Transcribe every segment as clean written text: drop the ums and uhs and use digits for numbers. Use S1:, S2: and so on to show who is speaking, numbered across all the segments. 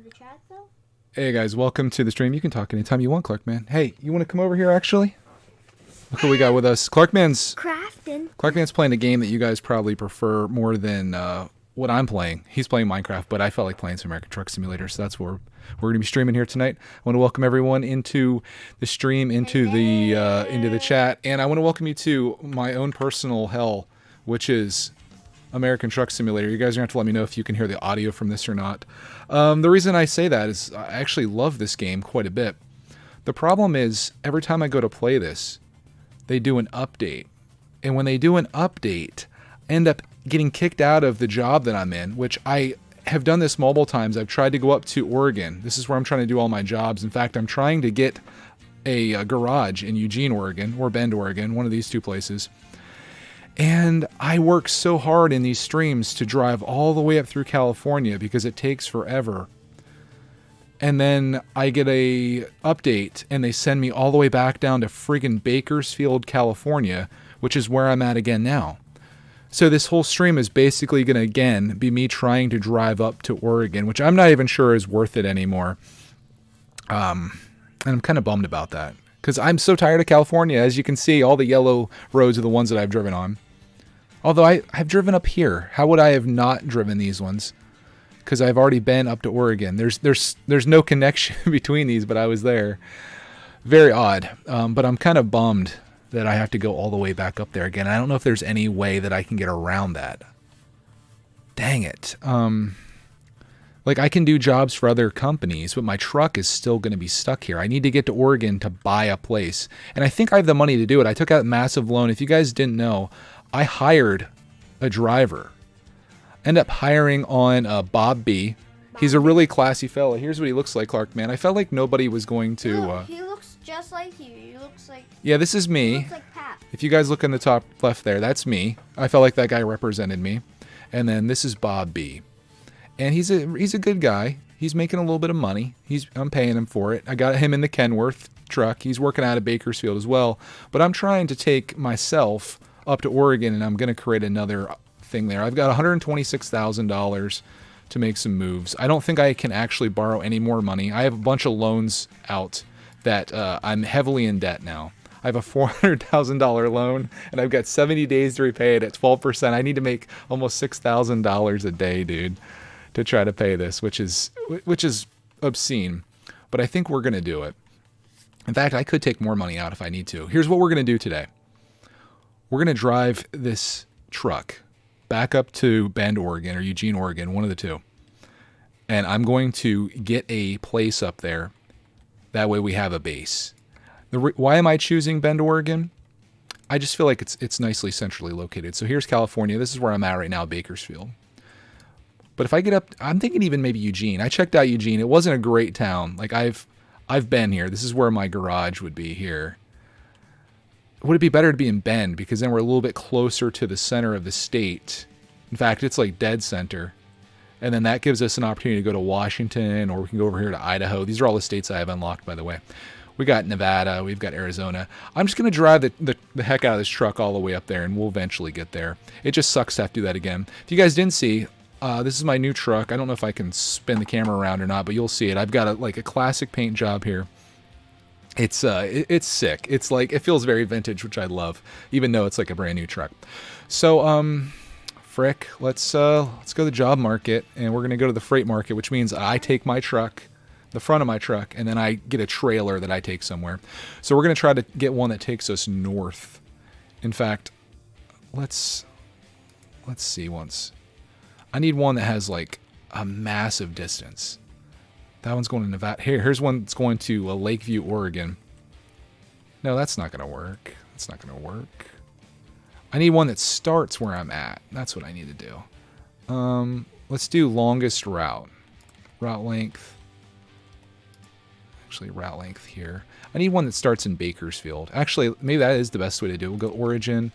S1: the chat, though?
S2: Hey guys, welcome to the stream. You can talk anytime you want, Clarkman. Hey, you want to come over here actually? Look who we got with us. Clarkman's playing a game that you guys probably prefer more than what I'm playing. He's playing Minecraft, but I felt like playing some American Truck Simulator, so that's where we're going to be streaming here tonight. I want to welcome everyone into the stream, into the chat, and I want to welcome you to my own personal hell, which is American Truck Simulator. You guys are going to have to let me know if you can hear the audio from this or not. The reason I say that is I actually love this game quite a bit. The problem is every time I go to play this, they do an update. And when they do an update, I end up getting kicked out of the job that I'm in, which I have done this multiple times. I've tried to go up to Oregon. This is where I'm trying to do all my jobs. In fact, I'm trying to get a garage in Eugene, Oregon, or Bend, Oregon, one of these two places. And I work so hard in these streams to drive all the way up through California because it takes forever. And then I get a update and they send me all the way back down to friggin' Bakersfield, California, which is where I'm at again now. So this whole stream is basically going to, again, be me trying to drive up to Oregon, which I'm not even sure is worth it anymore. And I'm kind of bummed about that because I'm so tired of California. As you can see, all the yellow roads are the ones that I've driven on. Although I've driven up here. How would I have not driven these ones? Because I've already been up to Oregon. There's no connection between these, but I was there. Very odd. But I'm kind of bummed that I have to go all the way back up there again. I don't know if there's any way that I can get around that. Dang it. Like I can do jobs for other companies, but my truck is still going to be stuck here. I need to get to Oregon to buy a place. And I think I have the money to do it. I took out a massive loan. If you guys didn't know, I hired a driver. End up hiring on Bob B. He's a really classy fella. Here's what he looks like, Clark, man. I felt like nobody was going to...
S1: he looks just like you. He looks like...
S2: Yeah, this is me.
S1: He looks like Pat.
S2: If you guys look in the top left there, that's me. I felt like that guy represented me. And then this is Bob B. And he's a good guy. He's making a little bit of money. I'm paying him for it. I got him in the Kenworth truck. He's working out of Bakersfield as well. But I'm trying to take myself up to Oregon, and I'm going to create another thing there. I've got $126,000 to make some moves. I don't think I can actually borrow any more money. I have a bunch of loans out that I'm heavily in debt now. I have a $400,000 loan, and I've got 70 days to repay it at 12%. I need to make almost $6,000 a day, dude, to try to pay this, which is obscene. But I think we're going to do it. In fact, I could take more money out if I need to. Here's what we're going to do today. We're going to drive this truck back up to Bend, Oregon, or Eugene, Oregon, one of the two. And I'm going to get a place up there. That way we have a base. Why am I choosing Bend, Oregon? I just feel like it's nicely centrally located. So here's California. This is where I'm at right now, Bakersfield. But if I get up, I'm thinking even maybe Eugene. I checked out Eugene. It wasn't a great town. Like I've been here. This is where my garage would be here. Would it be better to be in Bend? Because then we're a little bit closer to the center of the state. In fact, it's like dead center. And then that gives us an opportunity to go to Washington, or we can go over here to Idaho. These are all the states I have unlocked, by the way. We got Nevada. We've got Arizona. I'm just going to drive the heck out of this truck all the way up there, and we'll eventually get there. It just sucks to have to do that again. If you guys didn't see, this is my new truck. I don't know if I can spin the camera around or not, but you'll see it. I've got a classic paint job here. It's sick. It's like, it feels very vintage, which I love, even though it's like a brand new truck. So, frick, let's go to the job market, and we're going to go to the freight market, which means I take my truck, the front of my truck, and then I get a trailer that I take somewhere. So we're going to try to get one that takes us north. In fact, let's see once. I need one that has like a massive distance. That one's going to Nevada. Here's one that's going to Lakeview, Oregon. No, that's not going to work. That's not going to work. I need one that starts where I'm at. That's what I need to do. Let's do longest route. Route length. Actually, route length here. I need one that starts in Bakersfield. Actually, maybe that is the best way to do it. We'll go origin.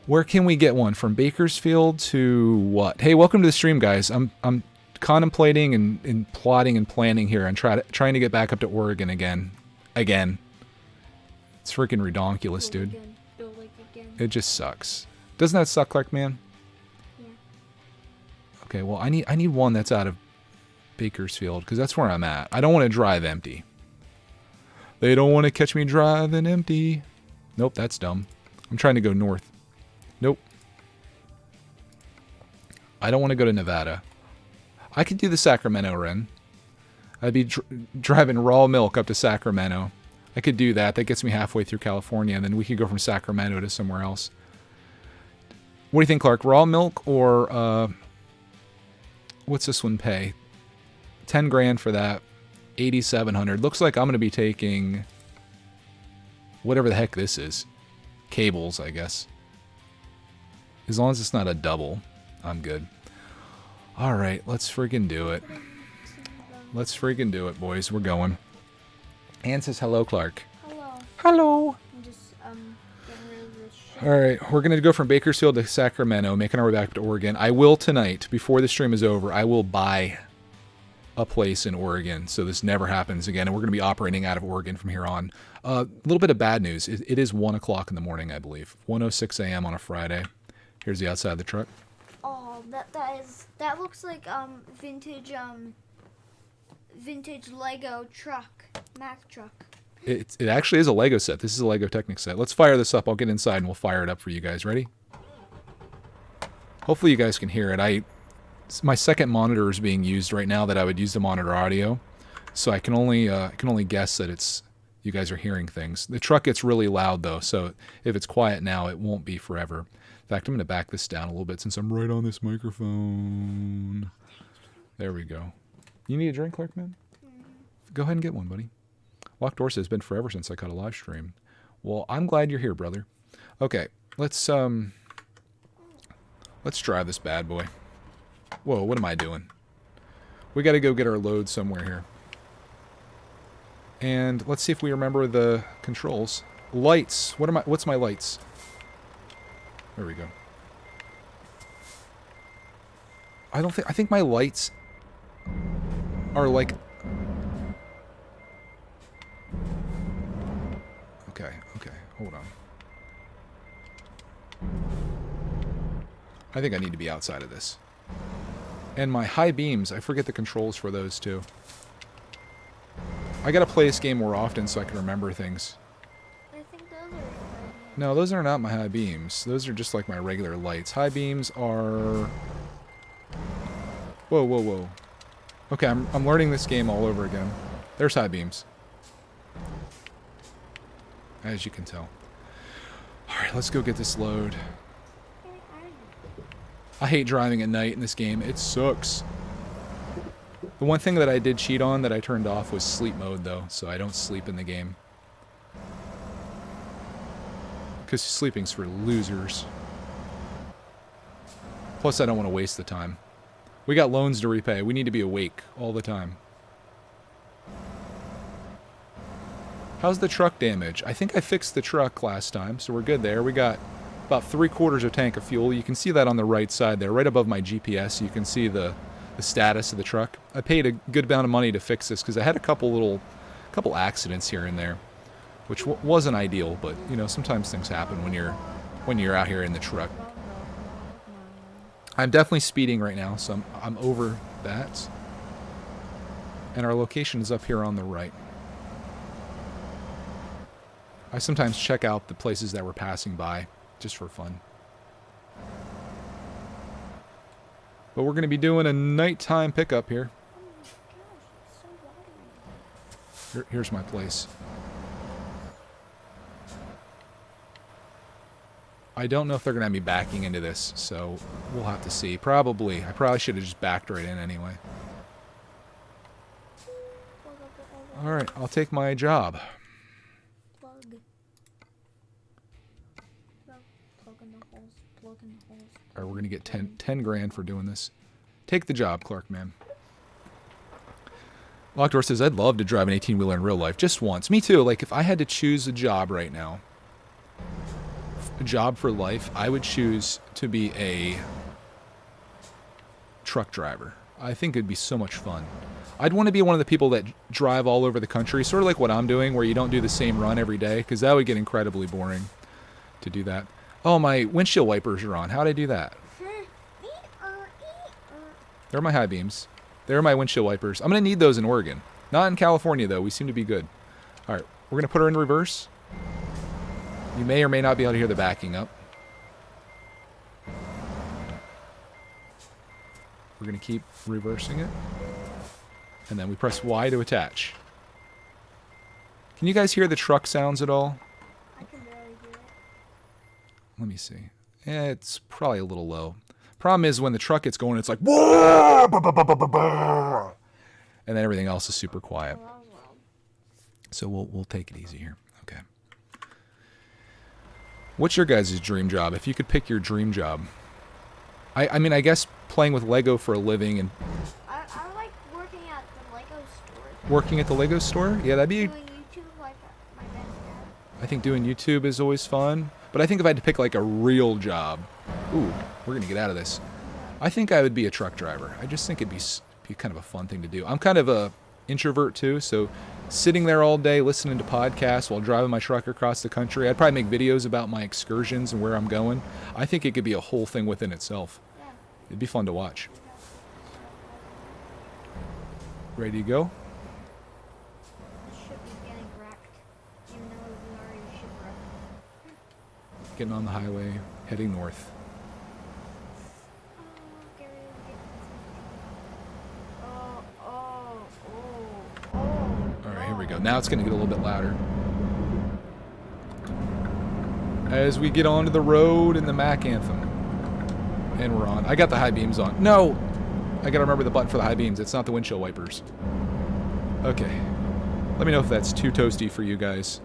S2: Where can we get one? From Bakersfield to what? Hey, welcome to the stream, guys. I'm contemplating and plotting and planning here and trying to get back up to Oregon again. It's freaking redonkulous, dude. It just sucks. Doesn't that suck, Clark, man?
S1: Yeah.
S2: Okay, well, I need one that's out of Bakersfield, because that's where I'm at. I don't want to drive empty. They don't want to catch me driving empty. Nope, that's dumb. I'm trying to go north. Nope. I don't want to go to Nevada. I could do the Sacramento run. I'd be driving raw milk up to Sacramento. I could do that. That gets me halfway through California, and then we could go from Sacramento to somewhere else. What do you think, Clark? Raw milk or what's this one pay? 10 grand for that. 8,700. Looks like I'm going to be taking whatever the heck this is. Cables, I guess. As long as it's not a double, I'm good. All right, let's friggin' do it. Let's friggin' do it, boys. We're going. Ann says hello, Clark.
S1: Hello.
S2: Hello.
S1: I'm just getting rid of this shit.
S2: All right, we're going to go from Bakersfield to Sacramento, making our way back to Oregon. I will tonight, before the stream is over, I will buy a place in Oregon, so this never happens again, and we're going to be operating out of Oregon from here on. A little bit of bad news. It is 1 o'clock in the morning, I believe. 1:06 a.m. on a Friday. Here's the outside of the truck.
S1: Oh, that looks like vintage Lego truck, Mack truck.
S2: It actually is a Lego set. This is a Lego Technic set. Let's fire this up. I'll get inside and we'll fire it up for you guys. Ready? Hopefully you guys can hear it. My second monitor is being used right now that I would use to monitor audio, so I can only guess that it's you guys are hearing things. The truck gets really loud though, so if it's quiet now, it won't be forever. In fact, I'm going to back this down a little bit since I'm right on this microphone. There we go. You need a drink, Clark, man? Go ahead and get one, buddy. Locked Door says, it's been forever since I caught a live stream. Well, I'm glad you're here, brother. Okay, let's drive this bad boy. Whoa, what am I doing? We got to go get our load somewhere here. And let's see if we remember the controls. Lights. What's my lights? There we go. I think my lights are like... Okay, hold on. I think I need to be outside of this. And my high beams, I forget the controls for those too. I gotta play this game more often so I can remember things.
S1: I think those are
S2: No, those are not my high beams. Those are just like my regular lights. High beams are... Whoa. Okay, I'm learning this game all over again. There's high beams. As you can tell. Alright, let's go get this load. I hate driving at night in this game. It sucks. The one thing that I did cheat on that I turned off was sleep mode, though, so I don't sleep in the game. Because sleeping's for losers. Plus, I don't want to waste the time. We got loans to repay. We need to be awake all the time. How's the truck damage? I think I fixed the truck last time, so we're good there. We got about 3/4 of tank of fuel. You can see that on the right side there, right above my GPS. You can see the status of the truck. I paid a good amount of money to fix this because I had a couple accidents here and there, which wasn't ideal. But you know, sometimes things happen when you're out here in the truck. I'm definitely speeding right now, so I'm over that. And our location is up here on the right. I sometimes check out the places that we're passing by, just for fun. But we're going to be doing a nighttime pickup here. Here's my place. I don't know if they're going to have me backing into this, so we'll have to see. Probably. I probably should have just backed right in anyway. Alright, I'll take my job. Alright, we're going to get 10 grand for doing this. Take the job, Clark, man. Lockdoor says, I'd love to drive an 18-wheeler in real life, just once. Me too. Like, if I had to choose a job right now, a job for life, I would choose to be a truck driver. I think it'd be so much fun. I'd want to be one of the people that drive all over the country, sort of like what I'm doing, where you don't do the same run every day, because that would get incredibly boring to do that. Oh, my windshield wipers are on. How'd I do that? They're my high beams. There are my windshield wipers. I'm going to need those in Oregon. Not in California, though. We seem to be good. All right, we're going to put her in reverse. You may or may not be able to hear the backing up. We're going to keep reversing it. And then we press Y to attach. Can you guys hear the truck sounds at all?
S1: I can barely hear it.
S2: Let me see. It's probably a little low. Problem is when the truck gets going, it's like, and then everything else is super quiet. So we'll take it easy here. Okay. What's your guys' dream job? If you could pick your dream job. I mean, I guess playing with Lego for a living and...
S1: I like working at the Lego store.
S2: Working at the Lego store? Yeah, that'd be...
S1: Doing YouTube like my best dad.
S2: I think doing YouTube is always fun. But I think if I had to pick like a real job... Ooh, we're going to get out of this. I think I would be a truck driver. I just think it'd be kind of a fun thing to do. I'm kind of a introvert too, so sitting there all day listening to podcasts while driving my truck across the country, I'd probably make videos about my excursions and where I'm going. I think it could be a whole thing within itself.
S1: Yeah.
S2: It'd be fun to watch. Ready to go?
S1: Should be getting wrecked, even though we already shipwrecked.
S2: Getting on the highway, heading north. Alright, here we go. Now it's going to get a little bit louder. As we get onto the road in the Mac anthem. And we're on. I got the high beams on. No! I got to remember the button for the high beams. It's not the windshield wipers. Okay. Let me know if that's too toasty for you guys.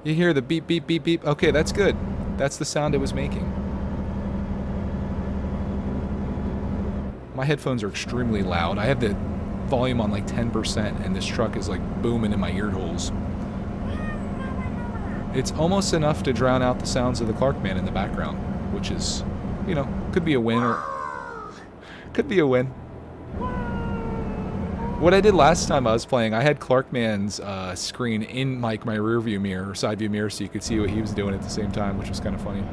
S2: You hear the beep, beep, beep, beep. Okay, that's good. That's the sound it was making. My headphones are extremely loud. I have the volume on like 10%, and this truck is like booming in my ear holes. It's almost enough to drown out the sounds of the Clark man in the background, which is, you know, could be a win or could be a win. What I did last time I was playing, I had Clarkman's screen in like my rear view mirror or side view mirror, so you could see what he was doing at the same time, which was kind of funny.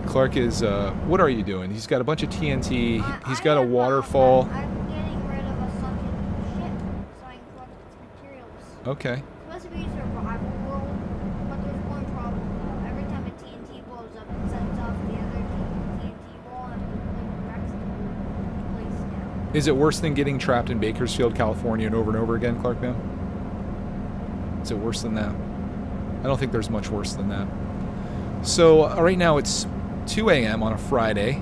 S2: Clark is, what are you doing? He's got a bunch of TNT. He's got a waterfall.
S1: I'm getting rid of a sunken ship so I can collect its materials.
S2: Okay.
S1: It's supposed to be a survival world, but there's one problem though. Every time a TNT blows up, it sets off the other TNT ball and it wrecks the place down.
S2: Is it worse than getting trapped in Bakersfield, California and over again, Clark man? Is it worse than that? I don't think there's much worse than that. So right now it's 2 a.m. on a Friday,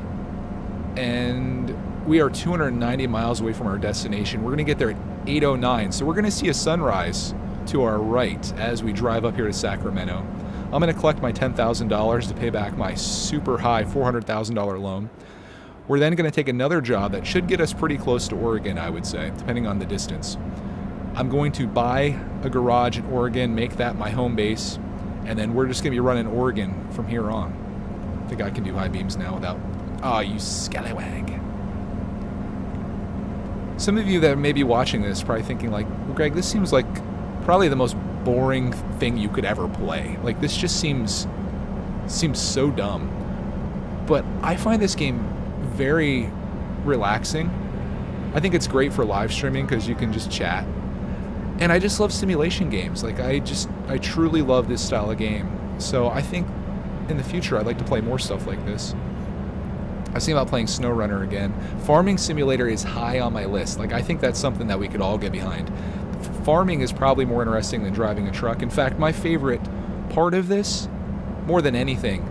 S2: and we are 290 miles away from our destination. We're going to get there at 8:09, so we're going to see a sunrise to our right as we drive up here to Sacramento. I'm going to collect my $10,000 to pay back my super high $400,000 loan. We're then going to take another job that should get us pretty close to Oregon, I would say, depending on the distance. I'm going to buy a garage in Oregon, make that my home base, and then we're just going to be running Oregon from here on. I think I can do high beams now without... Oh, you scallywag. Some of you that may be watching this probably thinking like, well, Greg, this seems like probably the most boring thing you could ever play. Like, this just seems so dumb. But I find this game very relaxing. I think it's great for live streaming because you can just chat. And I just love simulation games. Like, I truly love this style of game. So I think in the future I'd like to play more stuff like this. I was thinking about playing SnowRunner again. Farming Simulator is high on my list. Like, I think that's something that we could all get behind. Farming is probably more interesting than driving a truck. In fact, my favorite part of this, more than anything,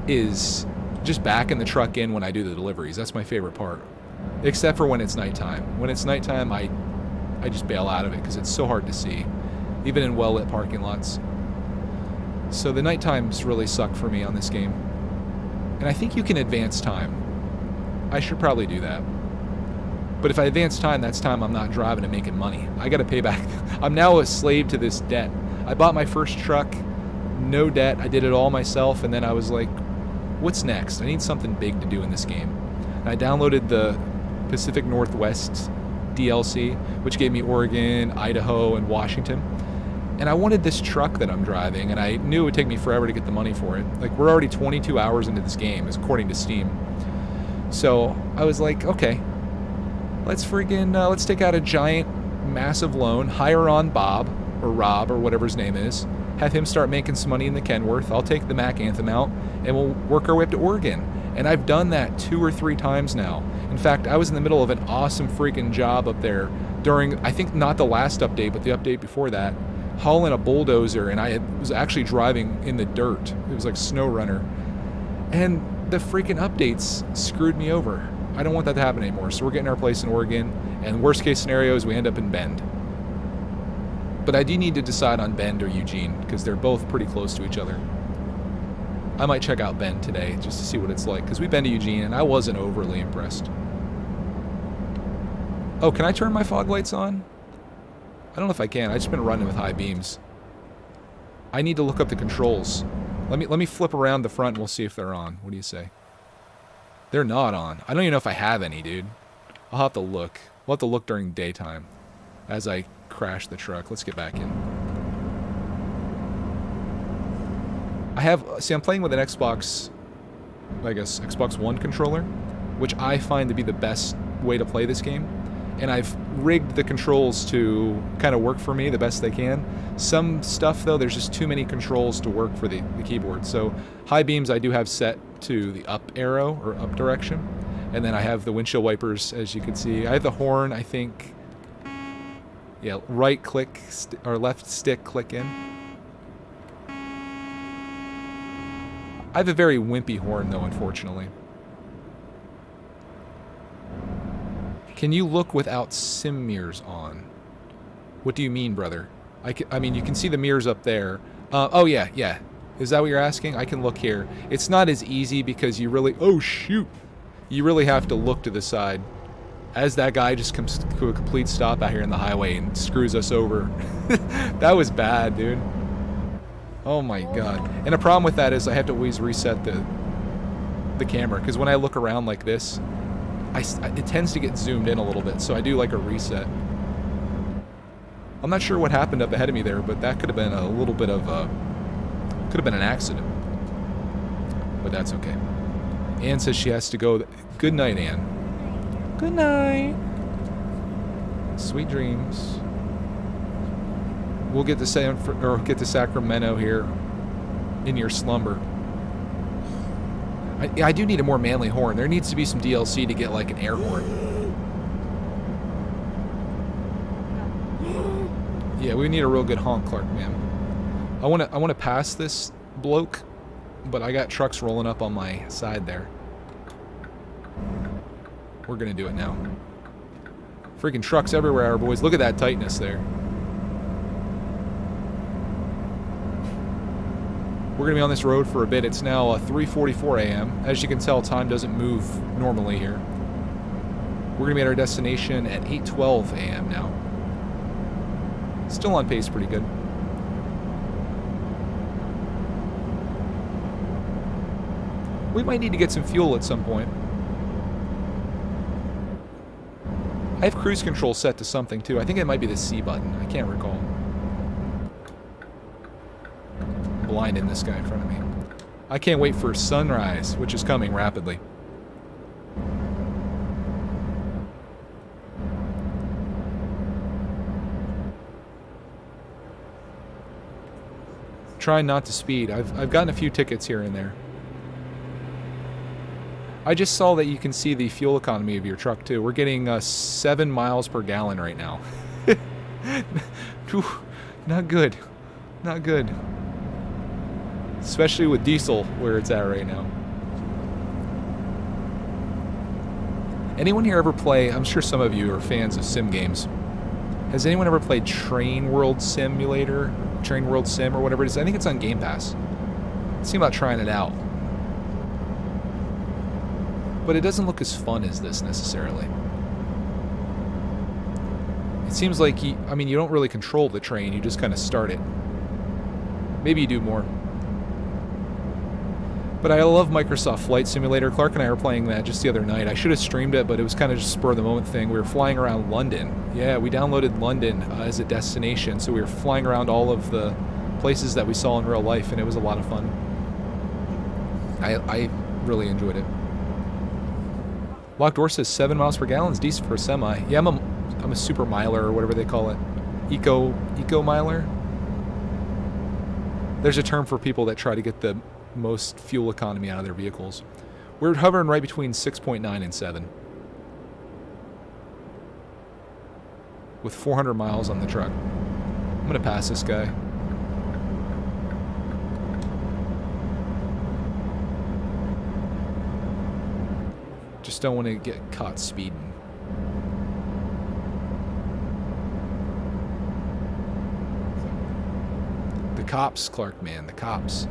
S2: is just backing the truck in when I do the deliveries. That's my favorite part. Except for when it's nighttime. When it's nighttime, I just bail out of it because it's so hard to see, even in well-lit parking lots. So the night times really suck for me on this game. And I think you can advance time. I should probably do that. But if I advance time, that's time I'm not driving and making money. I gotta pay back. I'm now a slave to this debt. I bought my first truck, no debt. I did it all myself, and then I was like, what's next? I need something big to do in this game. And I downloaded the Pacific Northwest DLC, which gave me Oregon, Idaho, and Washington. And I wanted this truck that I'm driving, and I knew it would take me forever to get the money for it. Like, we're already 22 hours into this game, according to Steam. So I was like, okay, let's take out a giant, massive loan, hire on Bob, or Rob, or whatever his name is, have him start making some money in the Kenworth. I'll take the Mac Anthem out, and we'll work our way up to Oregon. And I've done that 2 or 3 times now. In fact, I was in the middle of an awesome freaking job up there during, I think not the last update, but the update before that, hauling a bulldozer, and I was actually driving in the dirt. It was like snow runner. And the freaking updates screwed me over. I don't want that to happen anymore. So we're getting our place in Oregon, and worst case scenario is we end up in Bend. But I do need to decide on Bend or Eugene, because they're both pretty close to each other. I might check out Bend today just to see what it's like, because we've been to Eugene and I wasn't overly impressed. Oh, can I turn my fog lights on? I don't know if I can. I've just been running with high beams. I need to look up the controls. Let me flip around the front and we'll see if they're on. What do you say? They're not on. I don't even know if I have any, dude. I'll have to look. We'll have to look during daytime as I crash the truck. Let's get back in. I'm playing with an Xbox, I guess, Xbox One controller, which I find to be the best way to play this game. And I've rigged the controls to kind of work for me the best they can. Some stuff, though, there's just too many controls to work for the keyboard. So high beams I do have set to the up arrow, or up direction. And then I have the windshield wipers, as you can see. I have the horn, I think. Yeah, right click, or left stick click in. I have a very wimpy horn, though, unfortunately. Can you look without sim mirrors on? What do you mean, brother? I mean, you can see the mirrors up there. Oh, yeah. Is that what you're asking? I can look here. It's not as easy because you really... Oh, shoot! You really have to look to the side. As that guy just comes to a complete stop out here in the highway and screws us over. That was bad, dude. Oh, my God. And the problem with that is I have to always reset the camera, because when I look around like this... it tends to get zoomed in a little bit, so I do like a reset. I'm not sure what happened up ahead of me there, but that could have been a little bit of a... could have been an accident. But that's okay. Anne says she has to go. Good night, Anne. Good night. Sweet dreams. We'll get to Sacramento here in your slumber. I do need a more manly horn. There needs to be some DLC to get like an air horn. Yeah, we need a real good honk, Clark, man. I want to pass this bloke, but I got trucks rolling up on my side there. We're gonna do it now. Freaking trucks everywhere, boys. Look at that tightness there. We're going to be on this road for a bit. It's now 3:44 a.m. As you can tell, time doesn't move normally here. We're going to be at our destination at 8:12 a.m. now. Still on pace pretty good. We might need to get some fuel at some point. I have cruise control set to something too. I think it might be the C button. I can't recall. Blinding this guy in front of me. I can't wait for sunrise, which is coming rapidly. Trying not to speed. I've gotten a few tickets here and there. I just saw that you can see the fuel economy of your truck too. We're getting 7 miles per gallon right now. Whew, not good. Not good. Especially with diesel where it's at right now. Anyone here ever play, I'm sure some of you are fans of sim games. Has anyone ever played Train World Simulator? Train World Sim or whatever it is? I think it's on Game Pass. Think about trying it out. But it doesn't look as fun as this necessarily. It seems like you don't really control the train, you just kind of start it. Maybe you do more. But I love Microsoft Flight Simulator. Clark and I were playing that just the other night. I should have streamed it, but it was kind of just spur of the moment thing. We were flying around London. Yeah, we downloaded London as a destination, so we were flying around all of the places that we saw in real life, and it was a lot of fun. I really enjoyed it. Locked Door says 7 miles per gallon is decent for a semi. Yeah, I'm a super miler or whatever they call it. Eco miler. There's a term for people that try to get the most fuel economy out of their vehicles. We're hovering right between 6.9 and 7. With 400 miles on the truck. I'm going to pass this guy. Just don't want to get caught speeding. The cops, Clark, man, the cops.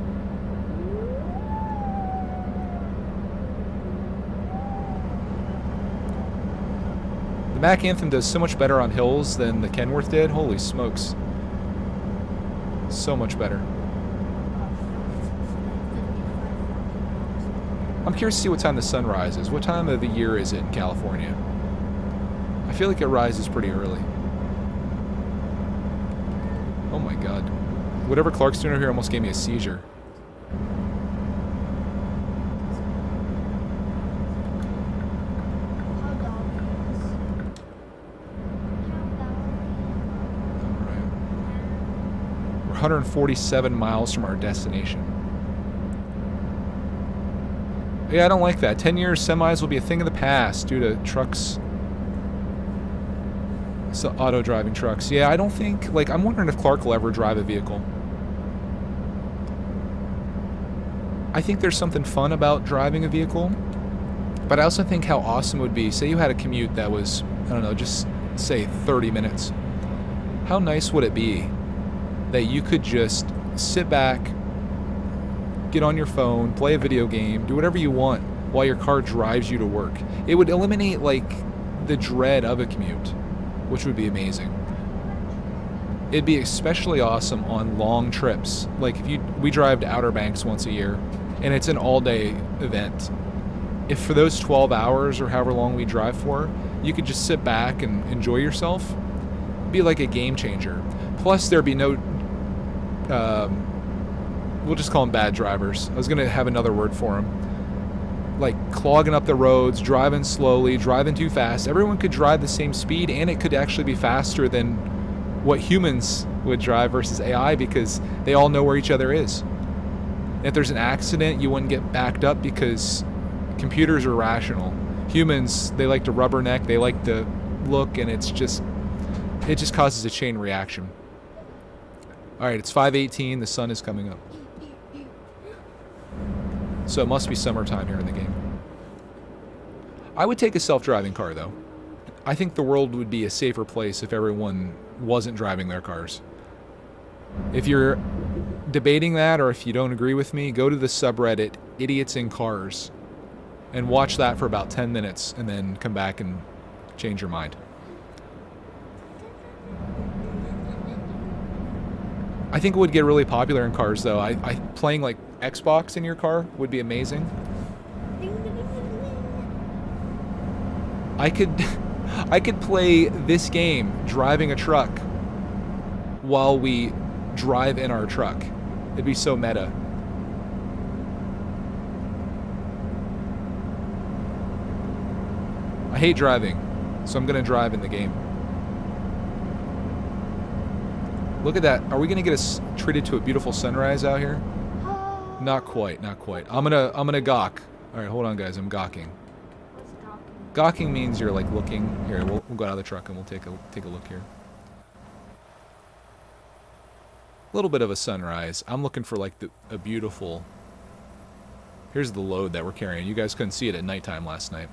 S2: The Mac Anthem does so much better on hills than the Kenworth did. Holy smokes. So much better. I'm curious to see what time the sun rises. What time of the year is it in California? I feel like it rises pretty early. Oh my god. Whatever Clark's doing over here almost gave me a seizure. Alright. We're 147 miles from our destination. Yeah, I don't like that. 10 years, semis will be a thing of the past due to trucks. So auto-driving trucks. Yeah, I don't think... Like, I'm wondering if Clark will ever drive a vehicle. I think there's something fun about driving a vehicle. But I also think how awesome it would be. Say you had a commute that was, I don't know, just say 30 minutes. How nice would it be that you could just sit back, get on your phone, play a video game, do whatever you want while your car drives you to work. It would eliminate, like, the dread of a commute, which would be amazing. It'd be especially awesome on long trips. Like, we drive to Outer Banks once a year, and it's an all-day event. If for those 12 hours or however long we drive for, you could just sit back and enjoy yourself, it'd be like a game changer. Plus, there'd be no... we'll just call them bad drivers. I was going to have another word for them. Like clogging up the roads, driving slowly, driving too fast. Everyone could drive the same speed, and it could actually be faster than what humans would drive versus AI because they all know where each other is. And if there's an accident, you wouldn't get backed up because computers are rational. Humans, they like to rubberneck, they like to look, and it just causes a chain reaction. All right, it's 5:18. The sun is coming up. So it must be summertime here in the game. I would take a self-driving car, though. I think the world would be a safer place if everyone wasn't driving their cars. If you're debating that, or if you don't agree with me, go to the subreddit Idiots in Cars and watch that for about 10 minutes and then come back and change your mind. I think it would get really popular in cars, though. Playing like Xbox in your car would be amazing. I could play this game driving a truck while we drive in our truck. It'd be so meta. I hate driving, so I'm gonna drive in the game. Look at that. Are we gonna get us treated to a beautiful sunrise out here? Not quite, not quite. I'm gonna gawk. All right, hold on, guys. I'm gawking.
S1: What's gawking?
S2: Gawking means you're like looking. Here, we'll go out of the truck and we'll take a look here. A little bit of a sunrise. I'm looking for like a beautiful. Here's the load that we're carrying. You guys couldn't see it at nighttime last night.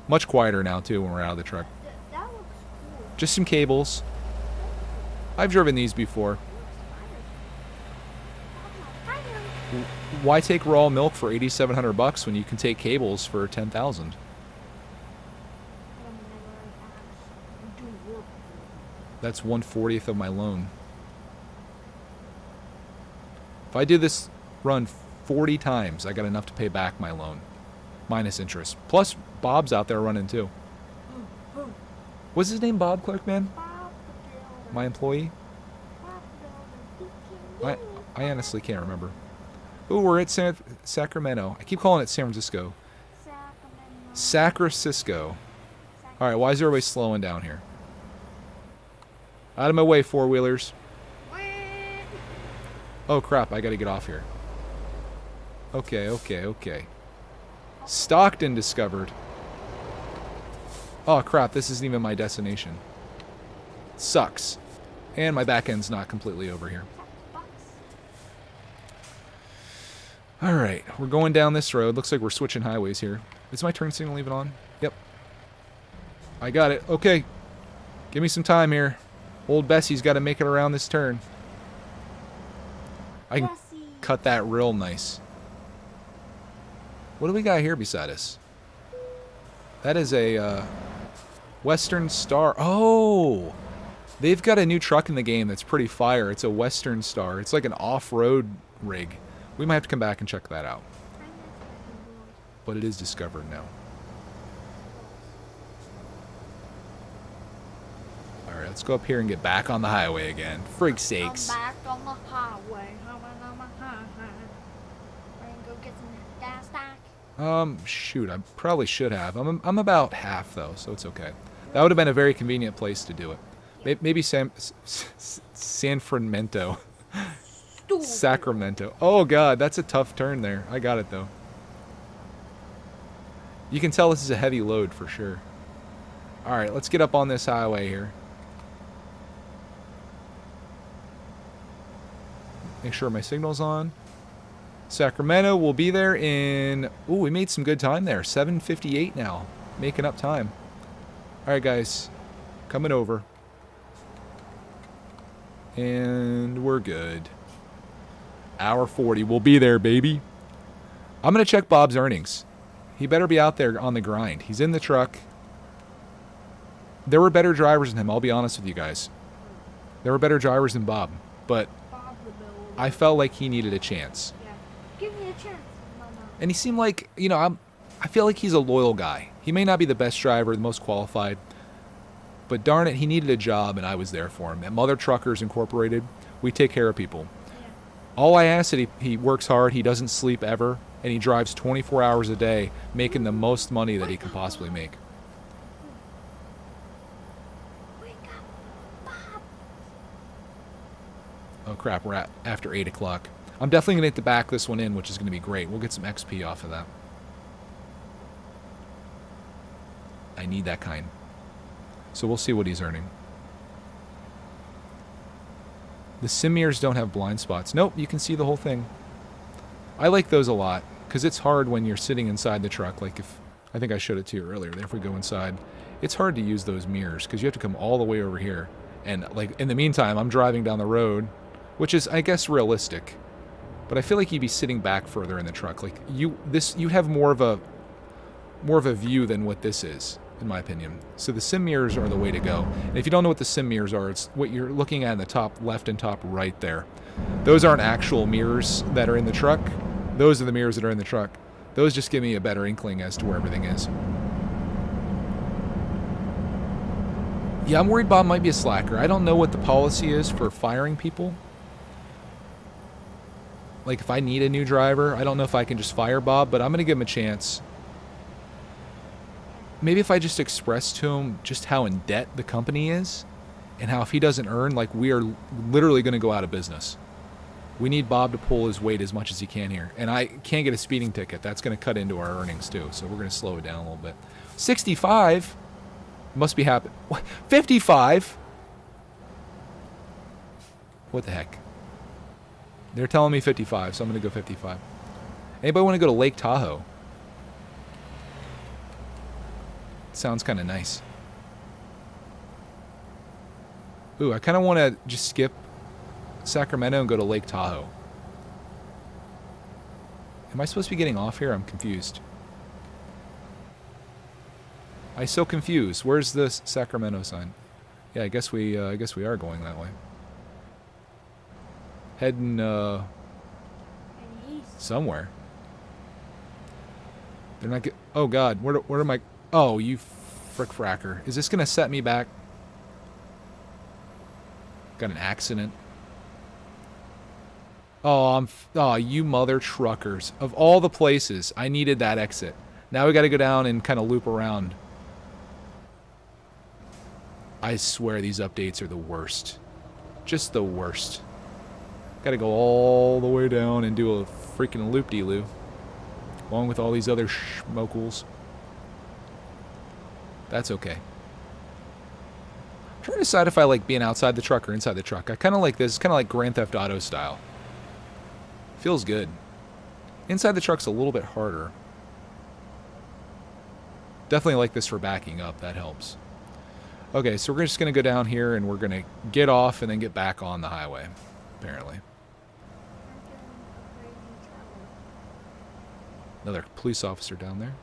S2: Much quieter now too when we're out of the truck.
S1: That looks cool.
S2: Just some cables. I've driven these before. Why take raw milk for $8,700 when you can take cables for $10,000? That's 1/40th of my loan. If I do this run 40 times. I got enough to pay back my loan. Minus interest. Plus, Bob's out there running too. Was his name Bob Clark, man? My employee? I honestly can't remember. Ooh, we're at Sacramento. I keep calling it San Francisco. Sacra-Cisco. Alright, why is everybody slowing down here? Out of my way, four-wheelers. Oh, crap, I gotta get off here. Okay. Stockton discovered. Oh, crap, this isn't even my destination. Sucks. And my back end's not completely over here. Alright, we're going down this road. Looks like we're switching highways here. Is my turn signal even on? Yep. I got it. Okay. Give me some time here. Old Bessie's got to make it around this turn. I can cut that real nice. What do we got here beside us? That is a Western Star. Oh! They've got a new truck in the game that's pretty fire. It's a Western Star. It's like an off-road rig. We might have to come back and check that out. But it is discovered now. Alright, let's go up here and get back on the highway again. Frig sakes.
S1: I'm back on the highway. We're gonna go get some gas stack.
S2: Shoot, I probably should have. I'm about half though, so it's okay. That would have been a very convenient place to do it. Maybe San Fernando. Sacramento. Oh god, that's a tough turn there. I got it though. You can tell this is a heavy load for sure. Alright, let's get up on this highway here. Make sure my signal's on. Sacramento will be there in... Ooh, we made some good time there. 7:58 now. Making up time. Alright guys, coming over. And we're good. Hour 40. We'll be there, baby. I'm going to check Bob's earnings. He better be out there on the grind. He's in the truck. There were better drivers than him, I'll be honest with you guys. There were better drivers than Bob. But I felt like he needed a chance.
S1: Yeah. Give me a chance. No.
S2: And he seemed like, you know, I feel like he's a loyal guy. He may not be the best driver, the most qualified. But darn it, he needed a job and I was there for him. At Mother Truckers Incorporated, we take care of people. All I ask is he works hard, he doesn't sleep ever, and he drives 24 hours a day, making the most money that he can possibly make. Oh crap, we're after 8 o'clock. I'm definitely going to hit the back this one in, which is going to be great. We'll get some XP off of that. I need that kind. So we'll see what he's earning. The sim mirrors don't have blind spots. Nope, you can see the whole thing. I like those a lot, because it's hard when you're sitting inside the truck. Like if, I think I showed it to you earlier. If we go inside, it's hard to use those mirrors, because you have to come all the way over here. And like in the meantime, I'm driving down the road, which is, I guess, realistic. But I feel like you'd be sitting back further in the truck. Like you have more of a view than what this is, in my opinion. So the sim mirrors are the way to go. And if you don't know what the sim mirrors are, it's what you're looking at in the top left and top right there. Those aren't actual mirrors that are in the truck. Those are the mirrors that are in the truck. Those just give me a better inkling as to where everything is. Yeah, I'm worried Bob might be a slacker. I don't know what the policy is for firing people. Like, if I need a new driver, I don't know if I can just fire Bob, but I'm going to give him a chance. Maybe if I just express to him just how in debt the company is, and how if he doesn't earn, like, we are literally going to go out of business. We need Bob to pull his weight as much as he can here. And I can't get a speeding ticket. That's going to cut into our earnings, too. So we're going to slow it down a little bit. 65? Must be happy. 55? What the heck? They're telling me 55, so I'm going to go 55. Anybody want to go to Lake Tahoe? Sounds kind of nice. Ooh, I kind of want to just skip Sacramento and go to Lake Tahoe. Am I supposed to be getting off here? I'm confused. I'm so confused. Where's the Sacramento sign? Yeah, I guess we are going that way. Heading
S1: east.
S2: Somewhere. They're not get. Oh God, where am I? Oh, you frick fracker! Is this gonna set me back? Got an accident. Oh, oh, you mother truckers! Of all the places, I needed that exit. Now we got to go down and kind of loop around. I swear these updates are the worst. Just the worst. Got to go all the way down and do a freaking loop-de-loo. Along with all these other schmokels. That's okay. I'm trying to decide if I like being outside the truck or inside the truck. I kind of like this. It's kind of like Grand Theft Auto style. Feels good. Inside the truck's a little bit harder. Definitely like this for backing up. That helps. Okay, so we're just going to go down here and we're going to get off and then get back on the highway, apparently. Another police officer down there.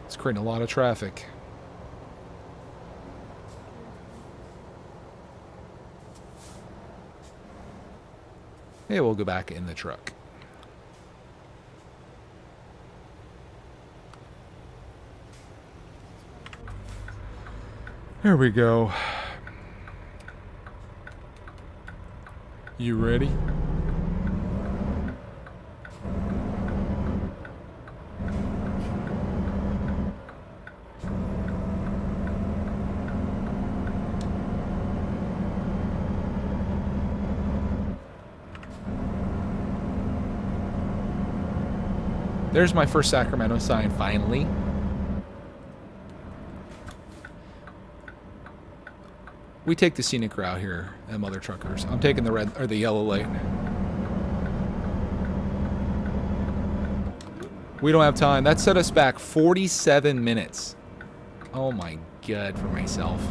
S2: It's creating a lot of traffic. Hey, we'll go back in the truck. There we go. You ready? There's my first Sacramento sign, finally. We take the scenic route here at Mother Truckers. I'm taking the red or the yellow light. We don't have time. That set us back 47 minutes. Oh my God, for myself.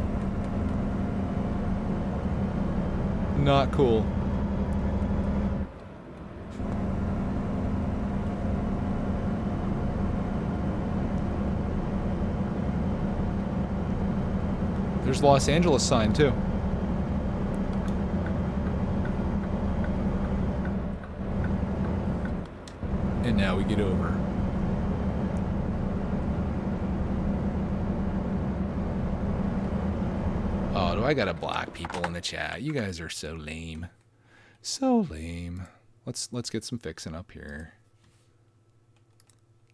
S2: Not cool. There's Los Angeles sign too. And now we get over. Oh, do I got a block people in the chat? You guys are so lame. So lame. Let's get some fixing up here.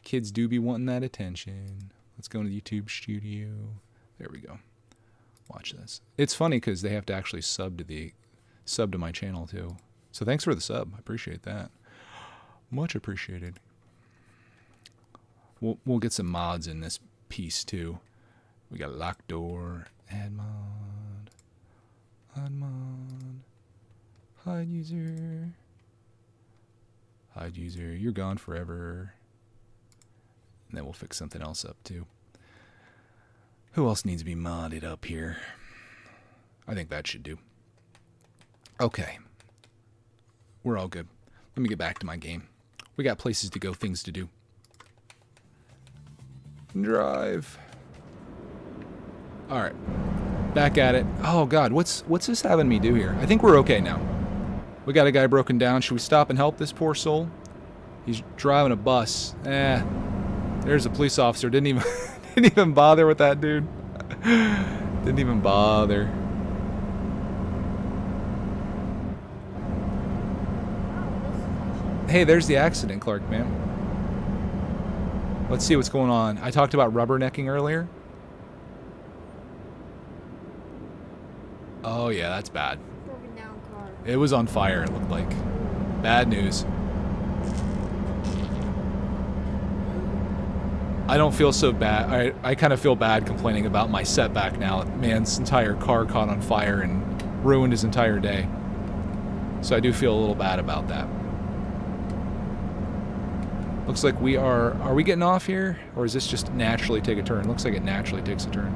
S2: Kids do be wanting that attention. Let's go into the YouTube studio. There we go. Watch this. It's funny because they have to actually sub to my channel too. So thanks for the sub. I appreciate that. Much appreciated. We'll get some mods in this piece too. We got lock door, add mod, hide user, you're gone forever. And then we'll fix something else up too. Who else needs to be modded up here? I think that should do. Okay. We're all good. Let me get back to my game. We got places to go, things to do. Drive. Alright. Back at it. Oh God, what's this having me do here? I think we're okay now. We got a guy broken down. Should we stop and help this poor soul? He's driving a bus. There's a police officer. Didn't even bother with that dude. Didn't even bother. Hey, there's the accident, Clark, man. Let's see what's going on. I talked about rubbernecking earlier. Oh yeah, that's bad.
S1: Broken down car.
S2: It was on fire, it looked like. Bad news. I don't feel so bad. I kind of feel bad complaining about my setback now. Man's entire car caught on fire and ruined his entire day. So I do feel a little bad about that. Looks like we are we getting off here? Or is this just naturally take a turn? Looks like it naturally takes a turn.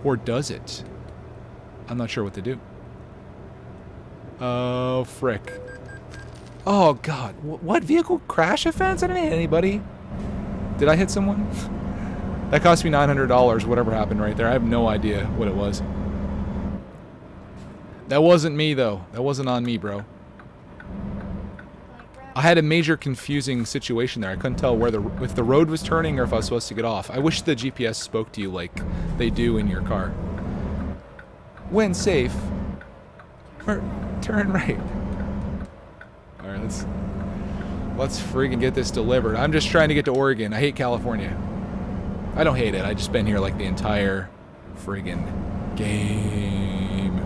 S2: Or does it? I'm not sure what to do. Oh, frick. Oh, God. What vehicle crash offense? I didn't hit anybody. Did I hit someone? That cost me $900, whatever happened right there. I have no idea what it was. That wasn't me, though. That wasn't on me, bro. I had a major confusing situation there. I couldn't tell where if the road was turning or if I was supposed to get off. I wish the GPS spoke to you like they do in your car. When safe, turn right. All right, let's friggin' get this delivered. I'm just trying to get to Oregon. I hate California. I don't hate it. I just been here like the entire friggin' game.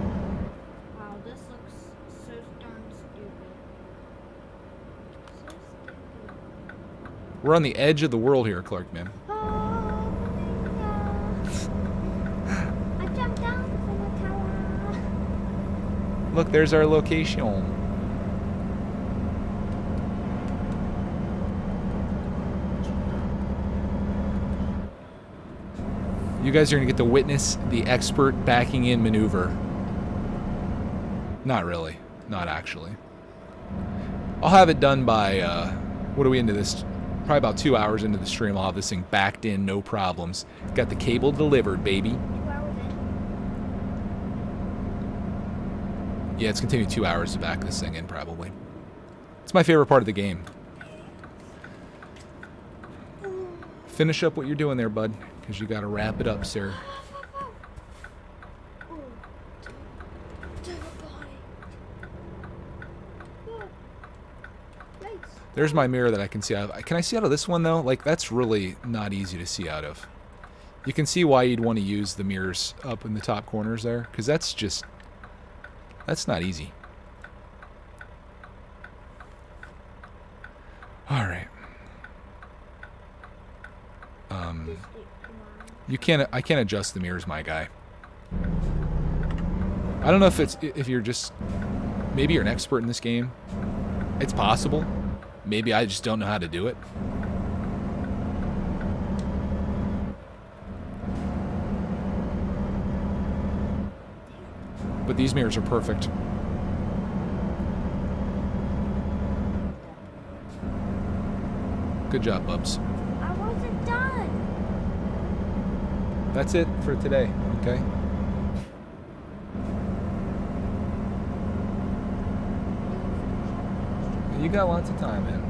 S1: Wow, this looks so darn stupid. So stupid.
S2: We're on the edge of the world here, Clark, man.
S1: Oh, I jumped down from the tower.
S2: Look, there's our location. You guys are going to get to witness the expert backing in maneuver. Not really. Not actually. I'll have it done by, what are we into this? Probably about 2 hours into the stream. I'll have this thing backed in, no problems. Got the cable delivered, baby.
S1: 2 hours in.
S2: Yeah, it's going to take me 2 hours to back this thing in, probably. It's my favorite part of the game. Finish up what you're doing there, bud, because you got to wrap it up, sir. There's my mirror that I can see out of. Can I see out of this one, though? Like, that's really not easy to see out of. You can see why you'd want to use the mirrors up in the top corners there, because that's just... that's not easy. All right. I can't adjust the mirrors, my guy. I don't know if you're just... maybe you're an expert in this game. It's possible. Maybe I just don't know how to do it. But these mirrors are perfect. Good job, Bubs.
S1: I wasn't done.
S2: That's it for today, okay? You got lots of time, man.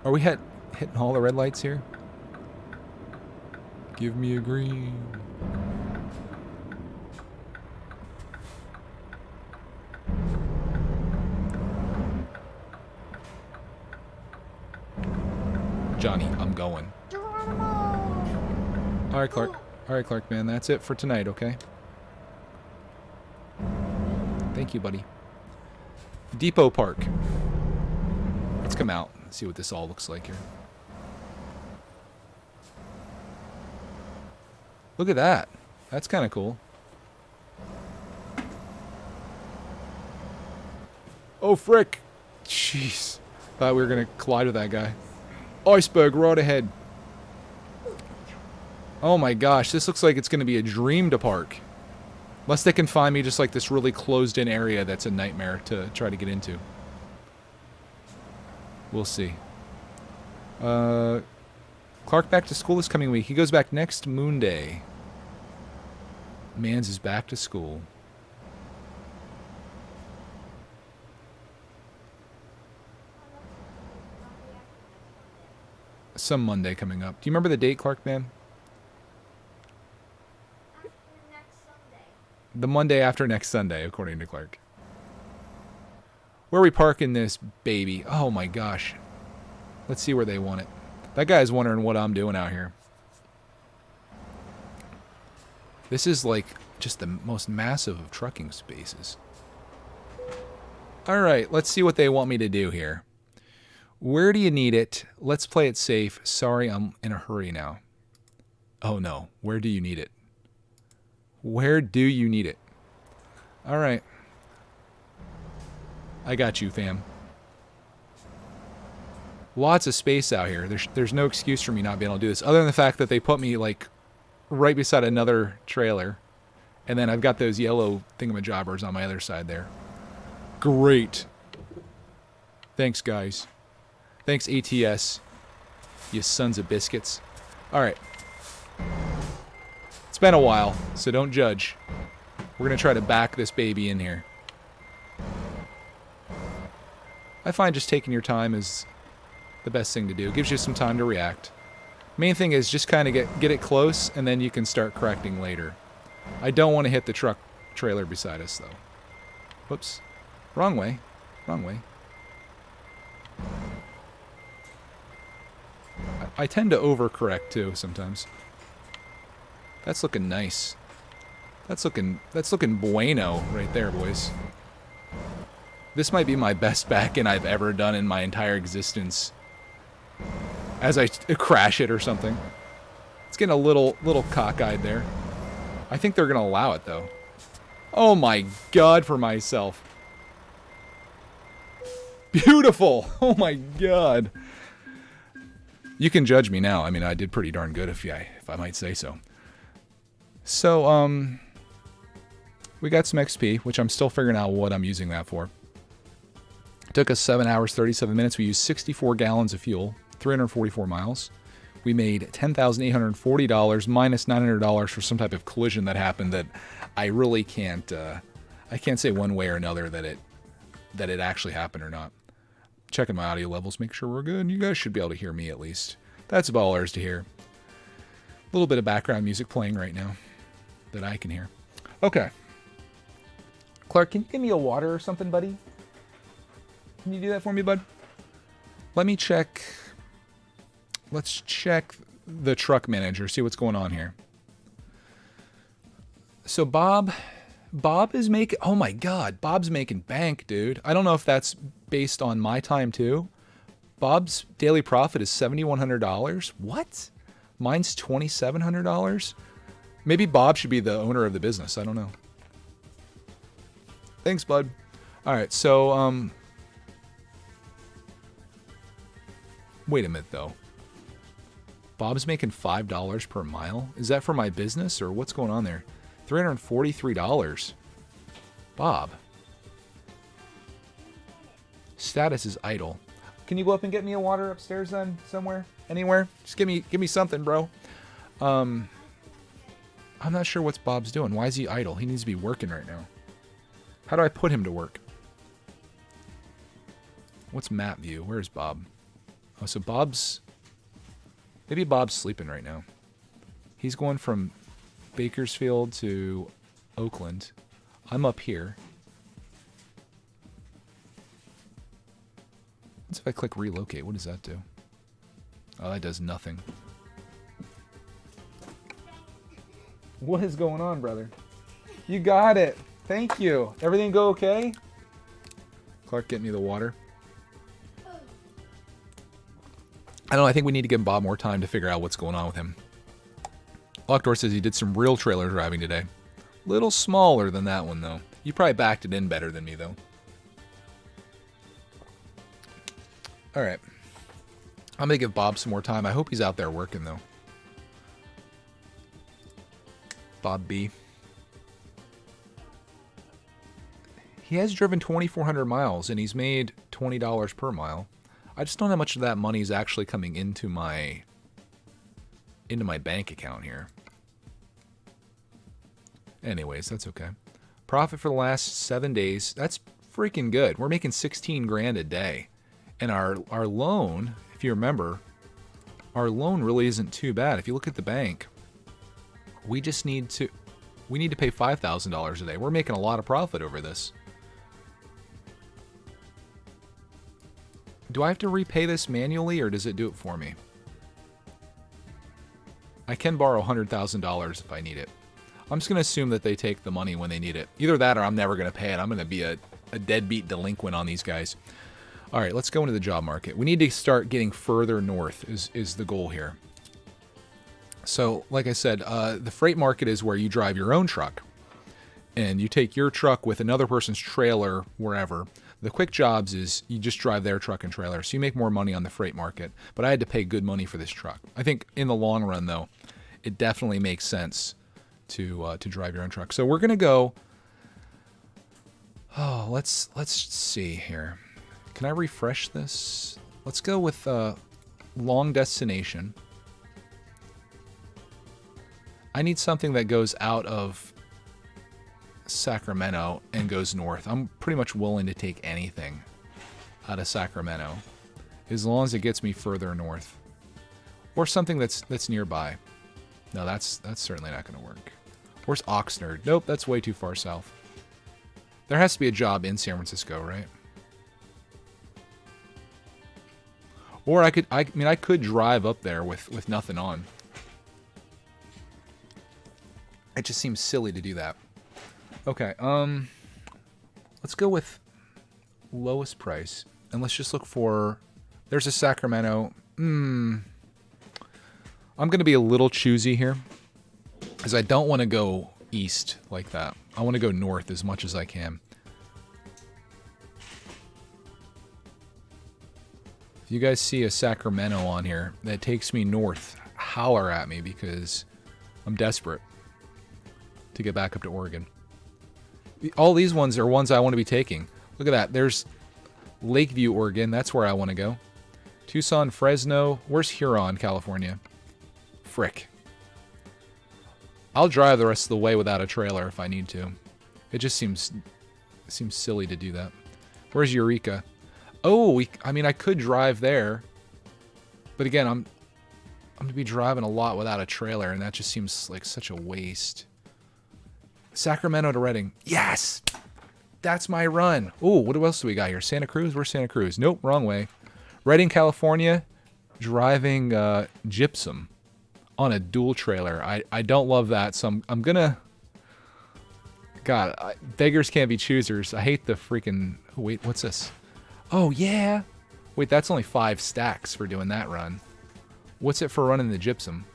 S2: Are we hitting all the red lights here? Give me a green. Johnny, I'm going. All right, Clark. All right, Clark, man. That's it for tonight, okay? Thank you, buddy. Depot Park. Let's come out and see what this all looks like here. Look at that. That's kind of cool. Oh, frick. Jeez. Thought we were going to collide with that guy. Iceberg right ahead. Oh my gosh. This looks like it's going to be a dream to park. Unless they can find me just like this really closed-in area that's a nightmare to try to get into. We'll see. Clark back to school this coming week. He goes back next Monday. Mans is back to school. Some Monday coming up. Do you remember the date, Clark, man? The Monday after next Sunday, according to Clark. Where are we parking this baby? Oh my gosh. Let's see where they want it. That guy's wondering what I'm doing out here. This is like just the most massive of trucking spaces. Alright, let's see what they want me to do here. Where do you need it? Let's play it safe. Sorry, I'm in a hurry now. Oh no, where do you need it? Where do you need it? All right. I got you, fam. Lots of space out here. There's no excuse for me not being able to do this, other than the fact that they put me, like, right beside another trailer. And then I've got those yellow thingamajobbers on my other side there. Great. Thanks, guys. Thanks, ATS. You sons of biscuits. All right. It's been a while, so don't judge. We're going to try to back this baby in here. I find just taking your time is the best thing to do. It gives you some time to react. Main thing is just kind of get it close, and then you can start correcting later. I don't want to hit the truck trailer beside us, though. Whoops. Wrong way. Wrong way. I tend to overcorrect, too, sometimes. That's looking nice. That's looking bueno right there, boys. This might be my best back-in I've ever done in my entire existence. As I crash it or something. It's getting a little cockeyed there. I think they're going to allow it, though. Oh my god, for myself. Beautiful! Oh my god. You can judge me now. I mean, I did pretty darn good if I might say so. So, we got some XP, which I'm still figuring out what I'm using that for. It took us 7 hours, 37 minutes. We used 64 gallons of fuel, 344 miles. We made $10,840 minus $900 for some type of collision that happened that I really can't, I can't say one way or another that it actually happened or not. Checking my audio levels, make sure we're good. You guys should be able to hear me at least. That's about all there is to hear. A little bit of background music playing right now that I can hear. Okay. Clark, can you give me a water or something, buddy? Can you do that for me, bud? Let me check. Let's check the truck manager, see what's going on here. So Bob is making, oh my god, Bob's making bank, dude. I don't know if that's based on my time too. Bob's daily profit is $7,100. What? Mine's $2,700. Maybe Bob should be the owner of the business. I don't know. Thanks, bud. All right, so wait a minute though. Bob's making $5 per mile. Is that for my business or what's going on there? $343. Bob. Status is idle. Can you go up and get me a water upstairs then? Somewhere? Anywhere? Just give me something, bro. I'm not sure what's Bob's doing. Why is he idle? He needs to be working right now. How do I put him to work? What's map view? Where's Bob? Oh, so Bob's... Maybe Bob's sleeping right now. He's going from Bakersfield to Oakland. I'm up here. What's if I click relocate? What does that do? Oh, that does nothing. What is going on, brother? You got it. Thank you. Everything go okay? Clark, get me the water. I don't know. I think we need to give Bob more time to figure out what's going on with him. Lockdoor says he did some real trailer driving today. Little smaller than that one, though. You probably backed it in better than me, though. All right. I'm going to give Bob some more time. I hope he's out there working, though. Bob B. He has driven 2,400 miles, and he's made $20 per mile. I just don't know how much of that money is actually coming into my bank account here. Anyways, that's okay. Profit for the last 7 days. That's freaking good. We're making 16 grand a day. And our loan, if you remember, our loan really isn't too bad. If you look at the bank, we need to pay $5,000 a day. We're making a lot of profit over this. Do I have to repay this manually, or does it do it for me? I can borrow $100,000 if I need it. I'm just going to assume that they take the money when they need it. Either that or I'm never going to pay it. I'm going to be a deadbeat delinquent on these guys. All right, let's go into the job market. We need to start getting further north is the goal here. So, like I said, the freight market is where you drive your own truck. And you take your truck with another person's trailer wherever. The quick jobs is you just drive their truck and trailer. So you make more money on the freight market. But I had to pay good money for this truck. I think in the long run, though, it definitely makes sense to drive your own truck. So we're gonna go. Oh, let's see here. Can I refresh this? Let's go with long destination. I need something that goes out of Sacramento and goes north. I'm pretty much willing to take anything out of Sacramento, as long as it gets me further north, or something that's nearby. No, that's certainly not going to work. Where's Oxnard? Nope, that's way too far south. There has to be a job in San Francisco, right? Or I could drive up there with nothing on. It just seems silly to do that. Okay, let's go with lowest price, and let's just look for. There's a Sacramento. I'm gonna be a little choosy here, because I don't want to go east like that. I want to go north as much as I can. If you guys see a Sacramento on here that takes me north, holler at me, because I'm desperate to get back up to Oregon. All these ones are ones I want to be taking. Look at that. There's Lakeview, Oregon. That's where I want to go. Tucson, Fresno. Where's Huron, California? Frick. I'll drive the rest of the way without a trailer if I need to. It just seems silly to do that. Where's Eureka? Oh, I could drive there. But again, I'm going to be driving a lot without a trailer, and that just seems like such a waste. Sacramento to Redding. Yes! That's my run. Oh, what else do we got here? Santa Cruz? Where's Santa Cruz? Nope, wrong way. Redding, California. Driving gypsum on a dual trailer. I don't love that, so I'm gonna... God, beggars can't be choosers. I hate the freaking... Wait, what's this? Oh, yeah! Wait, that's only 5 stacks for doing that run. What's it for running the gypsum?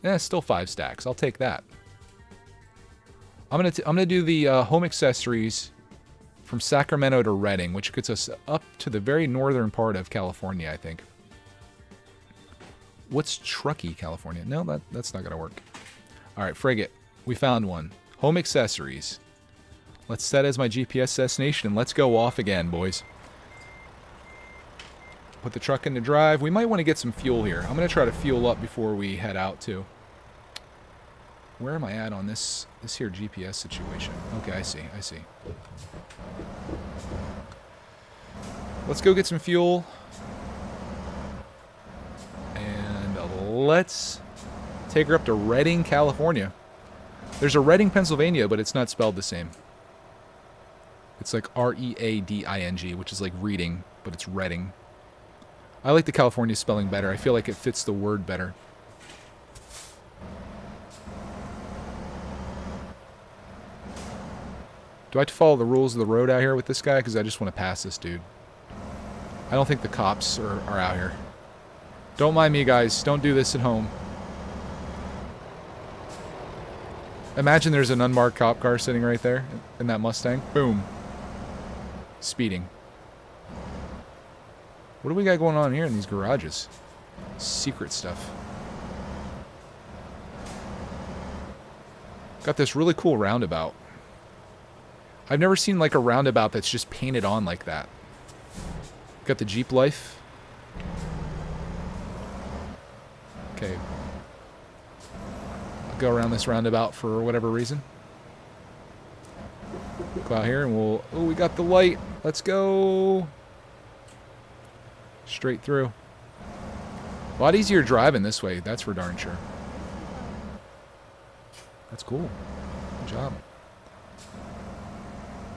S2: Eh, still 5 stacks. I'll take that. I'm gonna do the home accessories from Sacramento to Redding, which gets us up to the very northern part of California, I think. What's Truckee, California? No, that's not gonna work. All right, frigate. We found one. Home accessories. Let's set as my GPS destination and let's go off again, boys. Put the truck into drive. We might want to get some fuel here. I'm gonna try to fuel up before we head out too. Where am I at on this here GPS situation? Okay, I see. Let's go get some fuel. And let's take her up to Redding, California. There's a Redding, Pennsylvania, but it's not spelled the same. It's like R-E-A-D-I-N-G, which is like reading, but it's Redding. I like the California spelling better. I feel like it fits the word better. Do I have to follow the rules of the road out here with this guy? Because I just want to pass this dude. I don't think the cops are out here. Don't mind me, guys. Don't do this at home. Imagine there's an unmarked cop car sitting right there in that Mustang. Boom. Speeding. What do we got going on here in these garages? Secret stuff. Got this really cool roundabout. I've never seen like a roundabout that's just painted on like that. Got the Jeep Life. Okay. I'll go around this roundabout for whatever reason. Go out here and we'll... Oh, we got the light. Let's go. Straight through. A lot easier driving this way, that's for darn sure. That's cool. Good job.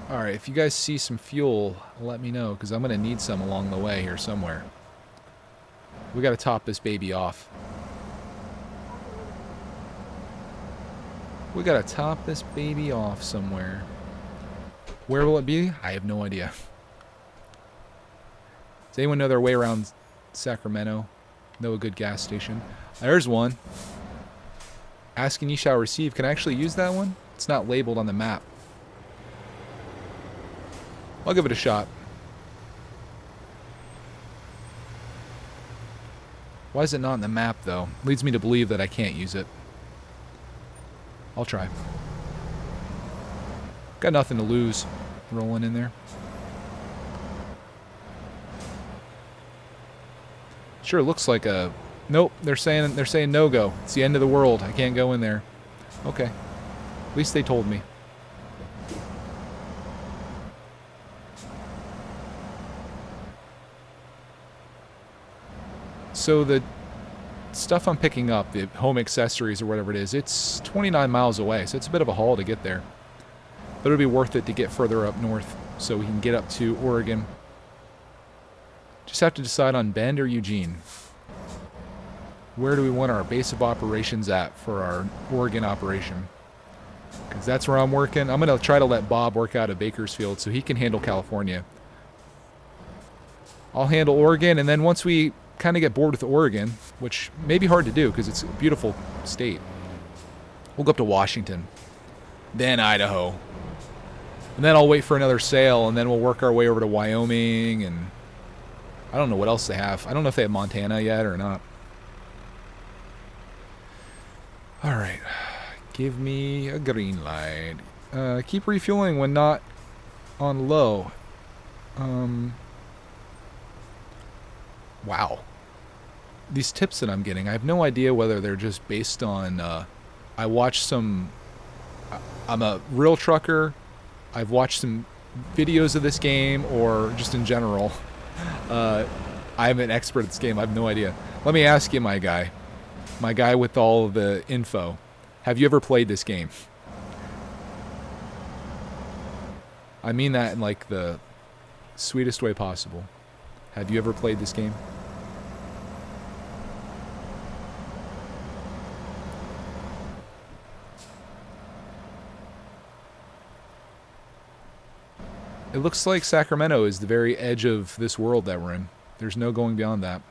S2: Alright, if you guys see some fuel, let me know, because I'm going to need some along the way here somewhere. We got to top this baby off. We got to top this baby off somewhere. Where will it be? I have no idea. Does anyone know their way around Sacramento? Know a good gas station? There's one. Ask and ye shall receive. Can I actually use that one? It's not labeled on the map. I'll give it a shot. Why is it not on the map, though? Leads me to believe that I can't use it. I'll try. Got nothing to lose rolling in there. Sure looks like a... Nope, they're saying no go. It's the end of the world. I can't go in there. Okay. At least they told me. So the stuff I'm picking up, the home accessories or whatever it is, it's 29 miles away, so it's a bit of a haul to get there. But it'll be worth it to get further up north so we can get up to Oregon. Just have to decide on Bend or Eugene. Where do we want our base of operations at for our Oregon operation? Because that's where I'm working. I'm going to try to let Bob work out of Bakersfield so he can handle California. I'll handle Oregon, and then once we kind of get bored with Oregon, which may be hard to do because it's a beautiful state, we'll go up to Washington, then Idaho. And then I'll wait for another sale, and then we'll work our way over to Wyoming, and I don't know what else they have. I don't know if they have Montana yet or not. All right. Give me a green light. Keep refueling when not on low. Wow. These tips that I'm getting, I have no idea whether they're just based on... I watched some... I'm a real trucker. I've watched some videos of this game, or just in general. I'm an expert at this game. I have no idea. Let me ask you, my guy. My guy with all of the info. Have you ever played this game? I mean that in like the sweetest way possible. Have you ever played this game? It looks like Sacramento is the very edge of this world that we're in. There's no going beyond that.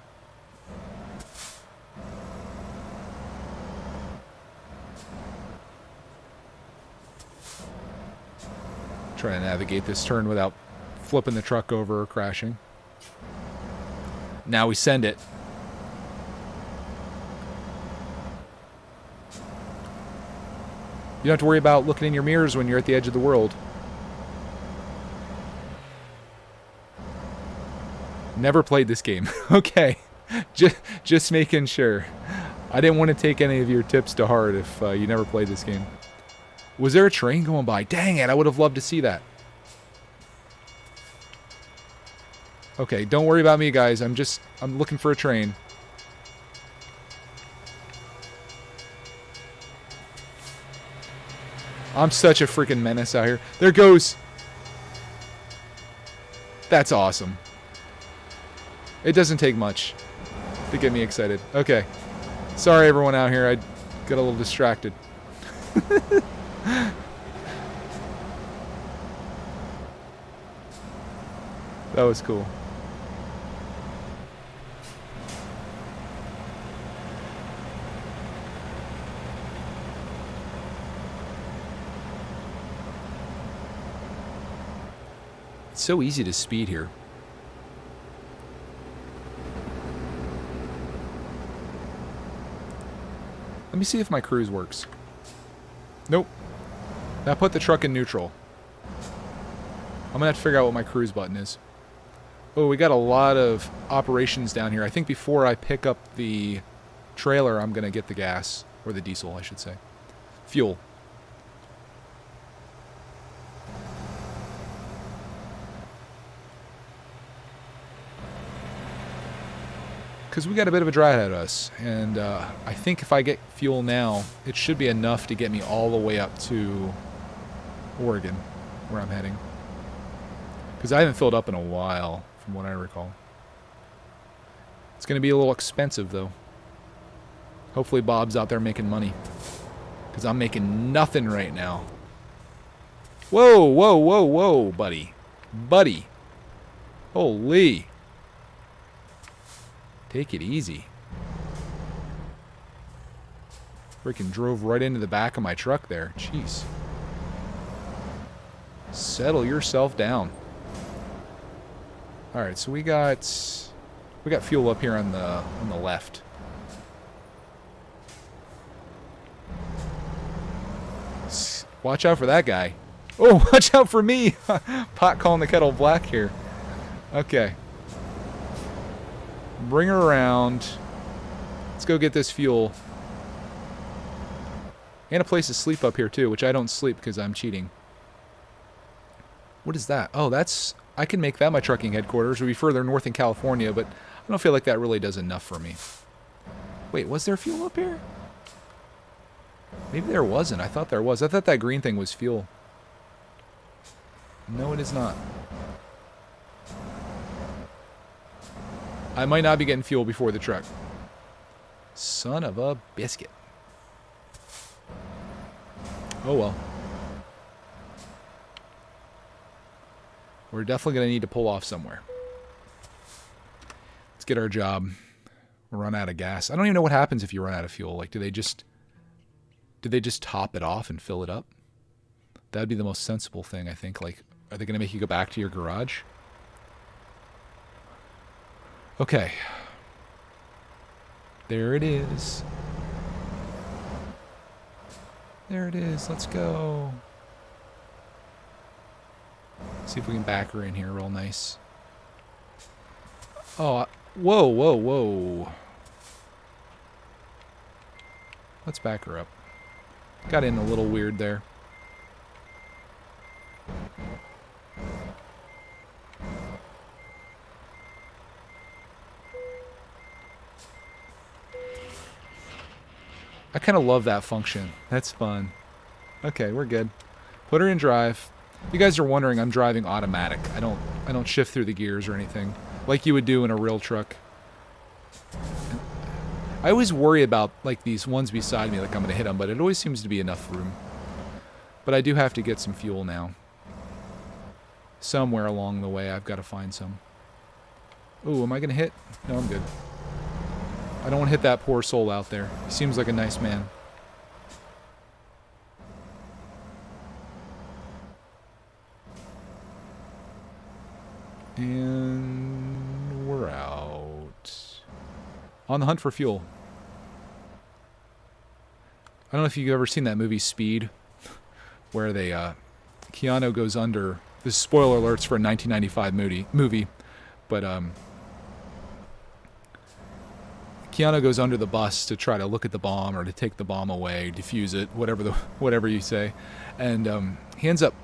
S2: Try to navigate this turn without flipping the truck over or crashing. Now we send it. You don't have to worry about looking in your mirrors when you're at the edge of the world. Never played this game. Okay. Just making sure. I didn't want to take any of your tips to heart if you never played this game. Was there a train going by? Dang it, I would have loved to see that. Okay, don't worry about me, guys. I'm looking for a train. I'm such a freaking menace out here. There goes. That's awesome. It doesn't take much to get me excited. Okay. Sorry, everyone out here. I got a little distracted. That was cool. It's so easy to speed here. Let me see if my cruise works. Nope. That put the truck in neutral. I'm gonna have to figure out what my cruise button is. Oh, we got a lot of operations down here. I think before I pick up the trailer, I'm gonna get the gas. Or the diesel, I should say. Fuel. Because we got a bit of a drive ahead of us, and I think if I get fuel now, it should be enough to get me all the way up to Oregon, where I'm heading. Because I haven't filled up in a while, from what I recall. It's going to be a little expensive, though. Hopefully Bob's out there making money. Because I'm making nothing right now. Whoa, whoa, whoa, whoa, buddy. Buddy. Holy. Take it easy. Freaking drove right into the back of my truck there. Jeez. Settle yourself down. All right, so we got fuel up here on the left. Watch out for that guy. Oh, watch out for me. Pot calling the kettle black here. Okay. Bring her around. Let's go get this fuel. And a place to sleep up here, too, which I don't sleep because I'm cheating. What is that? Oh, that's... I can make that my trucking headquarters. It would be further north in California, but I don't feel like that really does enough for me. Wait, was there fuel up here? Maybe there wasn't. I thought there was. I thought that green thing was fuel. No, it is not. I might not be getting fuel before the truck. Son of a biscuit. Oh well. We're definitely going to need to pull off somewhere. Let's get our job. We'll run out of gas. I don't even know what happens if you run out of fuel. Like, do they just top it off and fill it up? That'd be the most sensible thing, I think. Like, are they going to make you go back to your garage? Okay. There it is. There it is. Let's go. See if we can back her in here real nice. Oh, whoa, whoa, whoa. Let's back her up. Got in a little weird there. I kind of love that function. That's fun. Okay, we're good. Put her in drive. If you guys are wondering, I'm driving automatic. I don't shift through the gears or anything like you would do in a real truck. I always worry about like these ones beside me, like I'm gonna hit them, but it always seems to be enough room. But I do have to get some fuel now. Somewhere along the way, I've got to find some. Ooh, am I gonna hit? No, I'm good. I don't want to hit that poor soul out there. He seems like a nice man. And we're out. On the hunt for fuel. I don't know if you've ever seen that movie Speed, where they Keanu goes under. This is spoiler alerts for a 1995 movie, but Keanu goes under the bus to try to look at the bomb or to take the bomb away, defuse it, whatever you say, and he ends up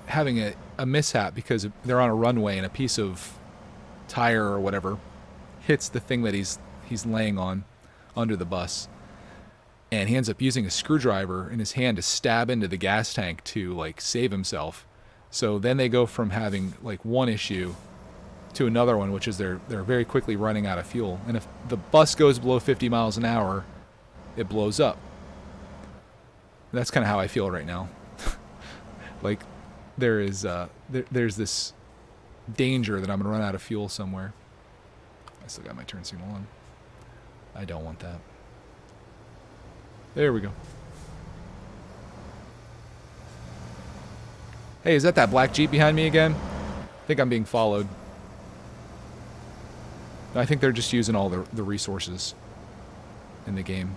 S2: having a mishap because they're on a runway and a piece of tire or whatever hits the thing that he's laying on under the bus, and he ends up using a screwdriver in his hand to stab into the gas tank to like save himself. So then they go from having like one issue to another one, which is they're very quickly running out of fuel. And if the bus goes below 50 miles an hour, it blows up. That's kind of how I feel right now. Like there's this danger that I'm gonna run out of fuel somewhere. I still got my turn signal on. I don't want that. There we go. Hey, is that black Jeep behind me again? I think I'm being followed. I think they're just using all the resources in the game.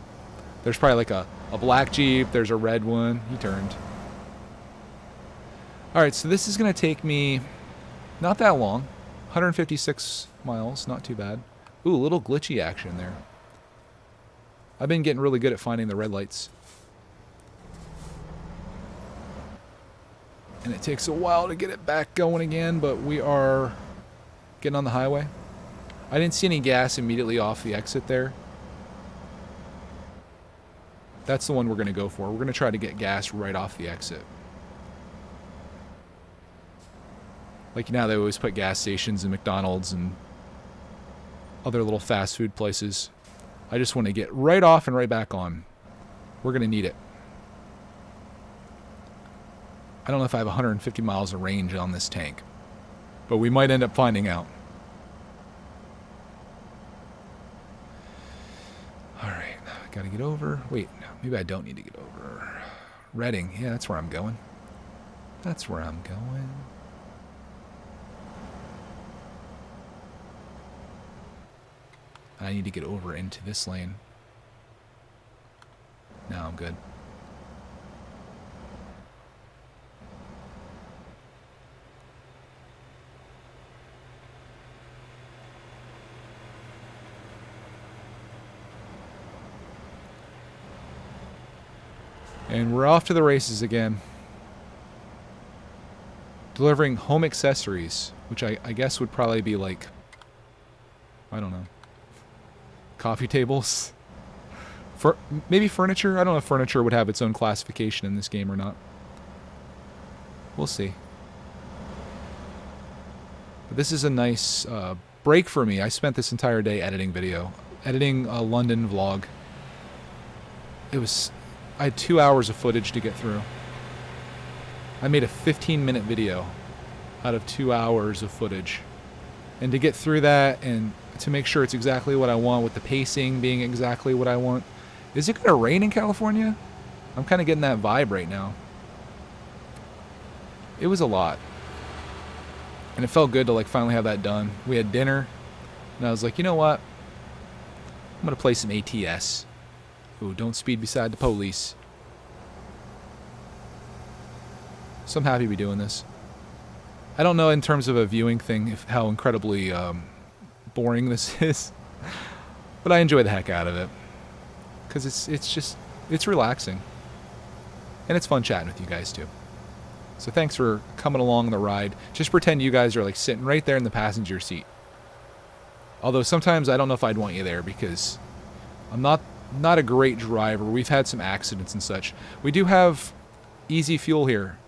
S2: There's probably like a black Jeep. There's a red one. He turned. Alright, so this is going to take me not that long. 156 miles. Not too bad. Ooh, a little glitchy action there. I've been getting really good at finding the red lights. And it takes a while to get it back going again, but we are getting on the highway. I didn't see any gas immediately off the exit there. That's the one we're going to go for. We're going to try to get gas right off the exit. Like, you know, they always put gas stations and McDonald's and other little fast food places. I just want to get right off and right back on. We're going to need it. I don't know if I have 150 miles of range on this tank, but we might end up finding out. Alright, gotta get over. Wait, maybe I don't need to get over. Reading, yeah, that's where I'm going. That's where I'm going. I need to get over into this lane. No, I'm good. And we're off to the races again. Delivering home accessories, which I guess would probably be like, I don't know, coffee tables? Maybe furniture? I don't know if furniture would have its own classification in this game or not. We'll see. But this is a nice break for me. I spent this entire day editing video. Editing a London vlog. I had 2 hours of footage to get through. I made a 15-minute video out of 2 hours of footage. And to get through that and to make sure it's exactly what I want, with the pacing being exactly what I want. Is it going to rain in California? I'm kind of getting that vibe right now. It was a lot. And it felt good to like finally have that done. We had dinner. And I was like, you know what? I'm going to play some ATS. Ooh, don't speed beside the police. So I'm happy to be doing this. I don't know in terms of a viewing thing how incredibly boring this is. But I enjoy the heck out of it. Because it's relaxing. And it's fun chatting with you guys too. So thanks for coming along the ride. Just pretend you guys are like sitting right there in the passenger seat. Although sometimes I don't know if I'd want you there because I'm not a great driver. We've had some accidents and such. We do have easy fuel here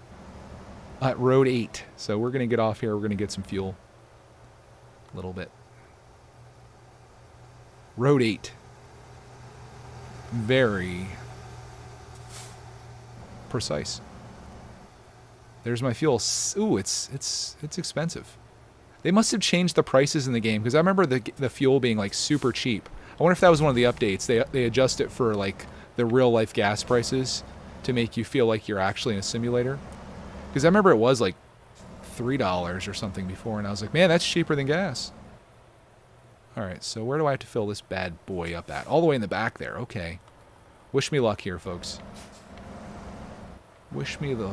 S2: at Road 8. So we're going to get off here. We're going to get some fuel. A little bit. Road 8. Very precise. There's my fuel. Ooh, it's expensive. They must have changed the prices in the game because I remember the fuel being like super cheap. I wonder if that was one of the updates. They adjust it for like the real life gas prices to make you feel like you're actually in a simulator. Because I remember it was like $3 or something before, and I was like, man, that's cheaper than gas. All right, so where do I have to fill this bad boy up at? All the way in the back there. Okay. Wish me luck here, folks. Wish me the...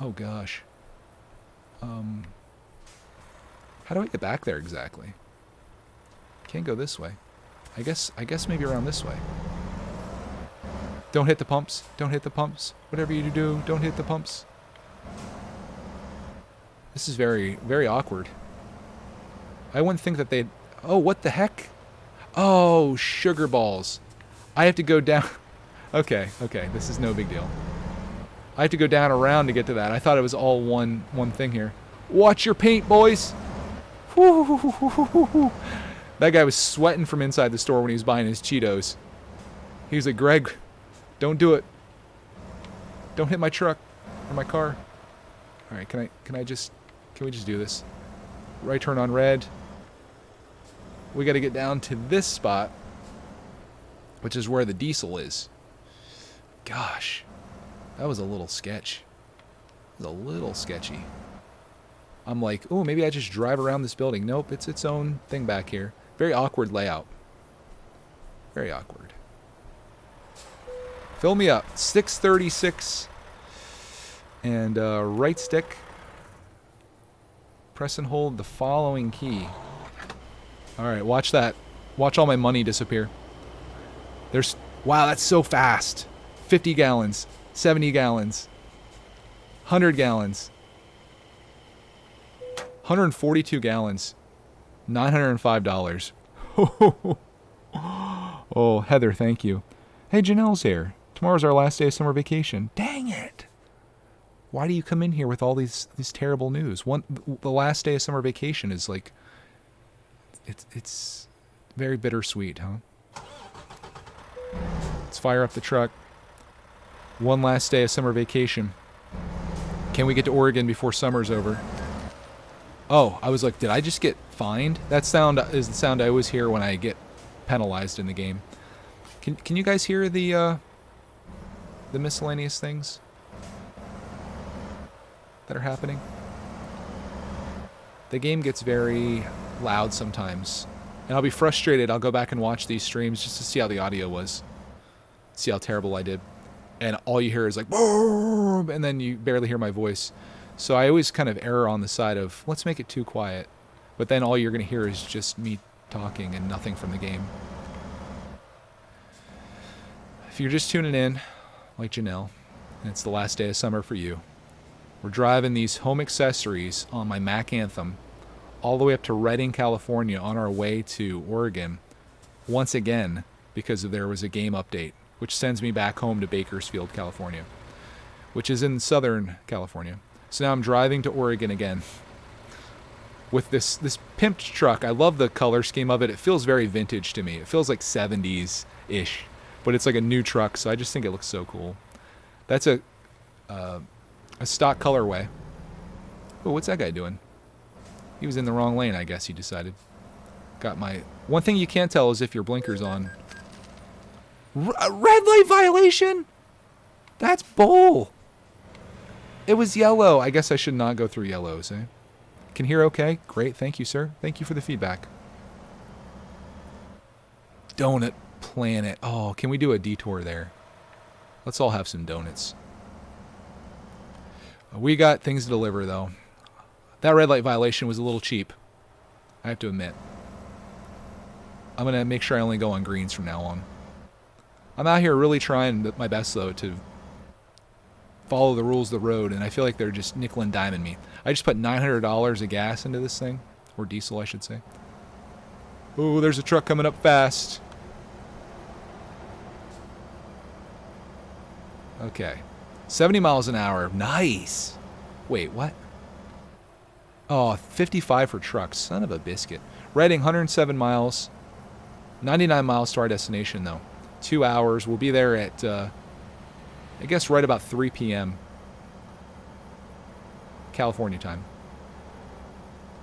S2: Oh, gosh. How do I get back there exactly? Can't go this way. I guess maybe around this way. Don't hit the pumps. Don't hit the pumps. Whatever you do, don't hit the pumps. This is very, very awkward. I wouldn't think that they'd... Oh, what the heck? Oh, sugar balls. I have to go down... Okay, this is no big deal. I have to go down around to get to that. I thought it was all one thing here. Watch your paint, boys! That guy was sweating from inside the store when he was buying his Cheetos. He was like, Greg, don't do it. Don't hit my truck or my car. All right, can we just do this? Right turn on red. We got to get down to this spot, which is where the diesel is. Gosh, that was a little sketch. It was a little sketchy. I'm like, oh, maybe I just drive around this building. Nope, it's its own thing back here. Very awkward layout. Very awkward. Fill me up. 636. And right stick. Press and hold the following key. Alright, watch that. Watch all my money disappear. Wow, that's so fast. 50 gallons. 70 gallons. 100 gallons. 142 gallons. $905. Oh, Heather, thank you. Hey, Janelle's here. Tomorrow's our last day of summer vacation. Dang it. Why do you come in here with all these terrible news? The last day of summer vacation is like... It's very bittersweet, huh? Let's fire up the truck. One last day of summer vacation. Can we get to Oregon before summer's over? Oh, I was like, did I just get fined? That sound is the sound I always hear when I get penalized in the game. Can you guys hear the miscellaneous things that are happening? The game gets very loud sometimes. And I'll be frustrated. I'll go back and watch these streams just to see how the audio was. See how terrible I did. And all you hear is like, boom, and then you barely hear my voice. So I always kind of err on the side of, let's make it too quiet. But then all you're going to hear is just me talking and nothing from the game. If you're just tuning in, like Janelle, And it's the last day of summer for you. We're driving these home accessories on my Mac Anthem all the way up to Redding, California on our way to Oregon once again because there was a game update, which sends me back home to Bakersfield, California, which is in Southern California. So now I'm driving to Oregon again with this pimped truck. I love the color scheme of it. It feels very vintage to me. It feels like 70s-ish, but it's like a new truck, so I just think it looks so cool. That's a stock colorway. Oh, what's that guy doing? He was in the wrong lane, I guess he decided. Got my... One thing you can't tell is if your blinker's on. A red light violation? That's bull. It was yellow. I guess I should not go through yellows, eh? Can hear okay? Great, thank you, sir. Thank you for the feedback. Donut Planet. Oh, can we do a detour there? Let's all have some donuts. We got things to deliver, though. That red light violation was a little cheap, I have to admit. I'm going to make sure I only go on greens from now on. I'm out here really trying my best, though, to follow the rules of the road, and I feel like they're just nickel and diming me. I just put $900 of gas into this thing, or diesel, I should say. Oh, there's a truck coming up fast. Okay. 70 miles an hour. Nice. Wait, what? Oh, 55 for trucks. Son of a biscuit. Redding, 107 miles. 99 miles to our destination, though. 2 hours. We'll be there at, I guess, right about 3 p.m. California time.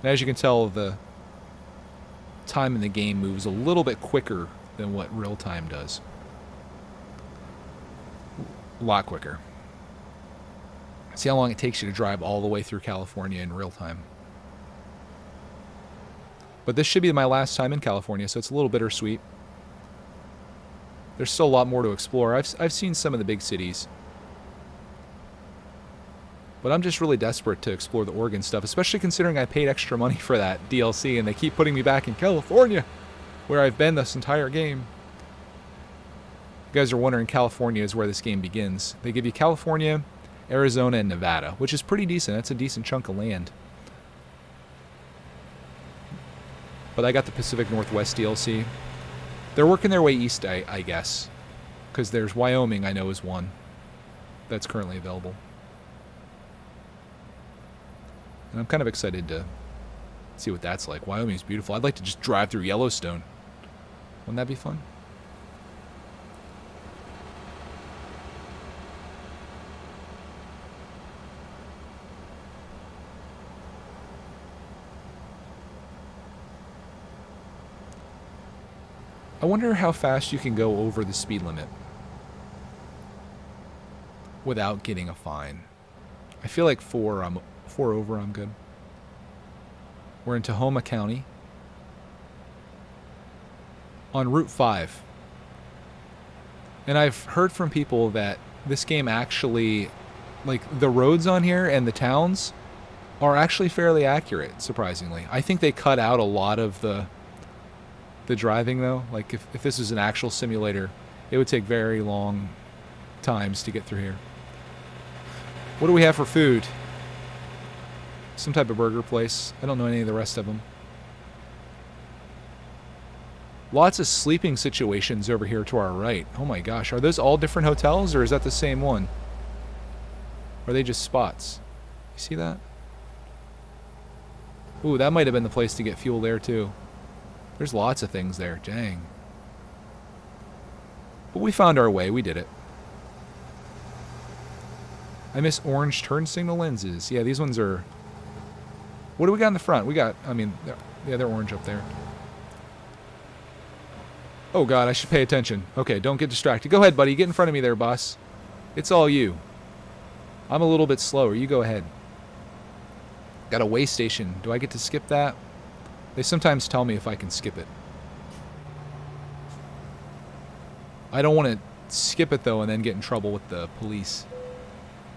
S2: And as you can tell, the time in the game moves a little bit quicker than what real time does. A lot quicker. See how long it takes you to drive all the way through California in real time. But this should be my last time in California, so it's a little bittersweet. There's still a lot more to explore. I've seen some of the big cities. But I'm just really desperate to explore the Oregon stuff, especially considering I paid extra money for that DLC, and they keep putting me back in California, where I've been this entire game. You guys are wondering, California is where this game begins. They give you California, Arizona, and Nevada, which is pretty decent. That's a decent chunk of land. But I got the Pacific Northwest DLC. They're working their way east, I guess. Because there's Wyoming, I know, is one that's currently available. And I'm kind of excited to see what that's like. Wyoming's beautiful. I'd like to just drive through Yellowstone. Wouldn't that be fun? I wonder how fast you can go over the speed limit without getting a fine. I feel like 4 over, I'm good. We're in Tahoma County on Route 5. And I've heard from people that this game actually, like, the roads on here and the towns are actually fairly accurate, surprisingly. I think they cut out a lot of the driving, though. Like, if this was an actual simulator, it would take very long times to get through here. What do we have for food? Some type of burger place. I don't know any of the rest of them. Lots of sleeping situations over here to our right. Oh my gosh. Are those all different hotels, or is that the same one? Or are they just spots? You see that? Ooh, that might have been the place to get fuel there, too. There's lots of things there. Dang. But we found our way. We did it. I miss orange turn signal lenses. Yeah, these ones are... What do we got in the front? We got... I mean, they're orange up there. Oh, God, I should pay attention. Okay, don't get distracted. Go ahead, buddy. Get in front of me there, boss. It's all you. I'm a little bit slower. You go ahead. Got a way station. Do I get to skip that? They sometimes tell me if I can skip it. I don't want to skip it, though, and then get in trouble with the police.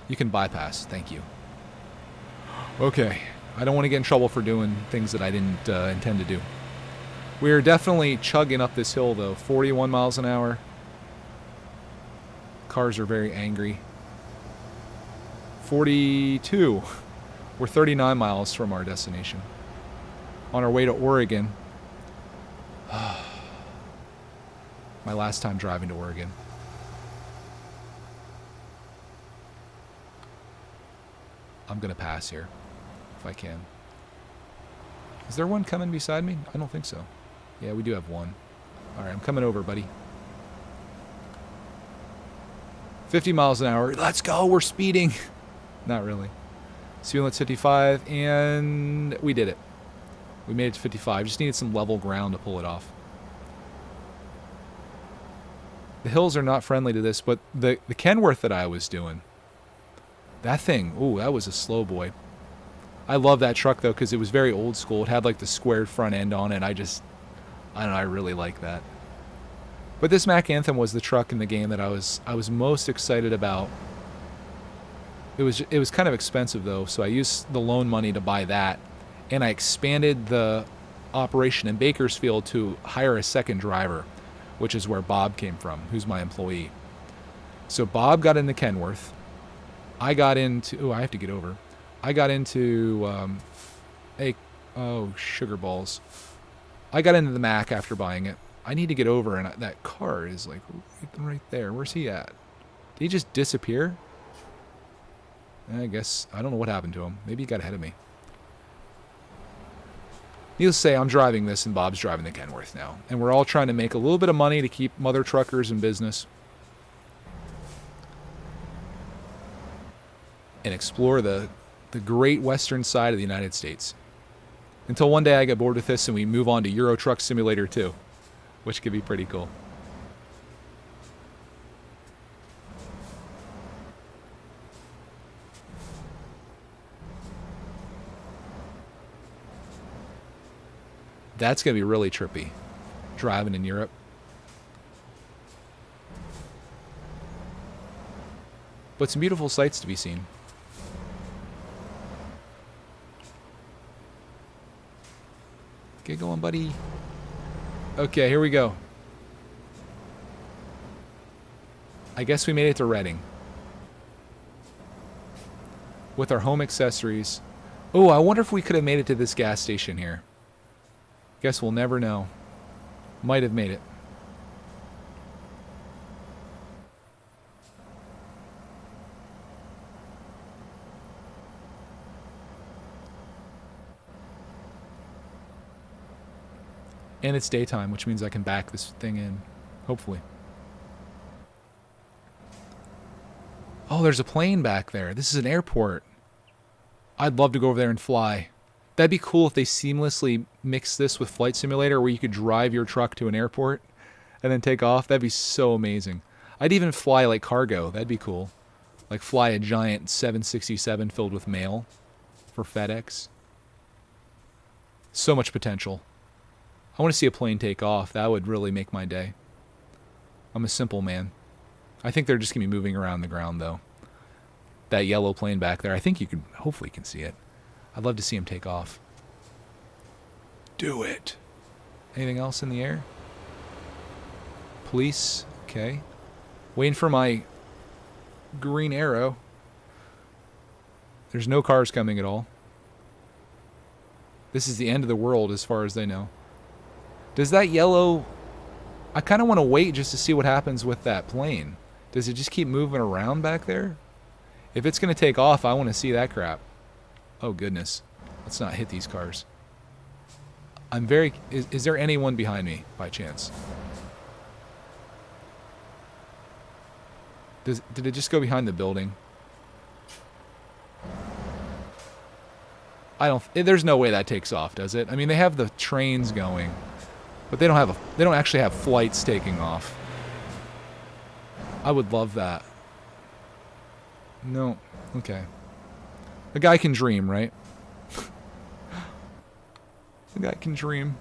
S2: You can bypass. Thank you. Okay. I don't want to get in trouble for doing things that I didn't intend to do. We're definitely chugging up this hill, though. 41 miles an hour. Cars are very angry. 42. We're 39 miles from our destination. On our way to Oregon. My last time driving to Oregon. I'm going to pass here, if I can. Is there one coming beside me? I don't think so. Yeah, we do have one. Alright, I'm coming over, buddy. 50 miles an hour. Let's go, we're speeding. Not really. Speed limit's 55, and we did it. We made it to 55. Just needed some level ground to pull it off. The hills are not friendly to this, but the Kenworth that I was doing, that thing, ooh, that was a slow boy. I love that truck, though, because it was very old school. It had, like, the squared front end on it. I don't know, I really like that. But this Mack Anthem was the truck in the game that I was most excited about. It was kind of expensive, though, so I used the loan money to buy that. And I expanded the operation in Bakersfield to hire a second driver, which is where Bob came from, who's my employee. So Bob got into Kenworth. I got into... Oh, I have to get over. I got into... sugar balls. I got into the Mac after buying it. I need to get over, and that car is like right there. Where's he at? Did he just disappear? I guess... I don't know what happened to him. Maybe he got ahead of me. Needless to say, I'm driving this, and Bob's driving the Kenworth now. And we're all trying to make a little bit of money to keep mother truckers in business. And explore the great western side of the United States. Until one day I get bored with this and we move on to Euro Truck Simulator 2. Which could be pretty cool. That's going to be really trippy. Driving in Europe. But some beautiful sights to be seen. Get going, buddy. Okay, here we go. I guess we made it to Reading. With our home accessories. Oh, I wonder if we could have made it to this gas station here. Guess we'll never know. Might have made it. And it's daytime, which means I can back this thing in. Hopefully. Oh, there's a plane back there. This is an airport. I'd love to go over there and fly. That'd be cool if they seamlessly mix this with Flight Simulator where you could drive your truck to an airport and then take off. That'd be so amazing. I'd even fly like cargo. That'd be cool. Like fly a giant 767 filled with mail for FedEx. So much potential. I want to see a plane take off. That would really make my day. I'm a simple man. I think they're just going to be moving around the ground, though. That yellow plane back there, I think you can, hopefully you can see it. I'd love to see him take off. Do it. Anything else in the air? Police, okay. Waiting for my green arrow. There's no cars coming at all. This is the end of the world as far as they know. Does that yellow... I kind of want to wait just to see what happens with that plane. Does it just keep moving around back there? If it's going to take off, I want to see that crap. Oh, goodness. Let's not hit these cars. I'm very... Is there anyone behind me, by chance? Did it just go behind the building? I don't... There's no way that takes off, does it? I mean, they have the trains going. But they don't actually have flights taking off. I would love that. No. Okay. A guy can dream, right? A guy can dream.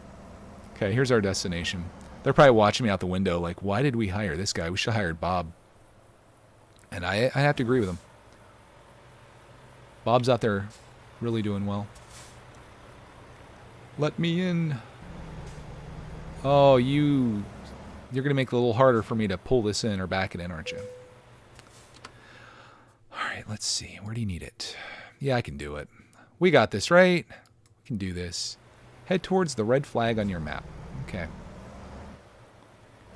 S2: Okay, here's our destination. They're probably watching me out the window like, why did we hire this guy? We should have hired Bob. And I have to agree with him. Bob's out there really doing well. Let me in. Oh, you're going to make it a little harder for me to pull this in or back it in, aren't you? All right, right, let's see. Where do you need it? Yeah, I can do it. We got this, right? We can do this. Head towards the red flag on your map. Okay.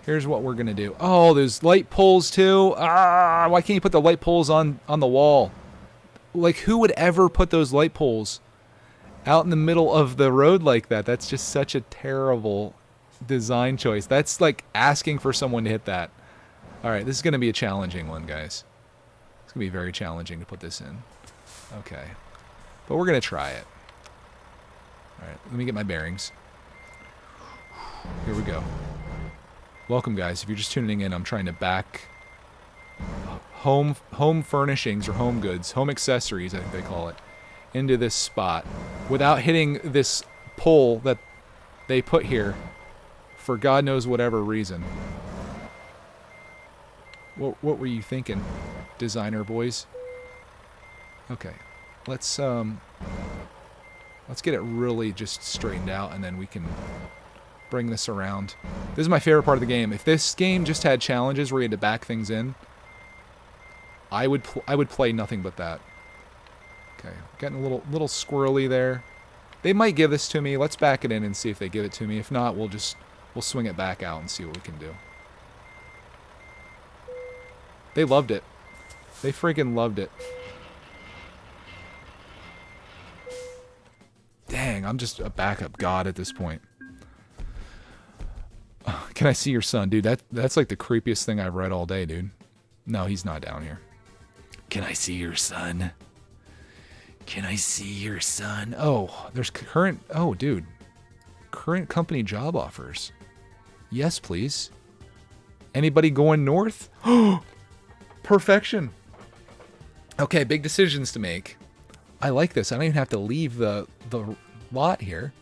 S2: Here's what we're going to do. Oh, there's light poles too. Ah, why can't you put the light poles on the wall? Like, who would ever put those light poles out in the middle of the road like that? That's just such a terrible design choice. That's like asking for someone to hit that. All right, this is going to be a challenging one, guys. It's going to be very challenging to put this in. Okay. But we're going to try it. All right, let me get my bearings. Here we go. Welcome, guys. If you're just tuning in, I'm trying to back home furnishings or home goods, home accessories, I think they call it, into this spot without hitting this pole that they put here for God knows whatever reason. What were you thinking, designer boys? Okay, let's get it really just straightened out, and then we can bring this around. This is my favorite part of the game. If this game just had challenges where you had to back things in, I would play nothing but that. Okay, getting a little squirrely there. They might give this to me. Let's back it in and see if they give it to me. If not, we'll swing it back out and see what we can do. They loved it. They freaking loved it. Dang, I'm just a backup god at this point. Can I see your son? Dude, that's like the creepiest thing I've read all day, dude. No, he's not down here. Can I see your son? Can I see your son? Oh, there's current... Oh, dude. Current company job offers. Yes, please. Anybody going north? Perfection. Okay, big decisions to make. I like this. I don't even have to leave the lot here.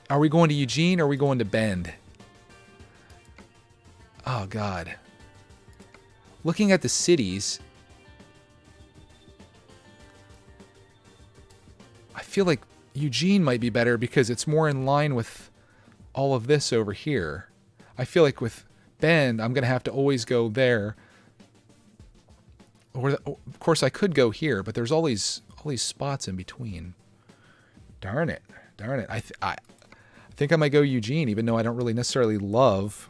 S2: Are we going to Eugene or are we going to Bend? Oh, God. Looking at the cities, I feel like Eugene might be better because it's more in line with all of this over here. I feel like with Bend, I'm going to have to always go there. Or, of course, I could go here, but there's all these spots in between. Darn it. Darn it. I think I might go Eugene, even though I don't really necessarily love...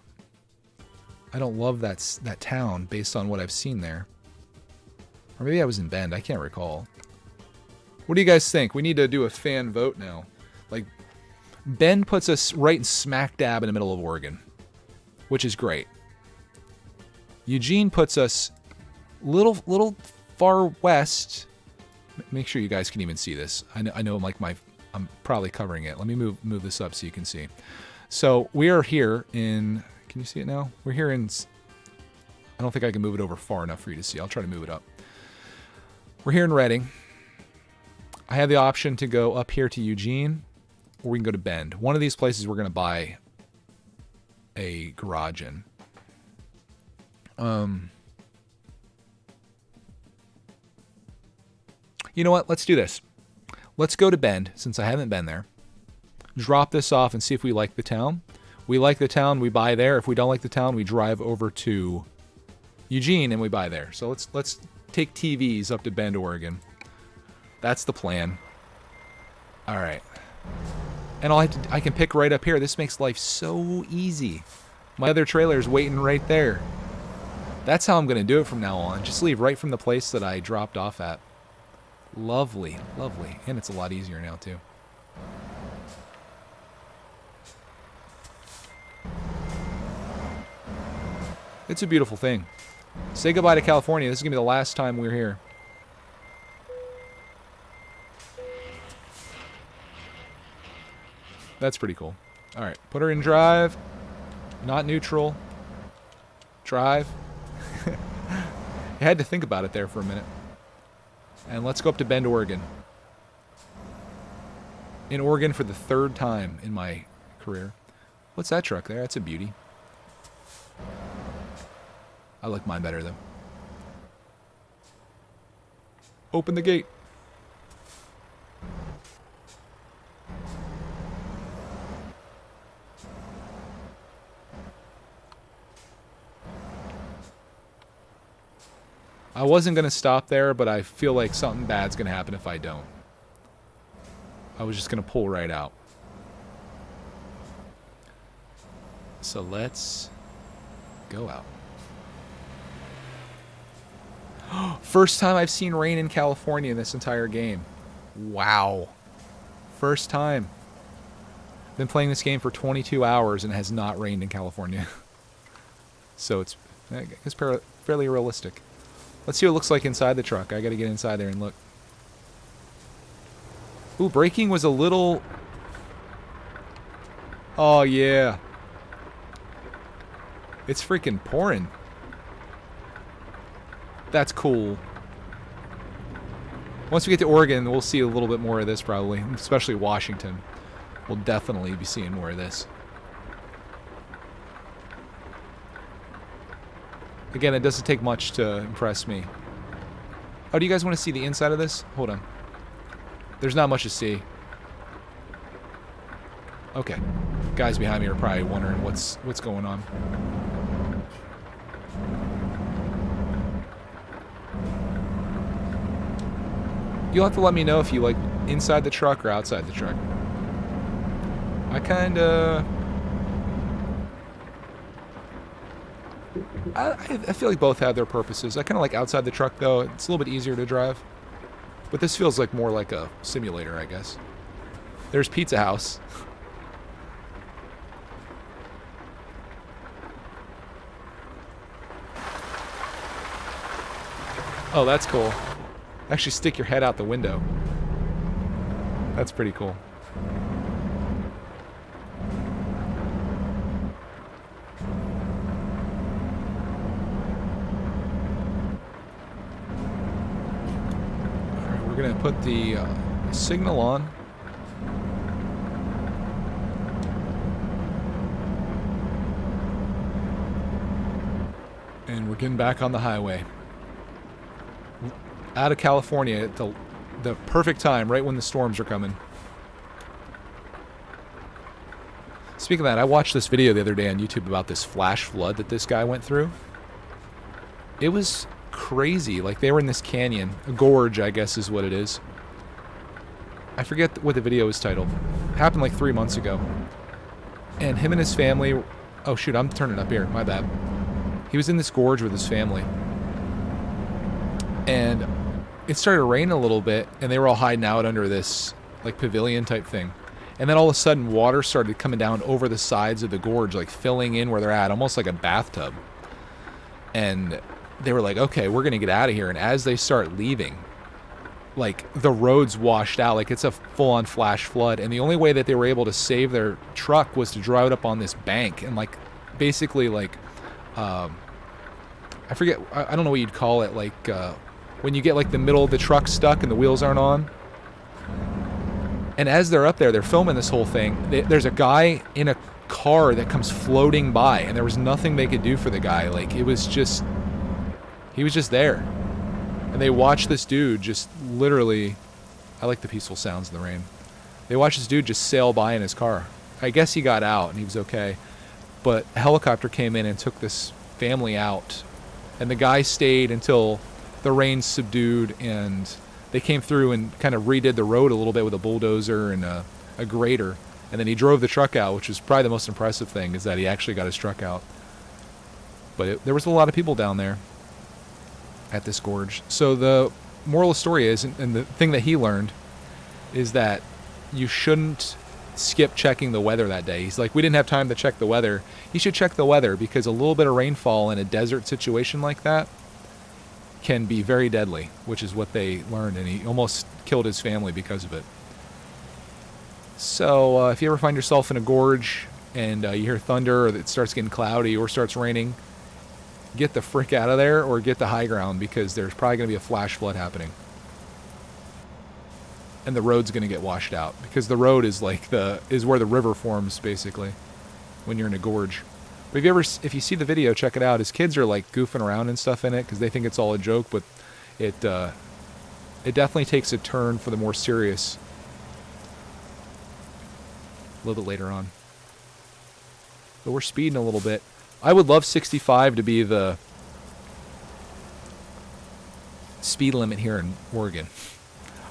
S2: I don't love that town based on what I've seen there. Or maybe I was in Bend. I can't recall. What do you guys think? We need to do a fan vote now. Like, Bend puts us right in smack dab in the middle of Oregon, which is great. Eugene puts us little far west. Make sure you guys can even see this. I know I'm probably covering it. Let me move this up so you can see. So we are here in... Can you see it now? We're here in... I don't think I can move it over far enough for you to see. I'll try to move it up. We're here in Reading. I have the option to go up here to Eugene, or we can go to Bend. One of these places we're going to buy a garage in. You know what? Let's do this. Let's go to Bend, since I haven't been there. Drop this off and see if we like the town. We like the town, we buy there. If we don't like the town, we drive over to Eugene and we buy there. So let's take TVs up to Bend, Oregon. That's the plan. All right. And I can pick right up here. This makes life so easy. My other trailer's waiting right there. That's how I'm going to do it from now on. Just leave right from the place that I dropped off at. Lovely, lovely. And it's a lot easier now, too. It's a beautiful thing. Say goodbye to California. This is going to be the last time we're here. That's pretty cool. All right, put her in drive. Not neutral. Drive. I had to think about it there for a minute. And let's go up to Bend, Oregon. In Oregon for the third time in my career. What's that truck there? That's a beauty. I like mine better, though. Open the gate. I wasn't going to stop there, but I feel like something bad's going to happen if I don't. I was just going to pull right out. So let's go out. First time I've seen rain in California in this entire game. Wow. First time. Been playing this game for 22 hours and it has not rained in California. So it's, I guess, fairly realistic. Let's see what it looks like inside the truck. I gotta get inside there and look. Ooh, braking was a little... Oh, yeah. It's freaking pouring. That's cool. Once we get to Oregon, we'll see a little bit more of this probably, especially Washington. We'll definitely be seeing more of this. Again, it doesn't take much to impress me. Oh, do you guys want to see the inside of this? Hold on. There's not much to see. Okay. Guys behind me are probably wondering what's going on. You'll have to let me know if you like inside the truck or outside the truck. I feel like both have their purposes. I kind of like outside the truck, though. It's a little bit easier to drive. But this feels like more like a simulator, I guess. There's Pizza House. Oh, that's cool. Actually stick your head out the window. That's pretty cool. Alright, we're going to put the signal on. And we're getting back on the highway. Out of California at the perfect time, right when the storms are coming. Speaking of that, I watched this video the other day on YouTube about this flash flood that this guy went through. It was crazy. Like, they were in this canyon, a gorge, I guess is what it is. I forget what the video was titled. It happened like 3 months ago. And him and his family... Oh shoot, I'm turning up here, my bad. He was in this gorge with his family. And it started raining a little bit, and they were all hiding out under this like pavilion type thing. And then all of a sudden water started coming down over the sides of the gorge, like filling in where they're at, almost like a bathtub. And they were like, okay, we're gonna get out of here. And as they start leaving, like the roads washed out, like it's a full-on flash flood. And the only way that they were able to save their truck was to drive it up on this bank and like basically like I forget, I don't know what you'd call it, like when you get like the middle of the truck stuck and the wheels aren't on. And as they're up there, they're filming this whole thing. There's a guy in a car that comes floating by, and there was nothing they could do for the guy. Like, it was just, he was just there. And they watched this dude just literally, I like the peaceful sounds of the rain. They watched this dude just sail by in his car. I guess he got out and he was okay. But a helicopter came in and took this family out. And the guy stayed until the rain subdued, and they came through and kind of redid the road a little bit with a bulldozer and a grader. And then he drove the truck out, which was probably the most impressive thing, is that he actually got his truck out. But there was a lot of people down there at this gorge. So the moral of the story is, and the thing that he learned, is that you shouldn't skip checking the weather that day. He's like, we didn't have time to check the weather. You should check the weather, because a little bit of rainfall in a desert situation like that can be very deadly, which is what they learned, and he almost killed his family because of it. So if you ever find yourself in a gorge and you hear thunder, or it starts getting cloudy or starts raining, get the frick out of there or get the high ground, because there's probably going to be a flash flood happening. And the road's going to get washed out, because the road is like is where the river forms, basically, when you're in a gorge. But if you see the video, check it out. His kids are like goofing around and stuff in it because they think it's all a joke, but it definitely takes a turn for the more serious a little bit later on. But we're speeding a little bit. I would love 65 to be the speed limit here in Oregon.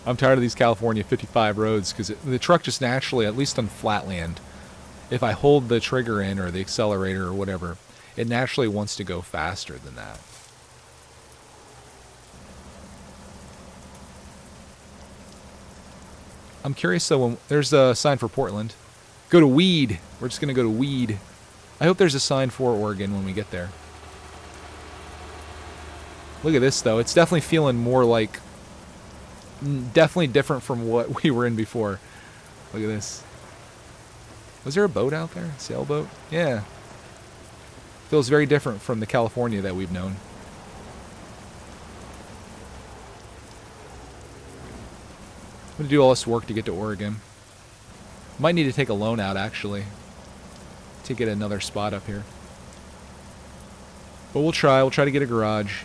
S2: I'm tired of these California 55 roads because the truck just naturally, at least on flat land, if I hold the trigger in or the accelerator or whatever, it naturally wants to go faster than that. I'm curious though, when there's a sign for Portland. Go to Weed. We're just going to go to Weed. I hope there's a sign for Oregon when we get there. Look at this though. It's definitely feeling more like, definitely different from what we were in before. Look at this. Was there a boat out there? A sailboat? Yeah. Feels very different from the California that we've known. I'm going to do all this work to get to Oregon. Might need to take a loan out, actually, to get another spot up here. But we'll try. We'll try to get a garage.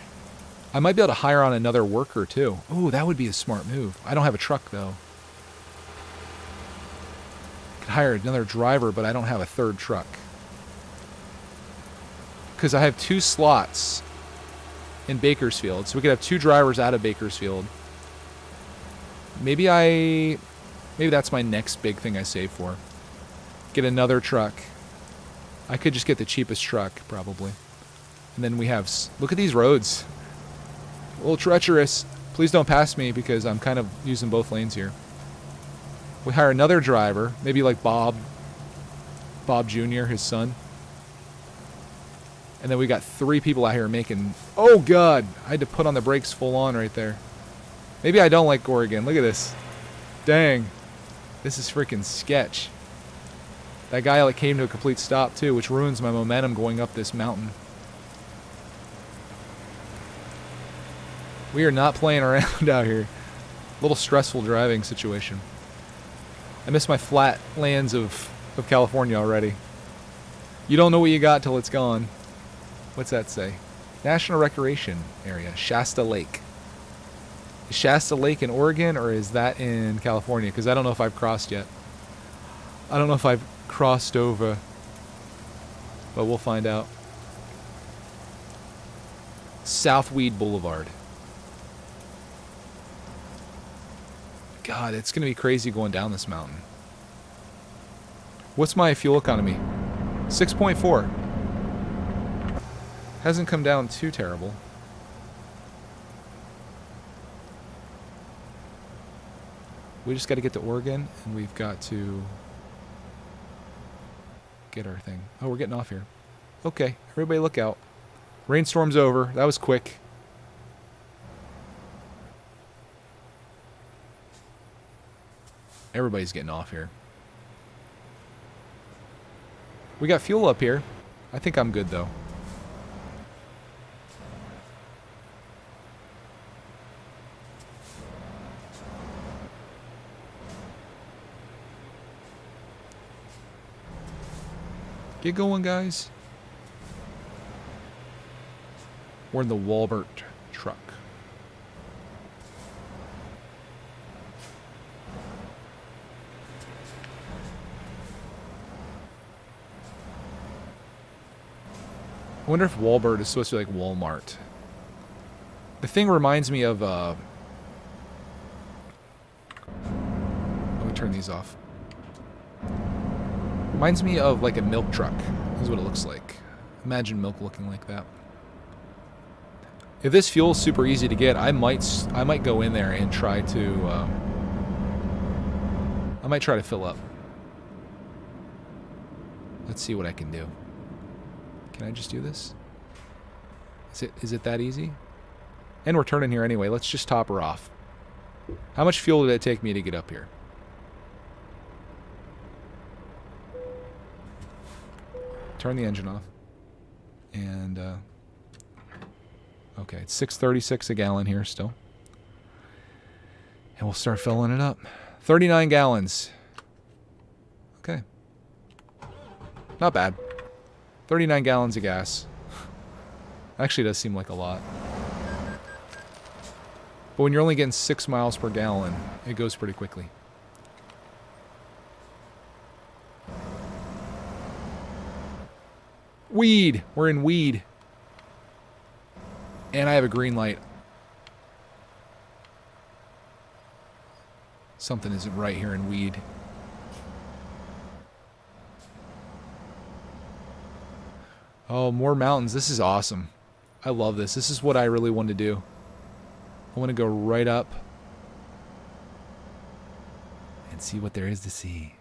S2: I might be able to hire on another worker, too. Ooh, that would be a smart move. I don't have a truck, though. I could hire another driver, but I don't have a third truck. Because I have 2 slots in Bakersfield. So we could have 2 drivers out of Bakersfield. Maybe that's my next big thing I save for. Get another truck. I could just get the cheapest truck, probably. And then we have... Look at these roads. A little treacherous. Please don't pass me because I'm kind of using both lanes here. We hire another driver. Maybe like Bob. Bob Jr., his son. And then we got 3 people out here making... Oh, God! I had to put on the brakes full on right there. Maybe I don't like Oregon. Look at this. Dang. This is freaking sketch. That guy like came to a complete stop too, which ruins my momentum going up this mountain. We are not playing around out here. A little stressful driving situation. I miss my flat lands of California already. You don't know what you got till it's gone. What's that say? National Recreation Area, Shasta Lake. Is Shasta Lake in Oregon or is that in California? Because I don't know if I've crossed yet. I don't know if I've crossed over. But we'll find out. Southweed Boulevard. God, it's going to be crazy going down this mountain. What's my fuel economy? 6.4. Hasn't come down too terrible. We just got to get to Oregon, and we've got to get our thing. Oh, we're getting off here. Okay, everybody look out. Rainstorm's over. That was quick. Everybody's getting off here. We got fuel up here. I think I'm good, though. Get going, guys. We're in the Walbert truck. I wonder if Walbert is supposed to be like Walmart. The thing reminds me of... Let me turn these off. Reminds me of like a milk truck. Is what it looks like. Imagine milk looking like that. If this fuel's super easy to get, I might go in there and try to. I might try to fill up. Let's see what I can do. Can I just do this? Is it that easy? And we're turning here anyway. Let's just top her off. How much fuel did it take me to get up here? Turn the engine off. And, okay, it's $6.36 a gallon here still. And we'll start filling it up. 39 gallons. Okay. Not bad. 39 gallons of gas. Actually, does seem like a lot. But when you're only getting 6 miles per gallon, it goes pretty quickly. Weed. We're in Weed. And I have a green light. Something isn't right here in Weed. Oh, more mountains. This is awesome. I love this. This is what I really want to do. I want to go right up and see what there is to see.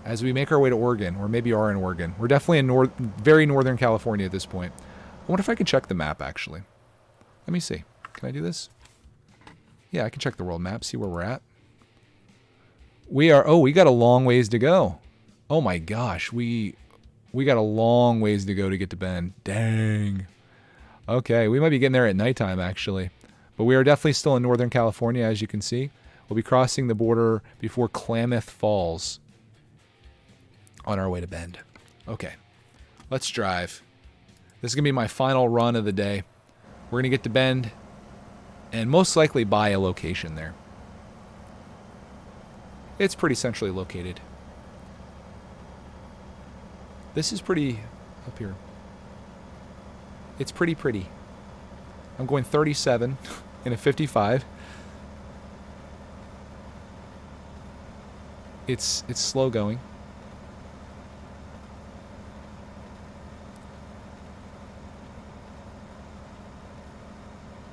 S2: As we make our way to Oregon, or maybe are in Oregon. We're definitely in very northern California at this point. I wonder if I can check the map, actually. Let me see. Can I do this? Yeah, I can check the world map, see where we're at. We got a long ways to go. Oh my gosh, we got a long ways to go to get to Bend. Dang. Okay, we might be getting there at nighttime, actually. But we are definitely still in Northern California, as you can see. We'll be crossing the border before Klamath Falls on our way to Bend. Okay, let's drive. This is going to be my final run of the day. We're going to get to Bend and most likely buy a location there. It's pretty centrally located. This is pretty up here. It's pretty. I'm going 37 in a 55. It's slow going.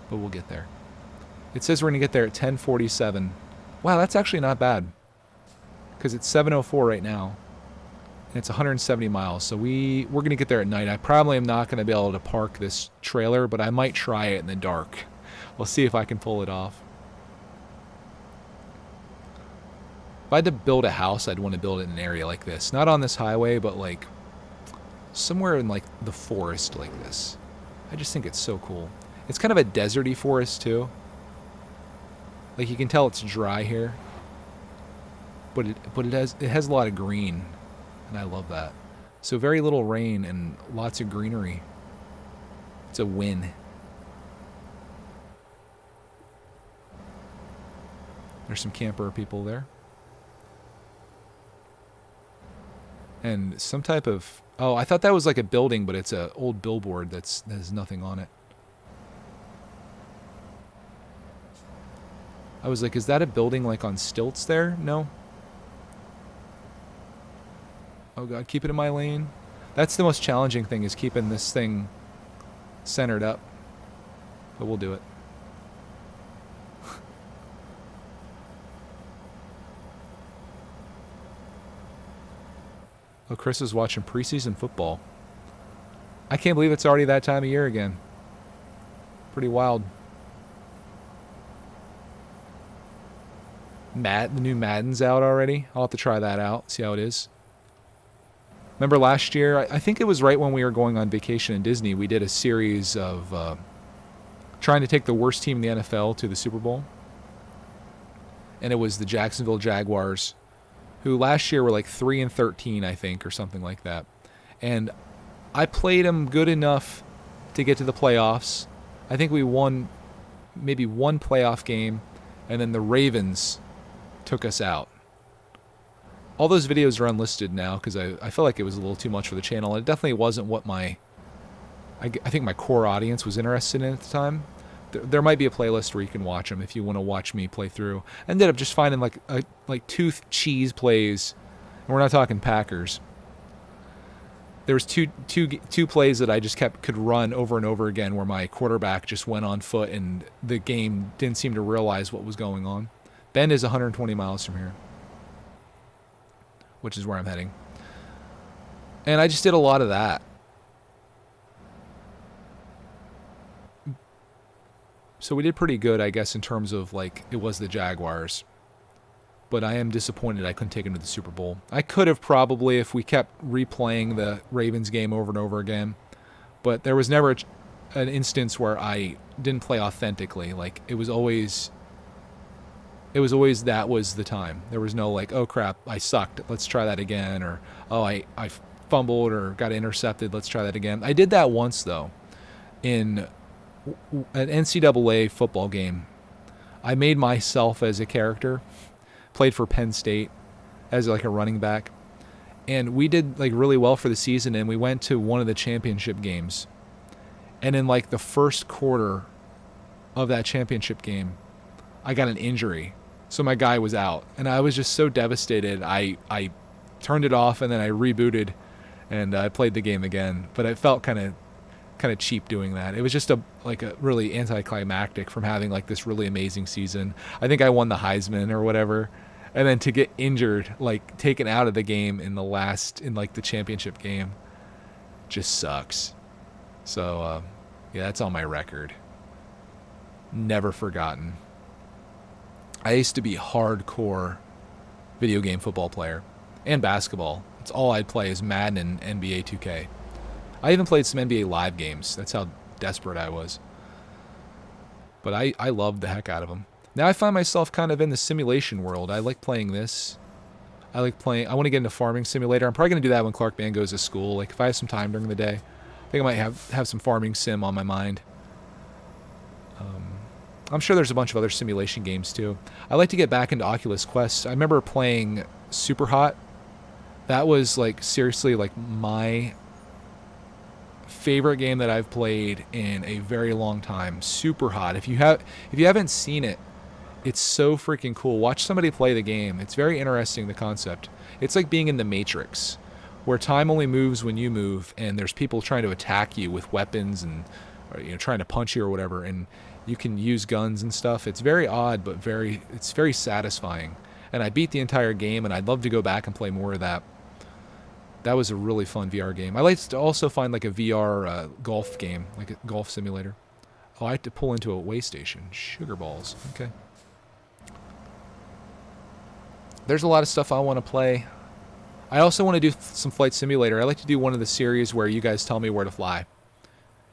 S2: But we'll get there. It says we're going to get there at 10:47. Wow, that's actually not bad. Because it's 7:04 right now. And it's 170 miles. So we're going to get there at night. I probably am not going to be able to park this trailer, but I might try it in the dark. We'll see if I can pull it off. If I had to build a house, I'd want to build it in an area like this. Not on this highway, but like somewhere in like the forest like this. I just think it's so cool. It's kind of a deserty forest too. Like you can tell it's dry here. But it has a lot of green. And I love that. So very little rain and lots of greenery. It's a win. There's some camper people there. And some type of... Oh, I thought that was like a building, but it's an old billboard that has nothing on it. I was like, is that a building like on stilts there? No. Oh god, keep it in my lane. That's the most challenging thing, is keeping this thing centered up. But we'll do it. Oh, Chris is watching preseason football. I can't believe it's already that time of year again. Pretty wild. The new Madden's out already. I'll have to try that out, see how it is. Remember last year, I think it was right when we were going on vacation in Disney, we did a series of trying to take the worst team in the NFL to the Super Bowl. And it was the Jacksonville Jaguars, who last year were like 3-13, I think, or something like that. And I played them good enough to get to the playoffs. I think we won maybe one playoff game, and then the Ravens took us out. All those videos are unlisted now because I felt like it was a little too much for the channel. It definitely wasn't what I think my core audience was interested in at the time. There might be a playlist where you can watch them if you want to watch me play through. I ended up just finding like two cheese plays, and we're not talking Packers. There was two plays that I just could run over and over again where my quarterback just went on foot and the game didn't seem to realize what was going on. Bend is 120 miles from here, which is where I'm heading. And I just did a lot of that. So we did pretty good, I guess, in terms of, like, it was the Jaguars. But I am disappointed I couldn't take them to the Super Bowl. I could have probably if we kept replaying the Ravens game over and over again. But there was never an instance where I didn't play authentically. Like, it was always that was the time. There was no, like, oh, crap, I sucked. Let's try that again. Or, oh, I fumbled or got intercepted. Let's try that again. I did that once, though, in an NCAA football game. I made myself as a character, played for Penn State as like a running back, and we did like really well for the season, and we went to one of the championship games, and in like the first quarter of that championship game, I got an injury, So my guy was out, and I was just so devastated. I turned it off, and then I rebooted, and I played the game again. But it felt kind of cheap doing that. It was just a really anticlimactic from having like this really amazing season. I think I won the Heisman or whatever, and then to get injured, like taken out of the game in the championship game, just sucks. So yeah, that's on my record. Never forgotten. I used to be hardcore video game football player and basketball. That's all I'd play is Madden and NBA 2K. I even played some NBA Live games. That's how desperate I was. But I loved the heck out of them. Now I find myself kind of in the simulation world. I like playing this. I want to get into Farming Simulator. I'm probably going to do that when Clark Band goes to school. Like if I have some time during the day, I think I might have some Farming Sim on my mind. I'm sure there's a bunch of other simulation games too. I like to get back into Oculus Quest. I remember playing Super Hot. That was like seriously like my favorite game that I've played in a very long time. Super Hot. If you haven't seen it, it's so freaking cool. Watch somebody play the game. It's very interesting, the concept. It's like being in the Matrix, where time only moves when you move, and there's people trying to attack you with weapons and trying to punch you or whatever, and you can use guns and stuff. It's very odd, but it's very satisfying. And I beat the entire game, and I'd love to go back and play more of that. That was a really fun VR game. I like to also find like a VR golf game, like a golf simulator. Oh, I have to pull into a way station. Sugar balls. Okay. There's a lot of stuff I want to play. I also want to do some Flight Simulator. I like to do one of the series where you guys tell me where to fly.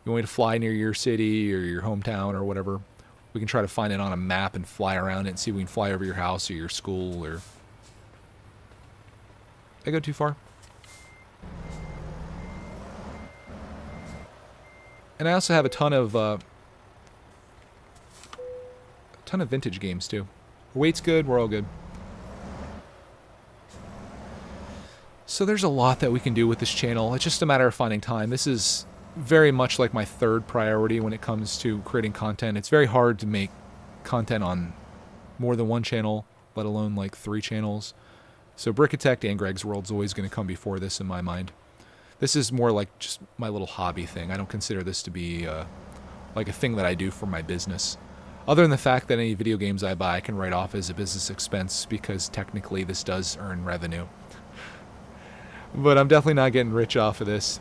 S2: You want me to fly near your city or your hometown or whatever? We can try to find it on a map and fly around it and see if we can fly over your house or your school or... Did I go too far? And I also have a ton of vintage games too. Weight's good, we're all good. So there's a lot that we can do with this channel. It's just a matter of finding time. This is very much like my third priority when it comes to creating content. It's very hard to make content on more than one channel, let alone like 3 channels. So Brickitect and Greg's World's always going to come before this in my mind. This is more like just my little hobby thing. I don't consider this to be like a thing that I do for my business. Other than the fact that any video games I buy I can write off as a business expense because technically this does earn revenue. But I'm definitely not getting rich off of this.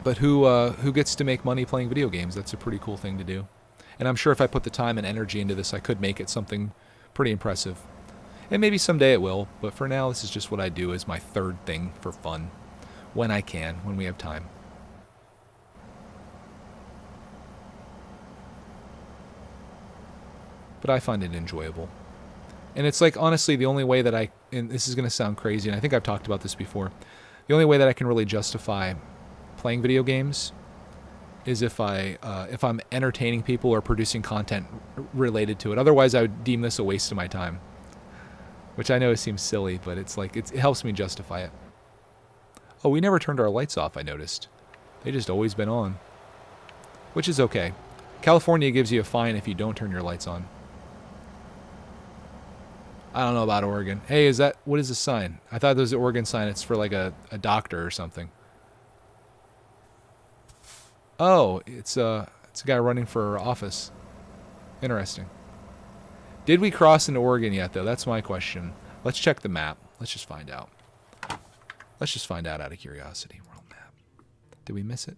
S2: But who gets to make money playing video games? That's a pretty cool thing to do. And I'm sure if I put the time and energy into this, I could make it something pretty impressive. And maybe someday it will, but for now this is just what I do as my third thing for fun. When I can, when we have time. But I find it enjoyable. And it's like, honestly, the only way that and this is going to sound crazy, and I think I've talked about this before, the only way that I can really justify playing video games is if I'm entertaining people or producing content related to it. Otherwise, I would deem this a waste of my time. Which I know it seems silly, but it's like, it helps me justify it. Oh, we never turned our lights off, I noticed. They just always been on. Which is okay. California gives you a fine if you don't turn your lights on. I don't know about Oregon. Hey, what is this sign? I thought there was an Oregon sign. It's for like a doctor or something. Oh, it's a guy running for office. Interesting. Did we cross into Oregon yet, though? That's my question. Let's check the map. Let's just find out. Let's just find out of curiosity. World map. Did we miss it?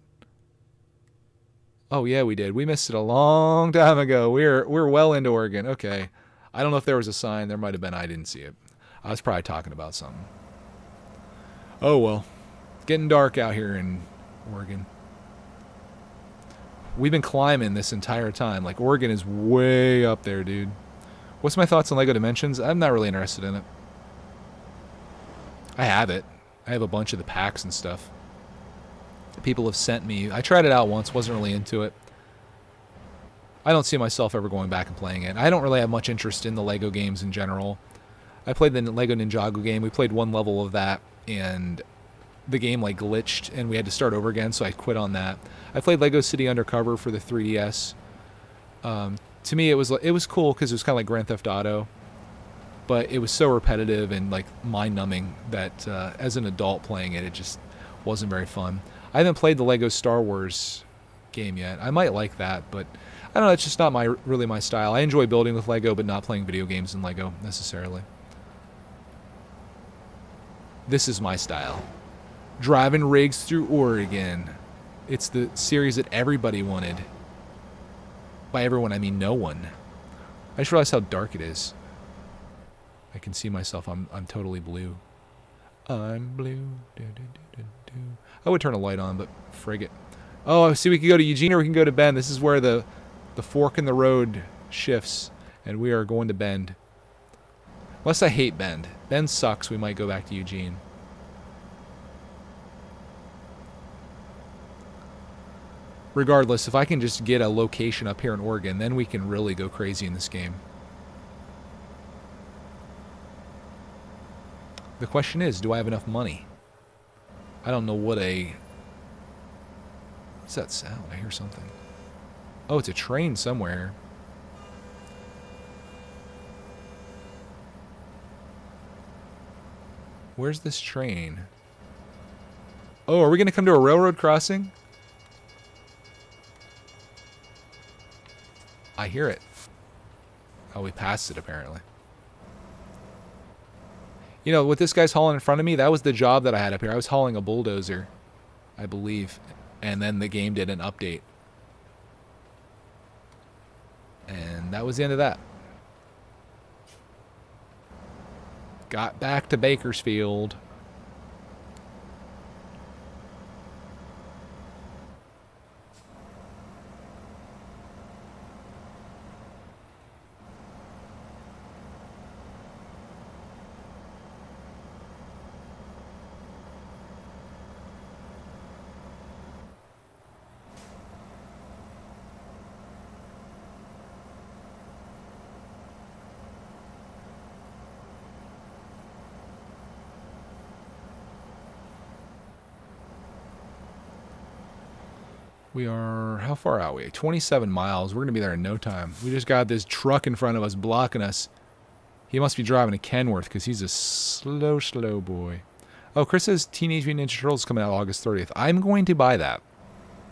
S2: Oh, yeah, we did. We missed it a long time ago. We're well into Oregon. Okay. I don't know if there was a sign. There might have been. I didn't see it. I was probably talking about something. Oh, well. Getting dark out here in Oregon. We've been climbing this entire time. Like, Oregon is way up there, dude. What's my thoughts on LEGO Dimensions? I'm not really interested in it. I have it. I have a bunch of the packs and stuff. People have sent me. I tried it out once. Wasn't really into it. I don't see myself ever going back and playing it. I don't really have much interest in the LEGO games in general. I played the LEGO Ninjago game. We played one level of that, and the game like glitched, and we had to start over again, so I quit on that. I played LEGO City Undercover for the 3DS. To me, it was cool because it was kind of like Grand Theft Auto. But it was so repetitive and like mind-numbing that as an adult playing it, it just wasn't very fun. I haven't played the Lego Star Wars game yet. I might like that, but I don't know. It's just not really my style. I enjoy building with Lego, but not playing video games in Lego necessarily. This is my style. Driving rigs through Oregon. It's the series that everybody wanted. By everyone, I mean no one. I just realized how dark it is. I can see myself. I'm totally blue. I'm blue. Do, do, do, do, do. I would turn a light on, but frig it. Oh, see, we can go to Eugene or we can go to Bend. This is where the fork in the road shifts, and we are going to Bend. Unless I hate Bend. Bend sucks. We might go back to Eugene. Regardless, if I can just get a location up here in Oregon, then we can really go crazy in this game. The question is, do I have enough money? I don't know what a... What's that sound? I hear something. Oh, it's a train somewhere. Where's this train? Oh, are we going to come to a railroad crossing? I hear it. Oh, we passed it apparently. You know, what this guy's hauling in front of me, that was the job that I had up here. I was hauling a bulldozer, I believe. And then the game did an update. And that was the end of that. Got back to Bakersfield. We are, how far out are we? 27 miles. We're going to be there in no time. We just got this truck in front of us blocking us. He must be driving to Kenworth because he's a slow boy. Oh, Chris says Teenage Mutant Ninja Turtles is coming out August 30th. I'm going to buy that.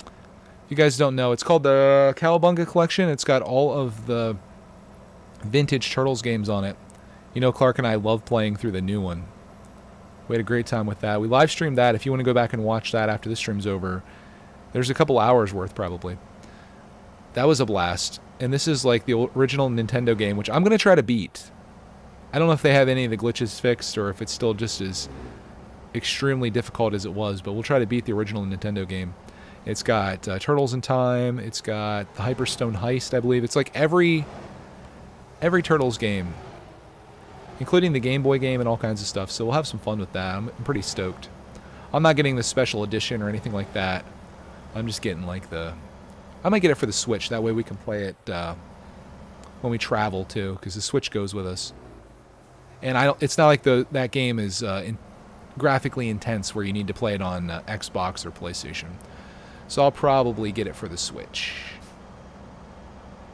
S2: If you guys don't know, it's called the Cowabunga Collection. It's got all of the vintage Turtles games on it. You know, Clark and I love playing through the new one. We had a great time with that. We live streamed that. If you want to go back and watch that after this stream's over, there's a couple hours worth probably. That was a blast. And this is like the original Nintendo game, which I'm going to try to beat. I don't know if they have any of the glitches fixed or if it's still just as extremely difficult as it was, but we'll try to beat the original Nintendo game. It's got Turtles in Time. It's got the Hyperstone Heist, I believe. It's like every Turtles game, including the Game Boy game and all kinds of stuff. So we'll have some fun with that. I'm pretty stoked. I'm not getting the special edition or anything like that. I'm just getting like the... I might get it for the Switch. That way we can play it when we travel too, because the Switch goes with us. And it's not like that game is graphically intense where you need to play it on Xbox or PlayStation. So I'll probably get it for the Switch.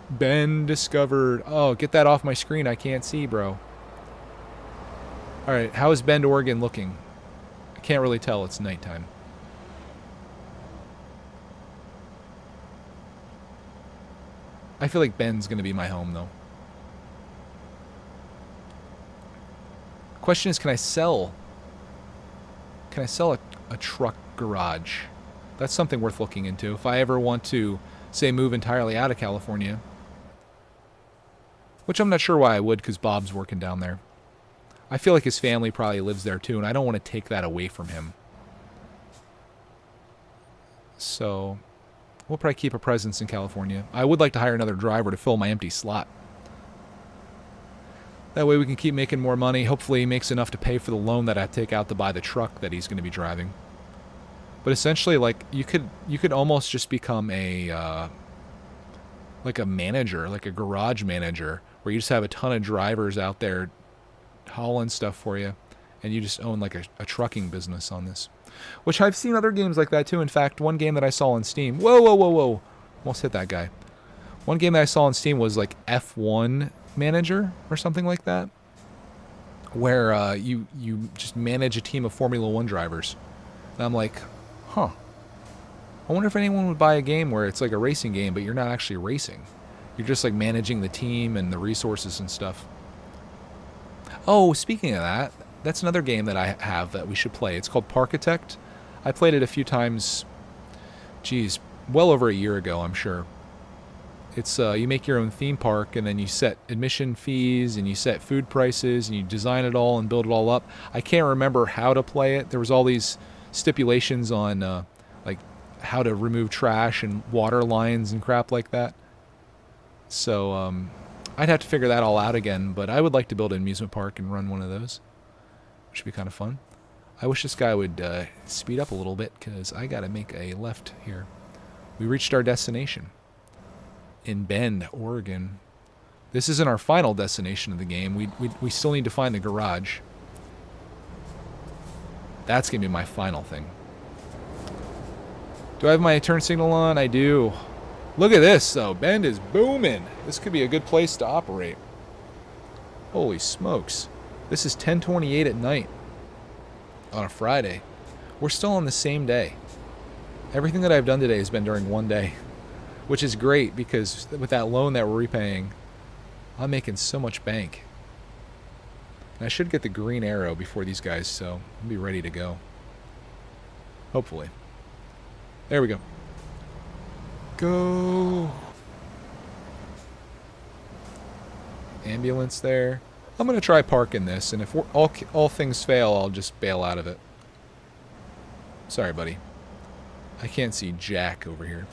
S2: Ben discovered... Oh, get that off my screen. I can't see, bro. Alright, how is Bend, Oregon looking? I can't really tell. It's nighttime. I feel like Bend's going to be my home, though. Question is, can I sell a truck garage? That's something worth looking into. If I ever want to, say, move entirely out of California. Which I'm not sure why I would, because Bob's working down there. I feel like his family probably lives there, too, and I don't want to take that away from him. So... we'll probably keep a presence in California. I would like to hire another driver to fill my empty slot. That way we can keep making more money. Hopefully he makes enough to pay for the loan that I take out to buy the truck that he's going to be driving. But essentially, like, you could almost just become a like a manager, like a garage manager, where you just have a ton of drivers out there hauling stuff for you, and you just own like a trucking business on this. Which I've seen other games like that too. In fact, one game that I saw on Steam... Whoa. Almost hit that guy. One game that I saw on Steam was like F1 Manager or something like that. where you just manage a team of Formula One drivers. And I'm like, huh. I wonder if anyone would buy a game where it's like a racing game, but you're not actually racing. You're just like managing the team and the resources and stuff. Oh, speaking of that, that's another game that I have that we should play. It's called Parkitect. I played it a few times, geez, well over a year ago, I'm sure. It's you make your own theme park, and then you set admission fees, and you set food prices, and you design it all and build it all up. I can't remember how to play it. There was all these stipulations on like how to remove trash and water lines and crap like that. So I'd have to figure that all out again, but I would like to build an amusement park and run one of those. Which would be kind of fun. I wish this guy would speed up a little bit, because I got to make a left here. We reached our destination in Bend, Oregon. This isn't our final destination of the game. We still need to find the garage. That's going to be my final thing. Do I have my turn signal on? I do. Look at this, though. Bend is booming. This could be a good place to operate. Holy smokes. This is 10:28 at night on a Friday. We're still on the same day. Everything that I've done today has been during one day, which is great because with that loan that we're repaying, I'm making so much bank. And I should get the green arrow before these guys, so I'll be ready to go. Hopefully. There we go. Go. Ambulance there. I'm going to try parking this, and if all things fail, I'll just bail out of it. Sorry, buddy. I can't see jack over here.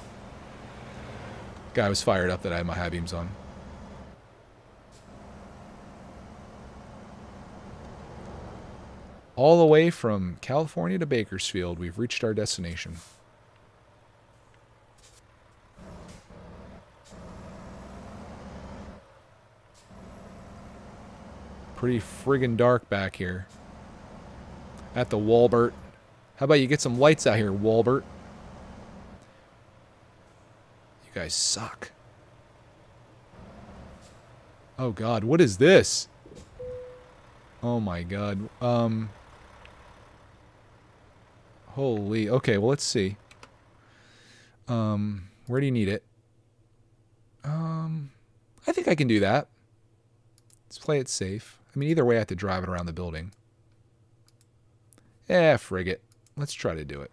S2: Guy was fired up that I had my high beams on. All the way from California to Bakersfield, we've reached our destination. Pretty friggin' dark back here. At the Walbert. How about you get some lights out here, Walbert? You guys suck. Oh god, what is this? Oh my god. Holy. Okay, well let's see. Where do you need it? I think I can do that. Let's play it safe. I mean, either way I have to drive it around the building. Eh, frig it. Let's try to do it.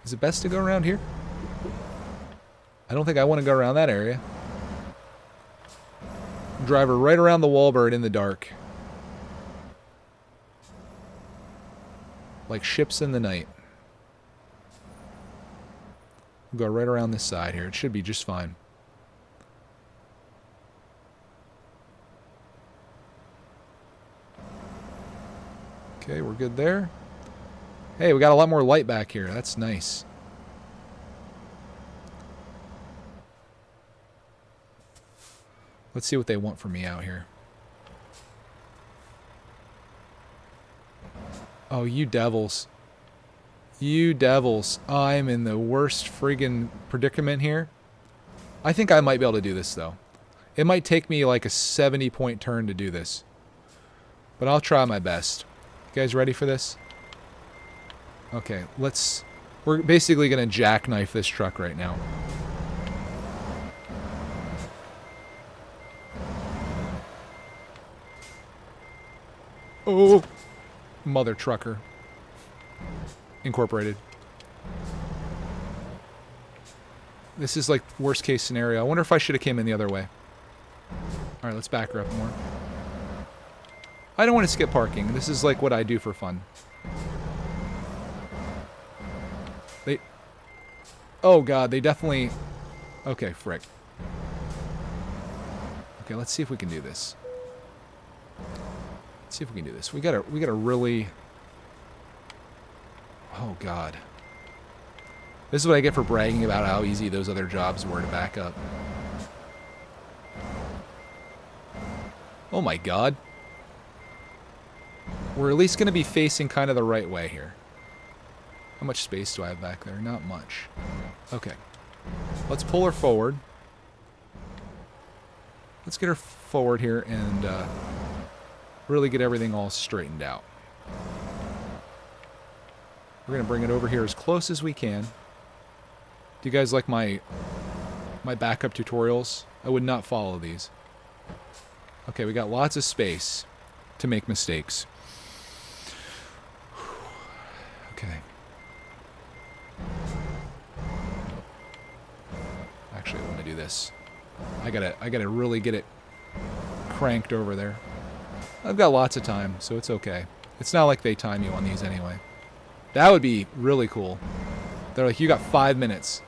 S2: Is it best to go around here? I don't think I want to go around that area. Drive her right around the Walbert in the dark. Like ships in the night. We'll go right around this side here. It should be just fine. Okay, we're good there. Hey, we got a lot more light back here. That's nice. Let's see what they want from me out here. Oh, you devils. You devils. I'm in the worst friggin' predicament here. I think I might be able to do this, though. It might take me like a 70-point turn to do this. But I'll try my best. You guys ready for this? Okay, we're basically going to jackknife this truck right now. Oh, mother trucker. Incorporated. This is like worst case scenario. I wonder if I should have came in the other way. Alright, let's back her up more. I don't want to skip parking. This is like what I do for fun. Oh god, they definitely... Okay, frick. Okay, let's see if we can do this. Let's see if we can do this. We gotta really... Oh god. This is what I get for bragging about how easy those other jobs were to back up. Oh my god. We're at least going to be facing kind of the right way here. How much space do I have back there? Not much. Okay. Let's pull her forward. let's get her forward here and really get everything all straightened out. We're going to bring it over here as close as we can. Do you guys like my backup tutorials? I would not follow these. Okay, we got lots of space to make mistakes. Okay. Actually, I want to do this. I gotta really get it cranked over there. I've got lots of time, so it's okay. It's not like they time you on these anyway. That would be really cool. They're like, you got 5 minutes.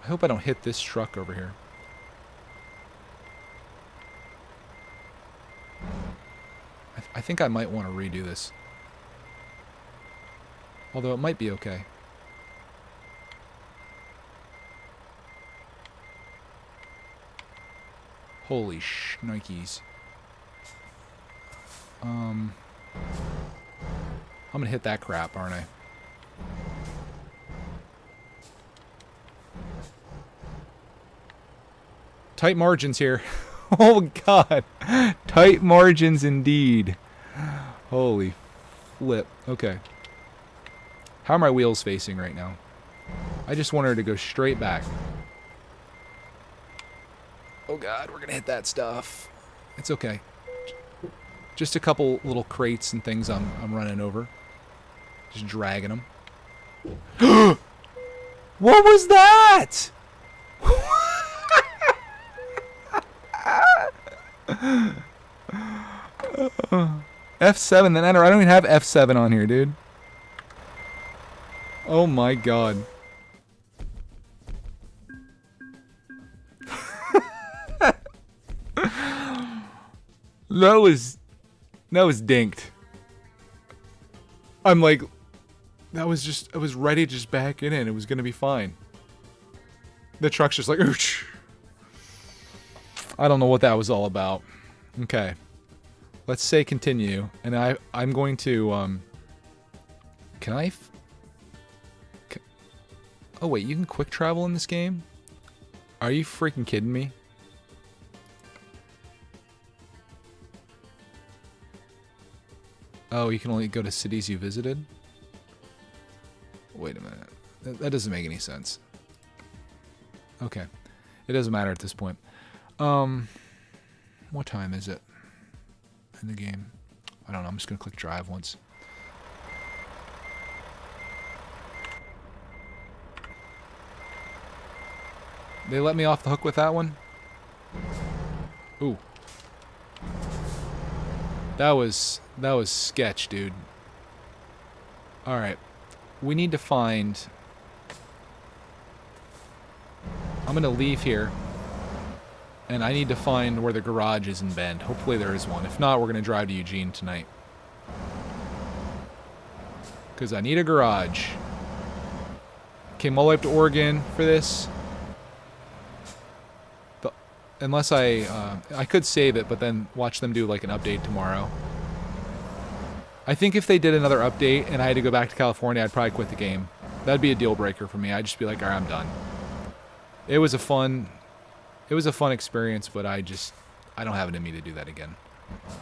S2: I hope I don't hit this truck over here. I think I might want to redo this. Although it might be okay. Holy shnikes. I'm gonna hit that crap, aren't I? Tight margins here. Oh god. Tight margins indeed. Holy flip. Okay. How are my wheels facing right now? I just want her to go straight back. Oh god, we're gonna hit that stuff. It's okay. Just a couple little crates and things I'm running over. Just dragging them. What was that? F7, then enter. I don't even have F7 on here, dude. Oh my god. That was dinked. I'm like, I was ready to just back in it. It was gonna be fine. The truck's just like, ooch. I don't know what that was all about. Okay. Let's say continue. And I'm going to, can I... Oh wait, you can quick travel in this game? Are you freaking kidding me? Oh, you can only go to cities you visited? Wait a minute. That doesn't make any sense. Okay. It doesn't matter at this point. What time is it in the game? I don't know. I'm just going to click drive once. They let me off the hook with that one? Ooh. That was sketch, dude. Alright. We need to find... I'm going to leave here. And I need to find where the garage is in Bend. Hopefully there is one. If not, we're going to drive to Eugene tonight. Because I need a garage. Came all the way up to Oregon for this. Unless I could save it, but then watch them do like an update tomorrow. I think if they did another update and I had to go back to California, I'd probably quit the game. That'd be a deal breaker for me. I'd just be like, all right, I'm done. It was a fun experience, but I don't have it in me to do that again.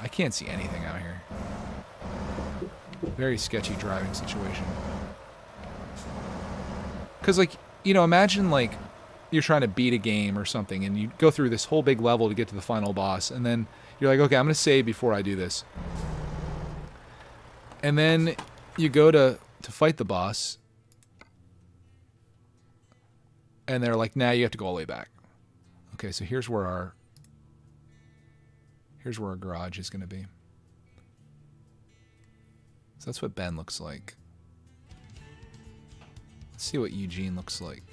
S2: I can't see anything out here. Very sketchy driving situation. Because, like, you know, imagine, like, you're trying to beat a game or something, and you go through this whole big level to get to the final boss, and then you're like, okay, I'm going to save before I do this. And then you go to fight the boss, and they're like, nah, you have to go all the way back. Okay, so here's where our garage is going to be. So that's what Ben looks like. Let's see what Eugene looks like.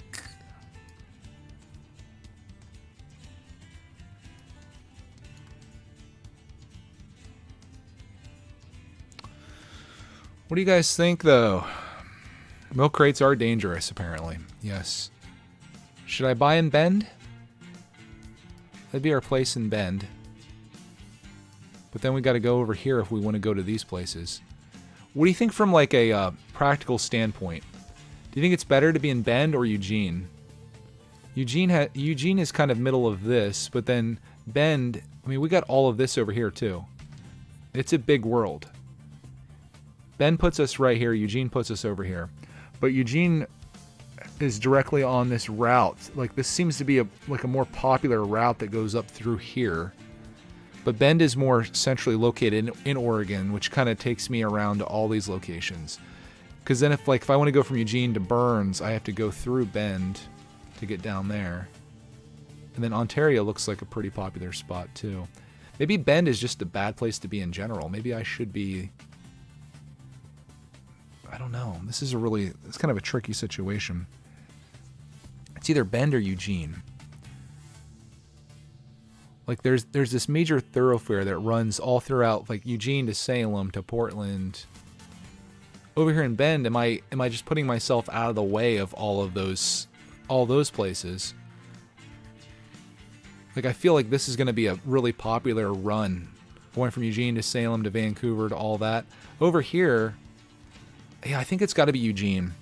S2: What do you guys think, though? Milk crates are dangerous, apparently. Yes. Should I buy in Bend? That'd be our place in Bend. But then we got to go over here if we want to go to these places. What do you think from like a practical standpoint? Do you think it's better to be in Bend or Eugene? Eugene is kind of middle of this, but then Bend, I mean, we got all of this over here too. It's a big world. Bend puts us right here, Eugene puts us over here. But Eugene is directly on this route. Like, this seems to be a more popular route that goes up through here. But Bend is more centrally located in Oregon, which kind of takes me around to all these locations. Because then if I want to go from Eugene to Burns, I have to go through Bend to get down there. And then Ontario looks like a pretty popular spot too. Maybe Bend is just a bad place to be in general. Maybe I should be... I don't know. It's kind of a tricky situation. It's either Bend or Eugene. Like, there's this major thoroughfare that runs all throughout, like, Eugene to Salem to Portland. Over here in Bend, am I just putting myself out of the way of all those places? Like, I feel like this is going to be a really popular run, going from Eugene to Salem to Vancouver to all that. Over here, yeah, I think it's got to be Eugene,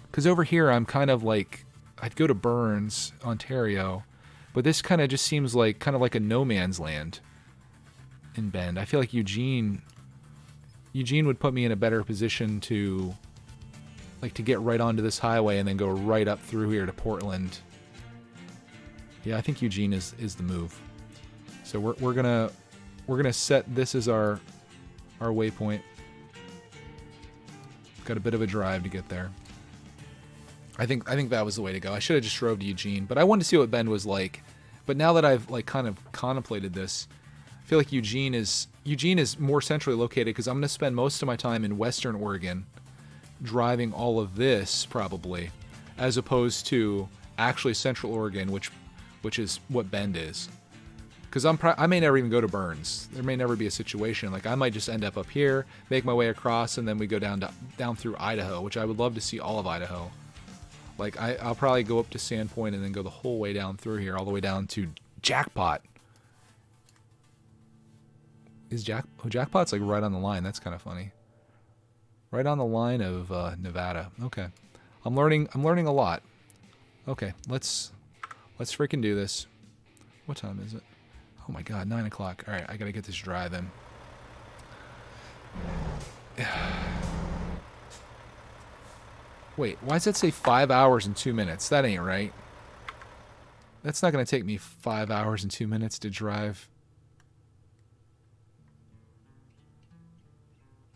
S2: because over here I'm kind of like, I'd go to Burns, Ontario, but this kind of just seems like kind of like a no man's land in Bend. I feel like Eugene would put me in a better position to get right onto this highway and then go right up through here to Portland. Yeah, I think Eugene is the move. So we're gonna set this as our waypoint. Got a bit of a drive to get there. I think that was the way to go. I should have just drove to Eugene, but I wanted to see what Bend was like. But now that I've kind of contemplated this, I feel like Eugene is more centrally located, because I'm going to spend most of my time in Western Oregon driving all of this probably, as opposed to actually Central Oregon, which is what Bend is. Because I may never even go to Burns. There may never be a situation. Like, I might just end up here, make my way across, and then we go down through Idaho, which I would love to see all of Idaho. Like, I'll probably go up to Sandpoint and then go the whole way down through here, all the way down to Jackpot. Jackpot's like right on the line. That's kind of funny. Right on the line of Nevada. Okay, I'm learning a lot. Okay, let's freaking do this. What time is it? Oh my God, 9 o'clock. All right, I gotta get this drive in. Wait, why does that say 5 hours and 2 minutes? That ain't right. That's not gonna take me 5 hours and 2 minutes to drive.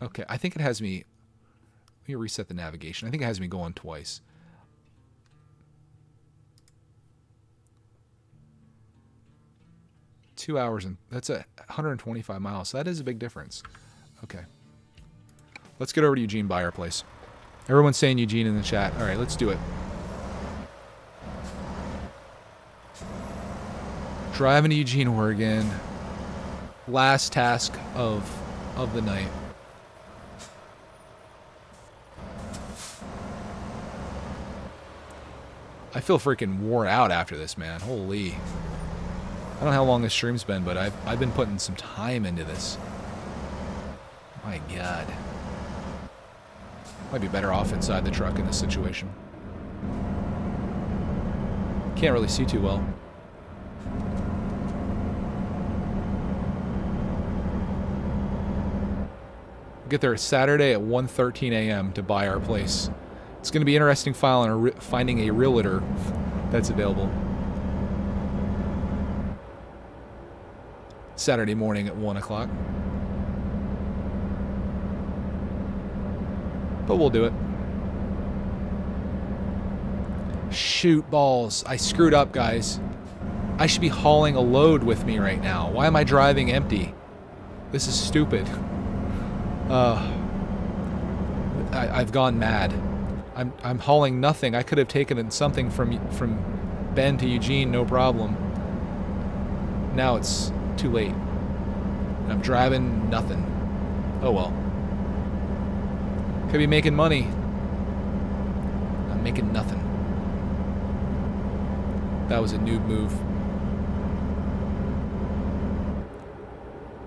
S2: Okay, I think it has me... Let me reset the navigation. I think it has me going twice. Two hours, and that's 125 miles. So that is a big difference. Okay. Let's get over to Eugene by our place. Everyone's saying Eugene in the chat. All right, let's do it. Driving to Eugene, Oregon. Last task of the night. I feel freaking worn out after this, man. Holy. I don't know how long this stream's been, but I've been putting some time into this. My God. Might be better off inside the truck in this situation. Can't really see too well. Get there Saturday at 1:13 a.m. to buy our place. It's going to be interesting finding a realtor that's available. Saturday morning at 1 o'clock. But we'll do it. Shoot balls. I screwed up, guys. I should be hauling a load with me right now. Why am I driving empty? This is stupid. I've gone mad. I'm hauling nothing. I could have taken something from Bend to Eugene, no problem. Now it's too late. And I'm driving nothing. Oh well. Could be making money. I'm making nothing. That was a noob move.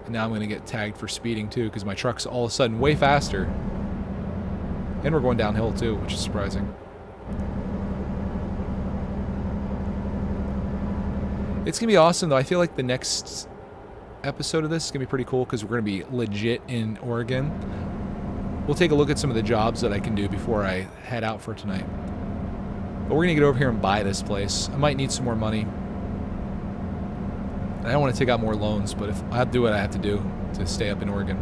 S2: And now I'm going to get tagged for speeding too, because my truck's all of a sudden way faster. And we're going downhill too, which is surprising. It's going to be awesome, though. I feel like the next episode of this is going to be pretty cool because we're going to be legit in Oregon. We'll take a look at some of the jobs that I can do before I head out for tonight. But we're going to get over here and buy this place. I might need some more money. I don't want to take out more loans, but if I have to do what I have to do to stay up in Oregon.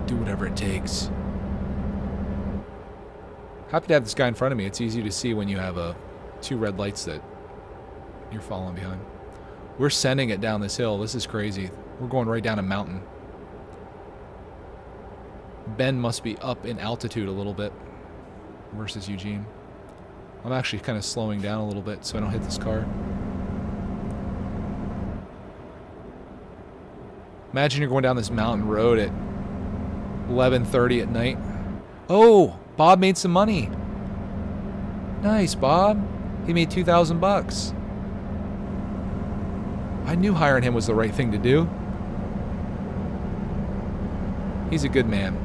S2: Do whatever it takes. Happy to have this guy in front of me. It's easy to see when you have two red lights that you're following behind. We're sending it down this hill. This is crazy. We're going right down a mountain. Ben must be up in altitude a little bit versus Eugene. I'm actually kind of slowing down a little bit so I don't hit this car. Imagine you're going down this mountain road at 11:30 at night. Oh, Bob made some money. Nice, Bob. He made $2,000. I knew hiring him was the right thing to do. He's a good man.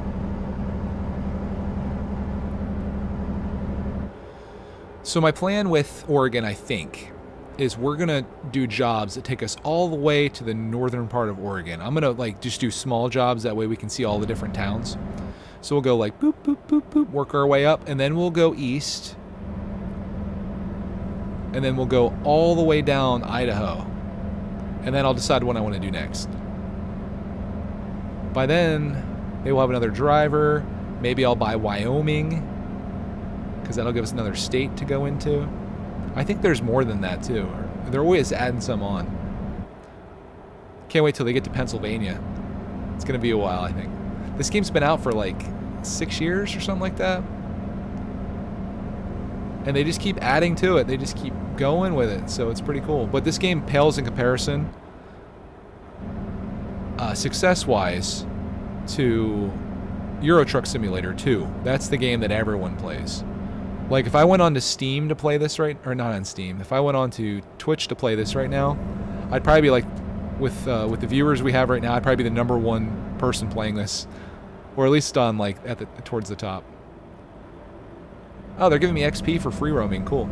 S2: So my plan with Oregon, I think, is we're going to do jobs that take us all the way to the northern part of Oregon. I'm going to just do small jobs. That way we can see all the different towns. So we'll go like boop, boop, boop, boop, work our way up, and then we'll go east. And then we'll go all the way down Idaho. And then I'll decide what I want to do next. By then, maybe we'll have another driver. Maybe I'll buy Wyoming, because that'll give us another state to go into. I think there's more than that, too. They're always adding some on. Can't wait till they get to Pennsylvania. It's going to be a while, I think. This game's been out for like 6 years or something like that. And they just keep adding to it. They just keep going with it. So it's pretty cool. But this game pales in comparison, success-wise, to Euro Truck Simulator 2. That's the game that everyone plays. Like, if I went on to Steam to play this right... Or not on Steam. If I went on to Twitch to play this right now, I'd probably be like... With the viewers we have right now, I'd probably be the #1 person playing this. Or at least on, like, towards the top. Oh, they're giving me XP for free roaming. Cool.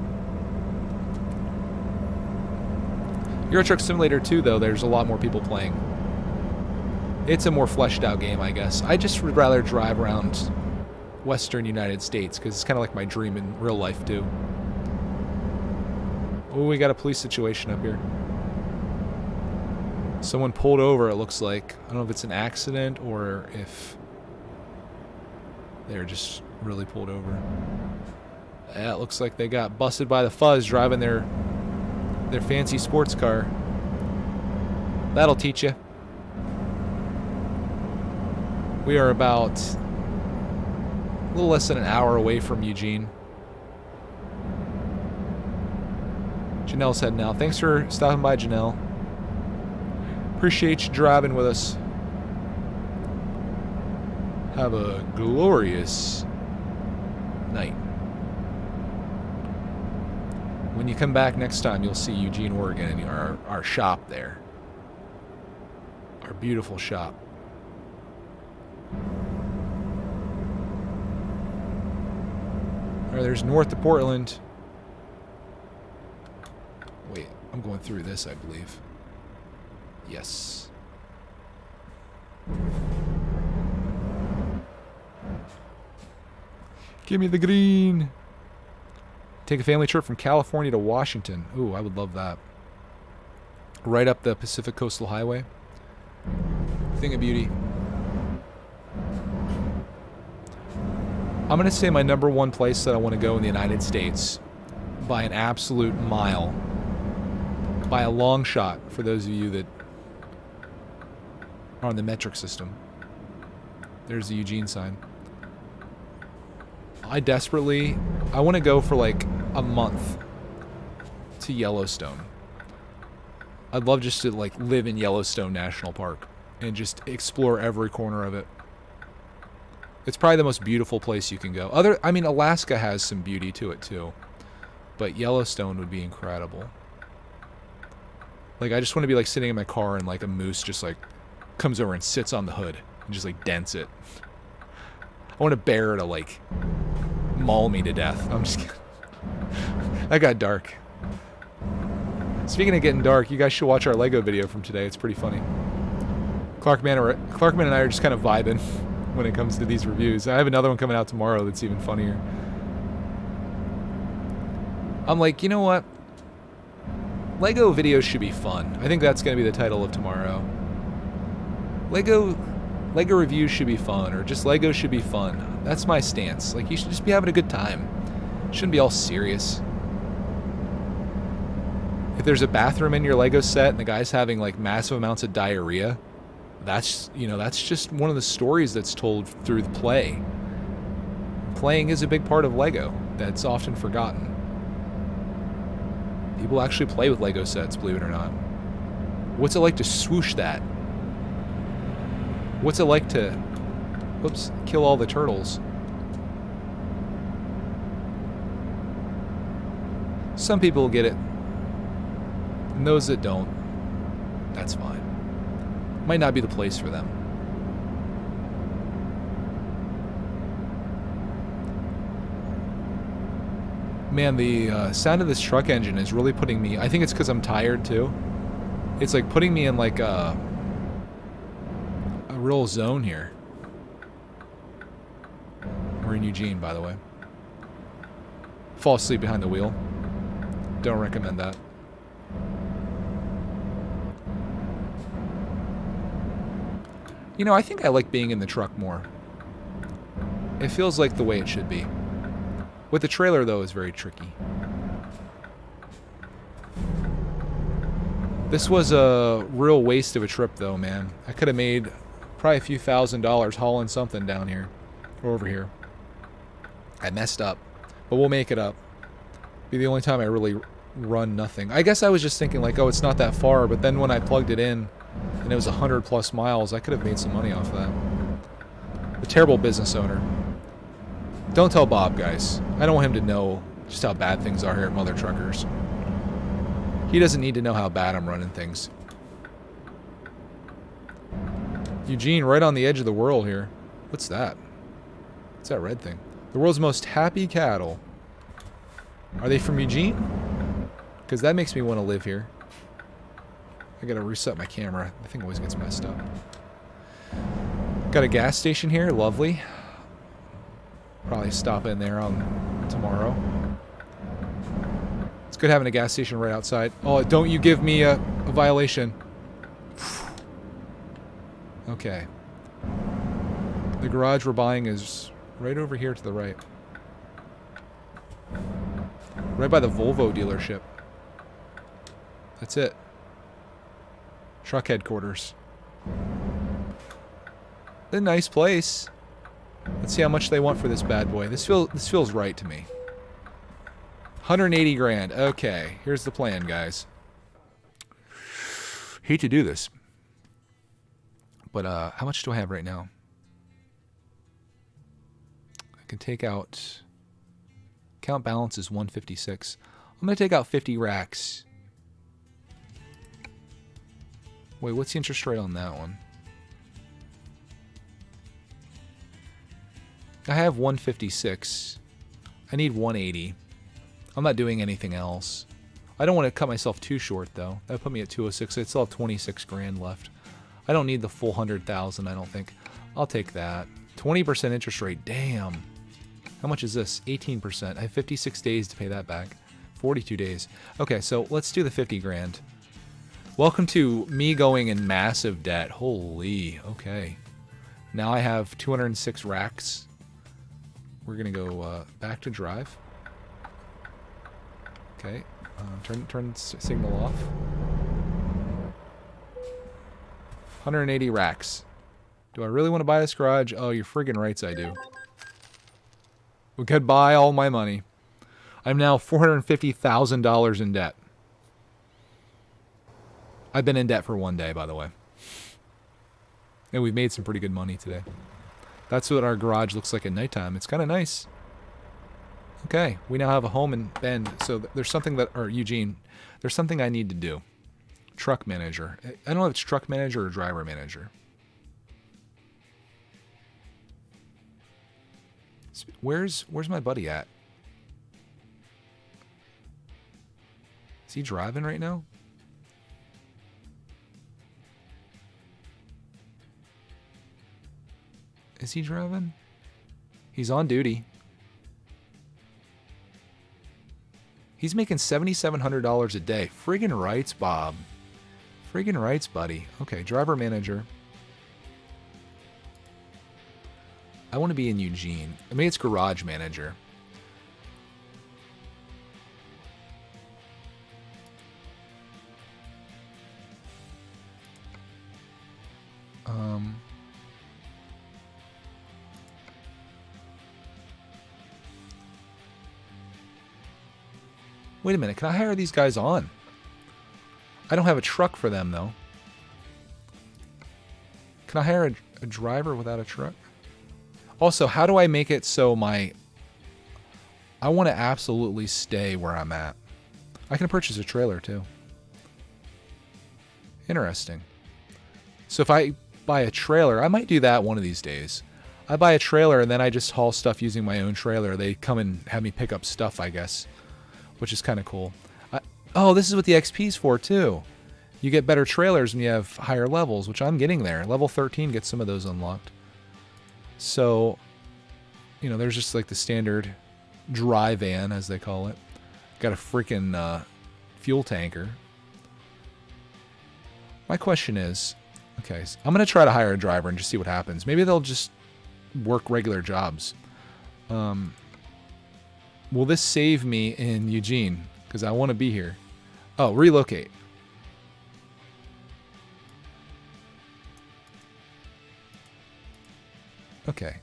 S2: Euro Truck Simulator 2, though, there's a lot more people playing. It's a more fleshed out game, I guess. I just would rather drive around Western United States, because it's kind of like my dream in real life, too. Oh, we got a police situation up here. Someone pulled over, it looks like. I don't know if it's an accident or if they're just really pulled over. Yeah, it looks like they got busted by the fuzz driving their fancy sports car. That'll teach you. We are about a little less than an hour away from Eugene. Janelle's heading out. Thanks for stopping by, Janelle. Appreciate you driving with us. Have a glorious night. When you come back next time, you'll see Eugene, Oregon, and our shop there. Our beautiful shop. All right, there's north of Portland. Wait, I'm going through this, I believe. Yes. Give me the green. Take a family trip from California to Washington. Ooh, I would love that. Right up the Pacific Coastal Highway. Thing of beauty. I'm going to say my #1 place that I want to go in the United States by an absolute mile. By a long shot, for those of you that are on the metric system. There's the Eugene sign. I want to go for like a month to Yellowstone. I'd love just to like live in Yellowstone National Park and just explore every corner of it. It's probably the most beautiful place you can go. Alaska has some beauty to it too, but Yellowstone would be incredible. Like, I just want to be like sitting in my car and like a moose just like comes over and sits on the hood and just like dents it. I want a bear to, like, maul me to death. I'm just kidding. That got dark. Speaking of getting dark, you guys should watch our Lego video from today. It's pretty funny. Clarkman and I are just kind of vibing when it comes to these reviews. I have another one coming out tomorrow that's even funnier. I'm like, you know what? Lego videos should be fun. I think that's going to be the title of tomorrow. Lego reviews should be fun, or just Lego should be fun. That's my stance. Like, you should just be having a good time. Shouldn't be all serious. If there's a bathroom in your Lego set and the guy's having like massive amounts of diarrhea, that's just one of the stories that's told through the play. Playing is a big part of Lego that's often forgotten. People actually play with Lego sets, believe it or not. What's it like to swoosh that? What's it like to, kill all the turtles? Some people get it. And those that don't, that's fine. Might not be the place for them. Man, the sound of this truck engine is really putting me... I think it's because I'm tired, too. It's like putting me in like a real zone here. We're in Eugene, by the way. Fall asleep behind the wheel. Don't recommend that. You know, I think I like being in the truck more. It feels like the way it should be. With the trailer, though, is very tricky. This was a real waste of a trip, though, man. I could have made probably a few $1,000s hauling something down here. Or over here. I messed up. But we'll make it up. Be the only time I really run nothing. I guess I was just thinking, like, oh, it's not that far. But then when I plugged it in, and it was 100+ miles, I could have made some money off that. A terrible business owner. Don't tell Bob, guys. I don't want him to know just how bad things are here at Mother Truckers. He doesn't need to know how bad I'm running things. Eugene, right on the edge of the world here. What's that? What's that red thing? The world's most happy cattle. Are they from Eugene? Because that makes me want to live here. I gotta reset my camera. The thing always gets messed up. Got a gas station here. Lovely. Probably stop in there on tomorrow. It's good having a gas station right outside. Oh, don't you give me a violation. Okay. The garage we're buying is right over here to the right. Right by the Volvo dealership. That's it. Truck headquarters. A nice place. Let's see how much they want for this bad boy. This feels right to me. 180 grand. Okay, here's the plan, guys. Hate to do this, but how much do I have right now? I can take out. Account balance is 156. I'm gonna take out 50 racks. Wait, what's the interest rate on that one? I have 156. I need 180. I'm not doing anything else. I don't want to cut myself too short, though. That put me at 206. I still have 26 grand left. I don't need the full 100,000, I don't think. I'll take that. 20% interest rate. Damn. How much is this? 18%. I have 56 days to pay that back. 42 days. Okay, so let's do the 50 grand. Welcome to me going in massive debt. Holy. Okay. Now I have 206 racks. We're going to go back to drive. Okay. Turn signal off. 180 racks. Do I really want to buy this garage? Oh, you're friggin' rights I do. We could buy all my money. I'm now $450,000 in debt. I've been in debt for one day, by the way. And we've made some pretty good money today. That's what our garage looks like at nighttime. It's kind of nice. Okay, we now have a home in Bend. So there's something that, or Eugene, there's something I need to do. Truck manager. I don't know if it's truck manager or driver manager. Where's my buddy at? Is he driving right now? Is he driving? He's on duty. He's making $7,700 a day. Friggin' rights, Bob. Friggin' rights, buddy. Okay, driver manager. I want to be in Eugene. I mean, it's garage manager. Wait a minute. Can I hire these guys on? I don't have a truck for them, though. Can I hire a driver without a truck? Also, how do I make it so I want to absolutely stay where I'm at? I can purchase a trailer, too. Interesting. So if I buy a trailer, I might do that one of these days. I buy a trailer and then I just haul stuff using my own trailer. They come and have me pick up stuff, I guess, which is kind of cool. Oh, this is what the XP's for, too. You get better trailers when you have higher levels, which I'm getting there. Level 13 gets some of those unlocked. So, you know, there's just like the standard dry van, as they call it. Got a freaking fuel tanker. My question is, okay, so I'm going to try to hire a driver and just see what happens. Maybe they'll just work regular jobs. Will this save me in Eugene? Because I want to be here. Oh, relocate. Okay.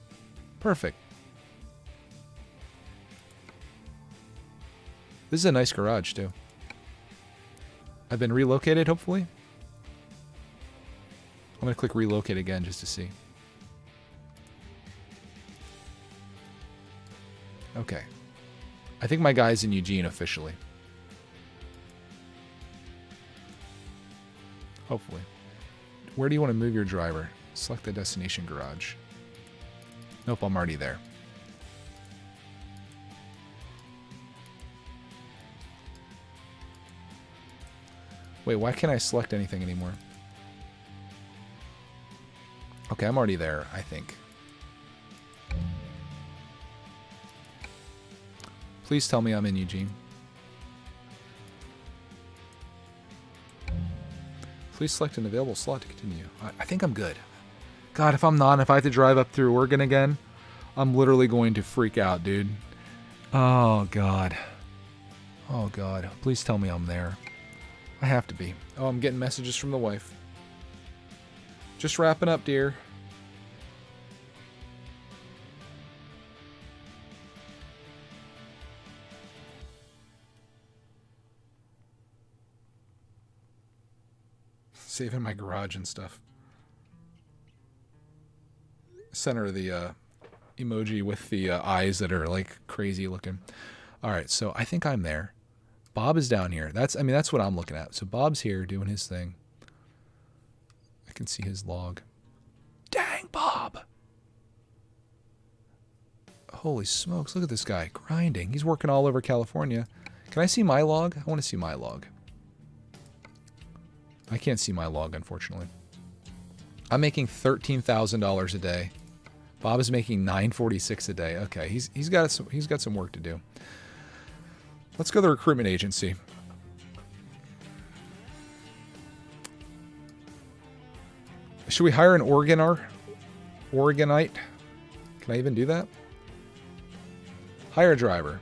S2: Perfect. This is a nice garage, too. I've been relocated, hopefully. I'm going to click relocate again just to see. Okay. I think my guy's in Eugene officially. Hopefully. Where do you want to move your driver? Select the destination garage. Nope, I'm already there. Wait, why can't I select anything anymore? Okay, I'm already there, I think. Please tell me I'm in Eugene. Please select an available slot to continue. I think I'm good. God, if I'm not, if I have to drive up through Oregon again, I'm literally going to freak out, dude. Oh, God. Oh, God. Please tell me I'm there. I have to be. Oh, I'm getting messages from the wife. Just wrapping up, dear. Saving my garage and stuff. Center of the emoji with the eyes that are like crazy looking. All right, so I think I'm there. Bob is down here. That's what I'm looking at. So Bob's here doing his thing. I can see his log. Dang, Bob. Holy smokes, look at this guy grinding. He's working all over California. Can I see my log? I want to see my log. I can't see my log, unfortunately. I'm making $13,000 a day. Bob is making $946 a day. Okay, he's got some work to do. Let's go to the recruitment agency. Should we hire an Oregonite? Can I even do that? Hire a driver.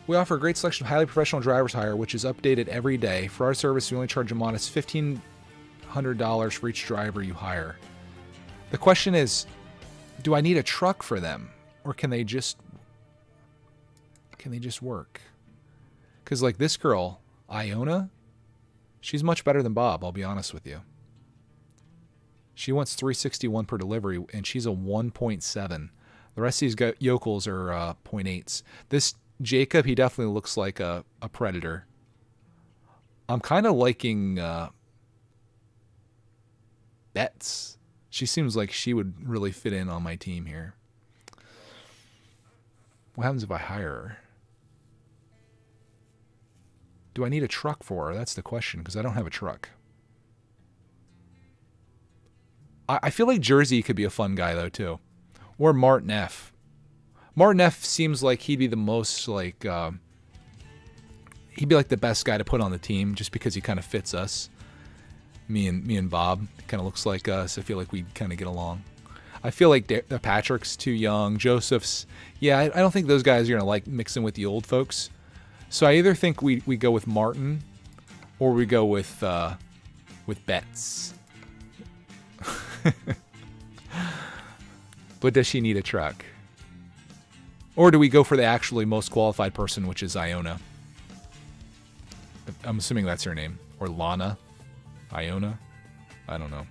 S2: We offer a great selection of highly professional drivers hire, which is updated every day. For our service, we only charge a modest $1,500 for each driver you hire. The question is, do I need a truck for them, or can they just work? Because like this girl, Iona, she's much better than Bob, I'll be honest with you. She wants $361 per delivery, and she's a 1.7. The rest of these yokels are 0.8s. This Jacob, he definitely looks like a predator. I'm kind of liking Betts. She seems like she would really fit in on my team here. What happens if I hire her? Do I need a truck for her? That's the question, because I don't have a truck. I feel like Jersey could be a fun guy, though, too. Or Martin F. Martin F seems like he'd be the most, like... he'd be like the best guy to put on the team, just because he kind of fits us. Me and Bob kind of looks like us. I feel like we'd kind of get along. I feel like Patrick's too young. Joseph's... Yeah, I don't think those guys are going to like mixing with the old folks. So I either think we go with Martin, or we go with Betts. But does she need a truck? Or do we go for the actually most qualified person, which is Iona? I'm assuming that's her name. Or Lana? Iona? I don't know.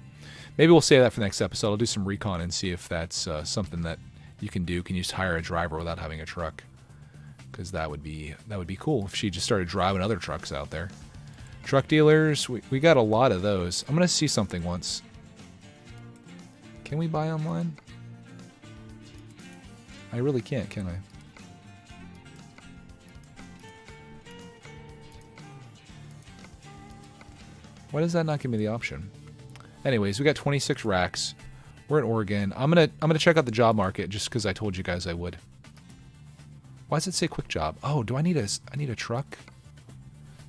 S2: Maybe we'll save that for the next episode. I'll do some recon and see if that's something that you can do. Can you just hire a driver without having a truck? Because that would be cool if she just started driving other trucks out there. Truck dealers, we got a lot of those. I'm going to see something once. Can we buy online? I really can't, can I? Why does that not give me the option? Anyways, we got 26 racks. We're in Oregon. I'm gonna check out the job market just because I told you guys I would. Why does it say quick job? Oh, do I need a truck?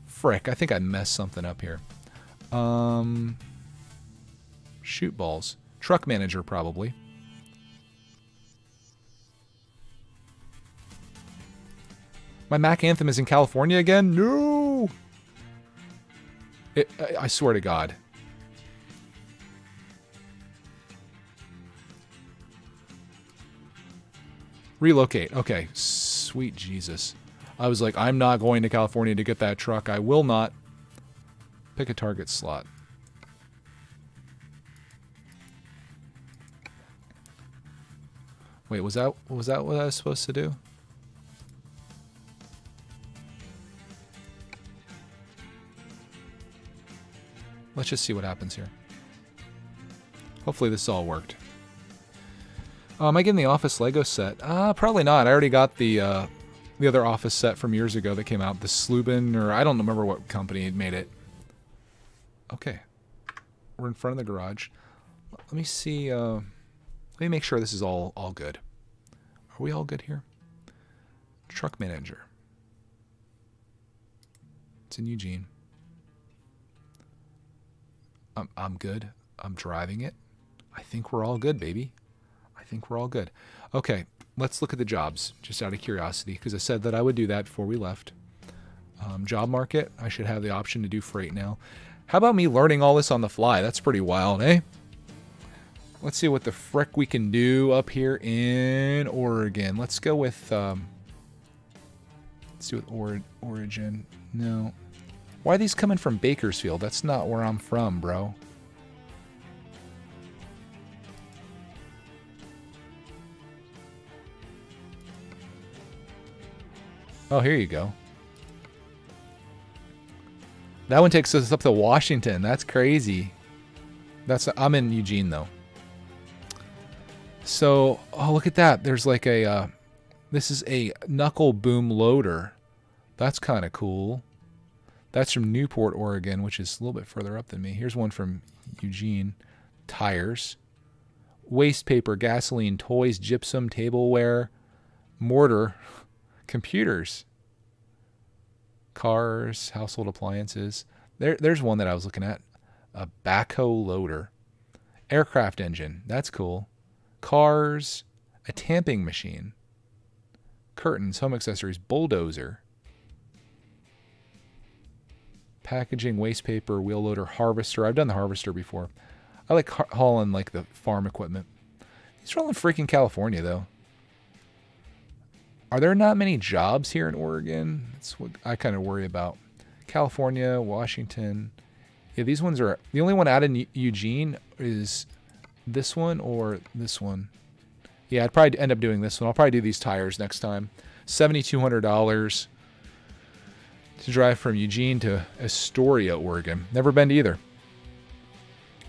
S2: Frick, I think I messed something up here. Shoot balls. Truck manager, probably. My Mac Anthem is in California again? No! I swear to God. Relocate. Okay. Sweet Jesus. I was like, I'm not going to California to get that truck. I will not. Pick a target slot. Wait, was that what I was supposed to do? Let's just see what happens here. Hopefully this all worked. Am I getting the Office Lego set? Probably not. I already got the other Office set from years ago that came out. The Slubin, or I don't remember what company had made it. Okay. We're in front of the garage. Let me see. Let me make sure this is all good. Are we all good here? Truck manager. It's in Eugene. I'm good. I'm driving it. I think we're all good, baby. I think we're all good. Okay, let's look at the jobs, just out of curiosity, because I said that I would do that before we left. Job market, I should have the option to do freight now. How about me learning all this on the fly? That's pretty wild, eh? Let's see what the frick we can do up here in Oregon. Let's go with, let's do with Origin. No. Why are these coming from Bakersfield? That's not where I'm from, bro. Oh, here you go. That one takes us up to Washington. That's crazy. I'm in Eugene, though. So, oh, look at that. There's like a, this is a knuckle boom loader. That's kind of cool. That's from Newport, Oregon, which is a little bit further up than me. Here's one from Eugene. Tires. Waste paper, gasoline, toys, gypsum, tableware, mortar, computers, cars, household appliances. There's one that I was looking at. A backhoe loader. Aircraft engine. That's cool. Cars. A tamping machine. Curtains, home accessories, bulldozer. Packaging, waste paper, wheel loader, harvester. I've done the harvester before. I like hauling like the farm equipment. These are all in freaking California, though. Are there not many jobs here in Oregon? That's what I kind of worry about. California, Washington. Yeah, these ones are... The only one out in Eugene is this one or this one. Yeah, I'd probably end up doing this one. I'll probably do these tires next time. $7,200 to drive from Eugene to Astoria, Oregon. Never been to either.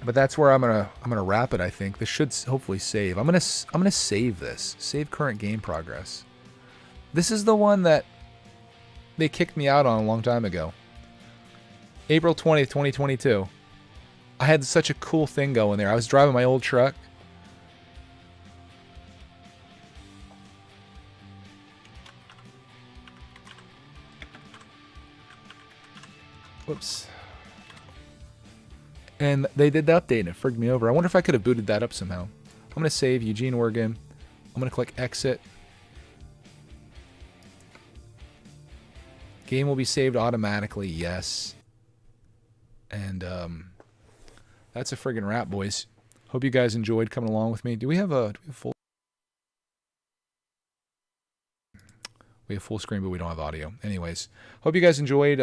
S2: But that's where I'm gonna wrap it. I think this should hopefully save. I'm gonna save this. Save current game progress. This is the one that they kicked me out on a long time ago. April 20th, 2022. I had such a cool thing going there. I was driving my old truck. Whoops. And they did the update and it frigged me over. I wonder if I could have booted that up somehow. I'm going to save Eugene, Oregon. I'm going to click exit. Game will be saved automatically, yes. And that's a friggin' wrap, boys. Hope you guys enjoyed coming along with me. Do we have a full? We have full screen, but we don't have audio. Anyways, hope you guys enjoyed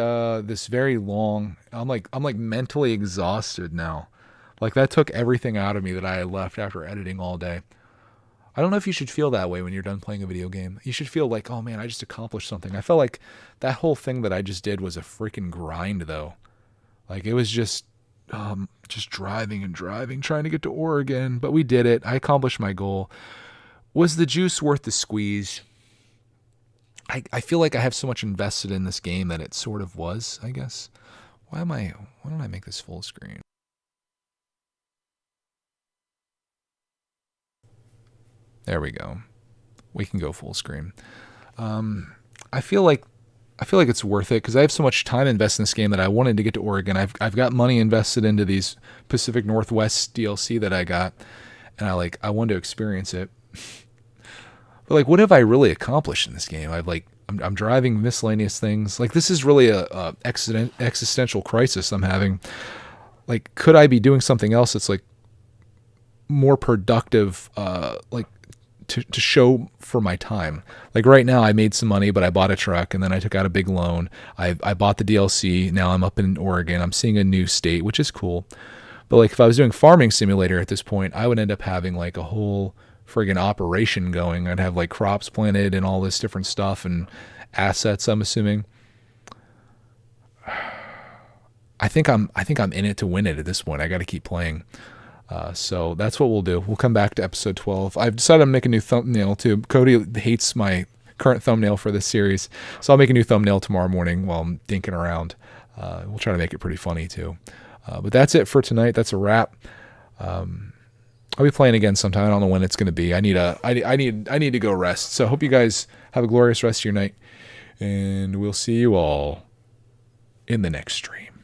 S2: this very long. I'm like mentally exhausted now. Like that took everything out of me that I had left after editing all day. I don't know if you should feel that way when you're done playing a video game. You should feel like, oh man, I just accomplished something. I felt like that whole thing that I just did was a freaking grind, though. Like it was just driving and driving, trying to get to Oregon. But we did it. I accomplished my goal. Was the juice worth the squeeze? I feel like I have so much invested in this game that it sort of was, I guess. Why don't I make this full screen? There we go. We can go full screen. I feel like it's worth it because I have so much time invested in this game that I wanted to get to Oregon. I've got money invested into these Pacific Northwest DLC that I got, and I wanted to experience it. But like, what have I really accomplished in this game? I'm driving miscellaneous things. Like this is really a existential crisis I'm having. Like, could I be doing something else that's like more productive? Like. To show for my time. Like right now I made some money, but I bought a truck and then I took out a big loan. I bought the DLC. Now I'm up in Oregon. I'm seeing a new state, which is cool. But like if I was doing Farming Simulator at this point, I would end up having like a whole friggin' operation going. I'd have like crops planted and all this different stuff and assets, I'm assuming. I think I'm in it to win it at this point. I got to keep playing. So that's what we'll do. We'll come back to episode 12. I've decided to make a new thumbnail too. Cody hates my current thumbnail for this series, so I'll make a new thumbnail tomorrow morning while I'm dinking around. We'll try to make it pretty funny too. But that's it for tonight. That's a wrap. I'll be playing again sometime. I don't know when it's going to be. I need to go rest. So I hope you guys have a glorious rest of your night, and we'll see you all in the next stream.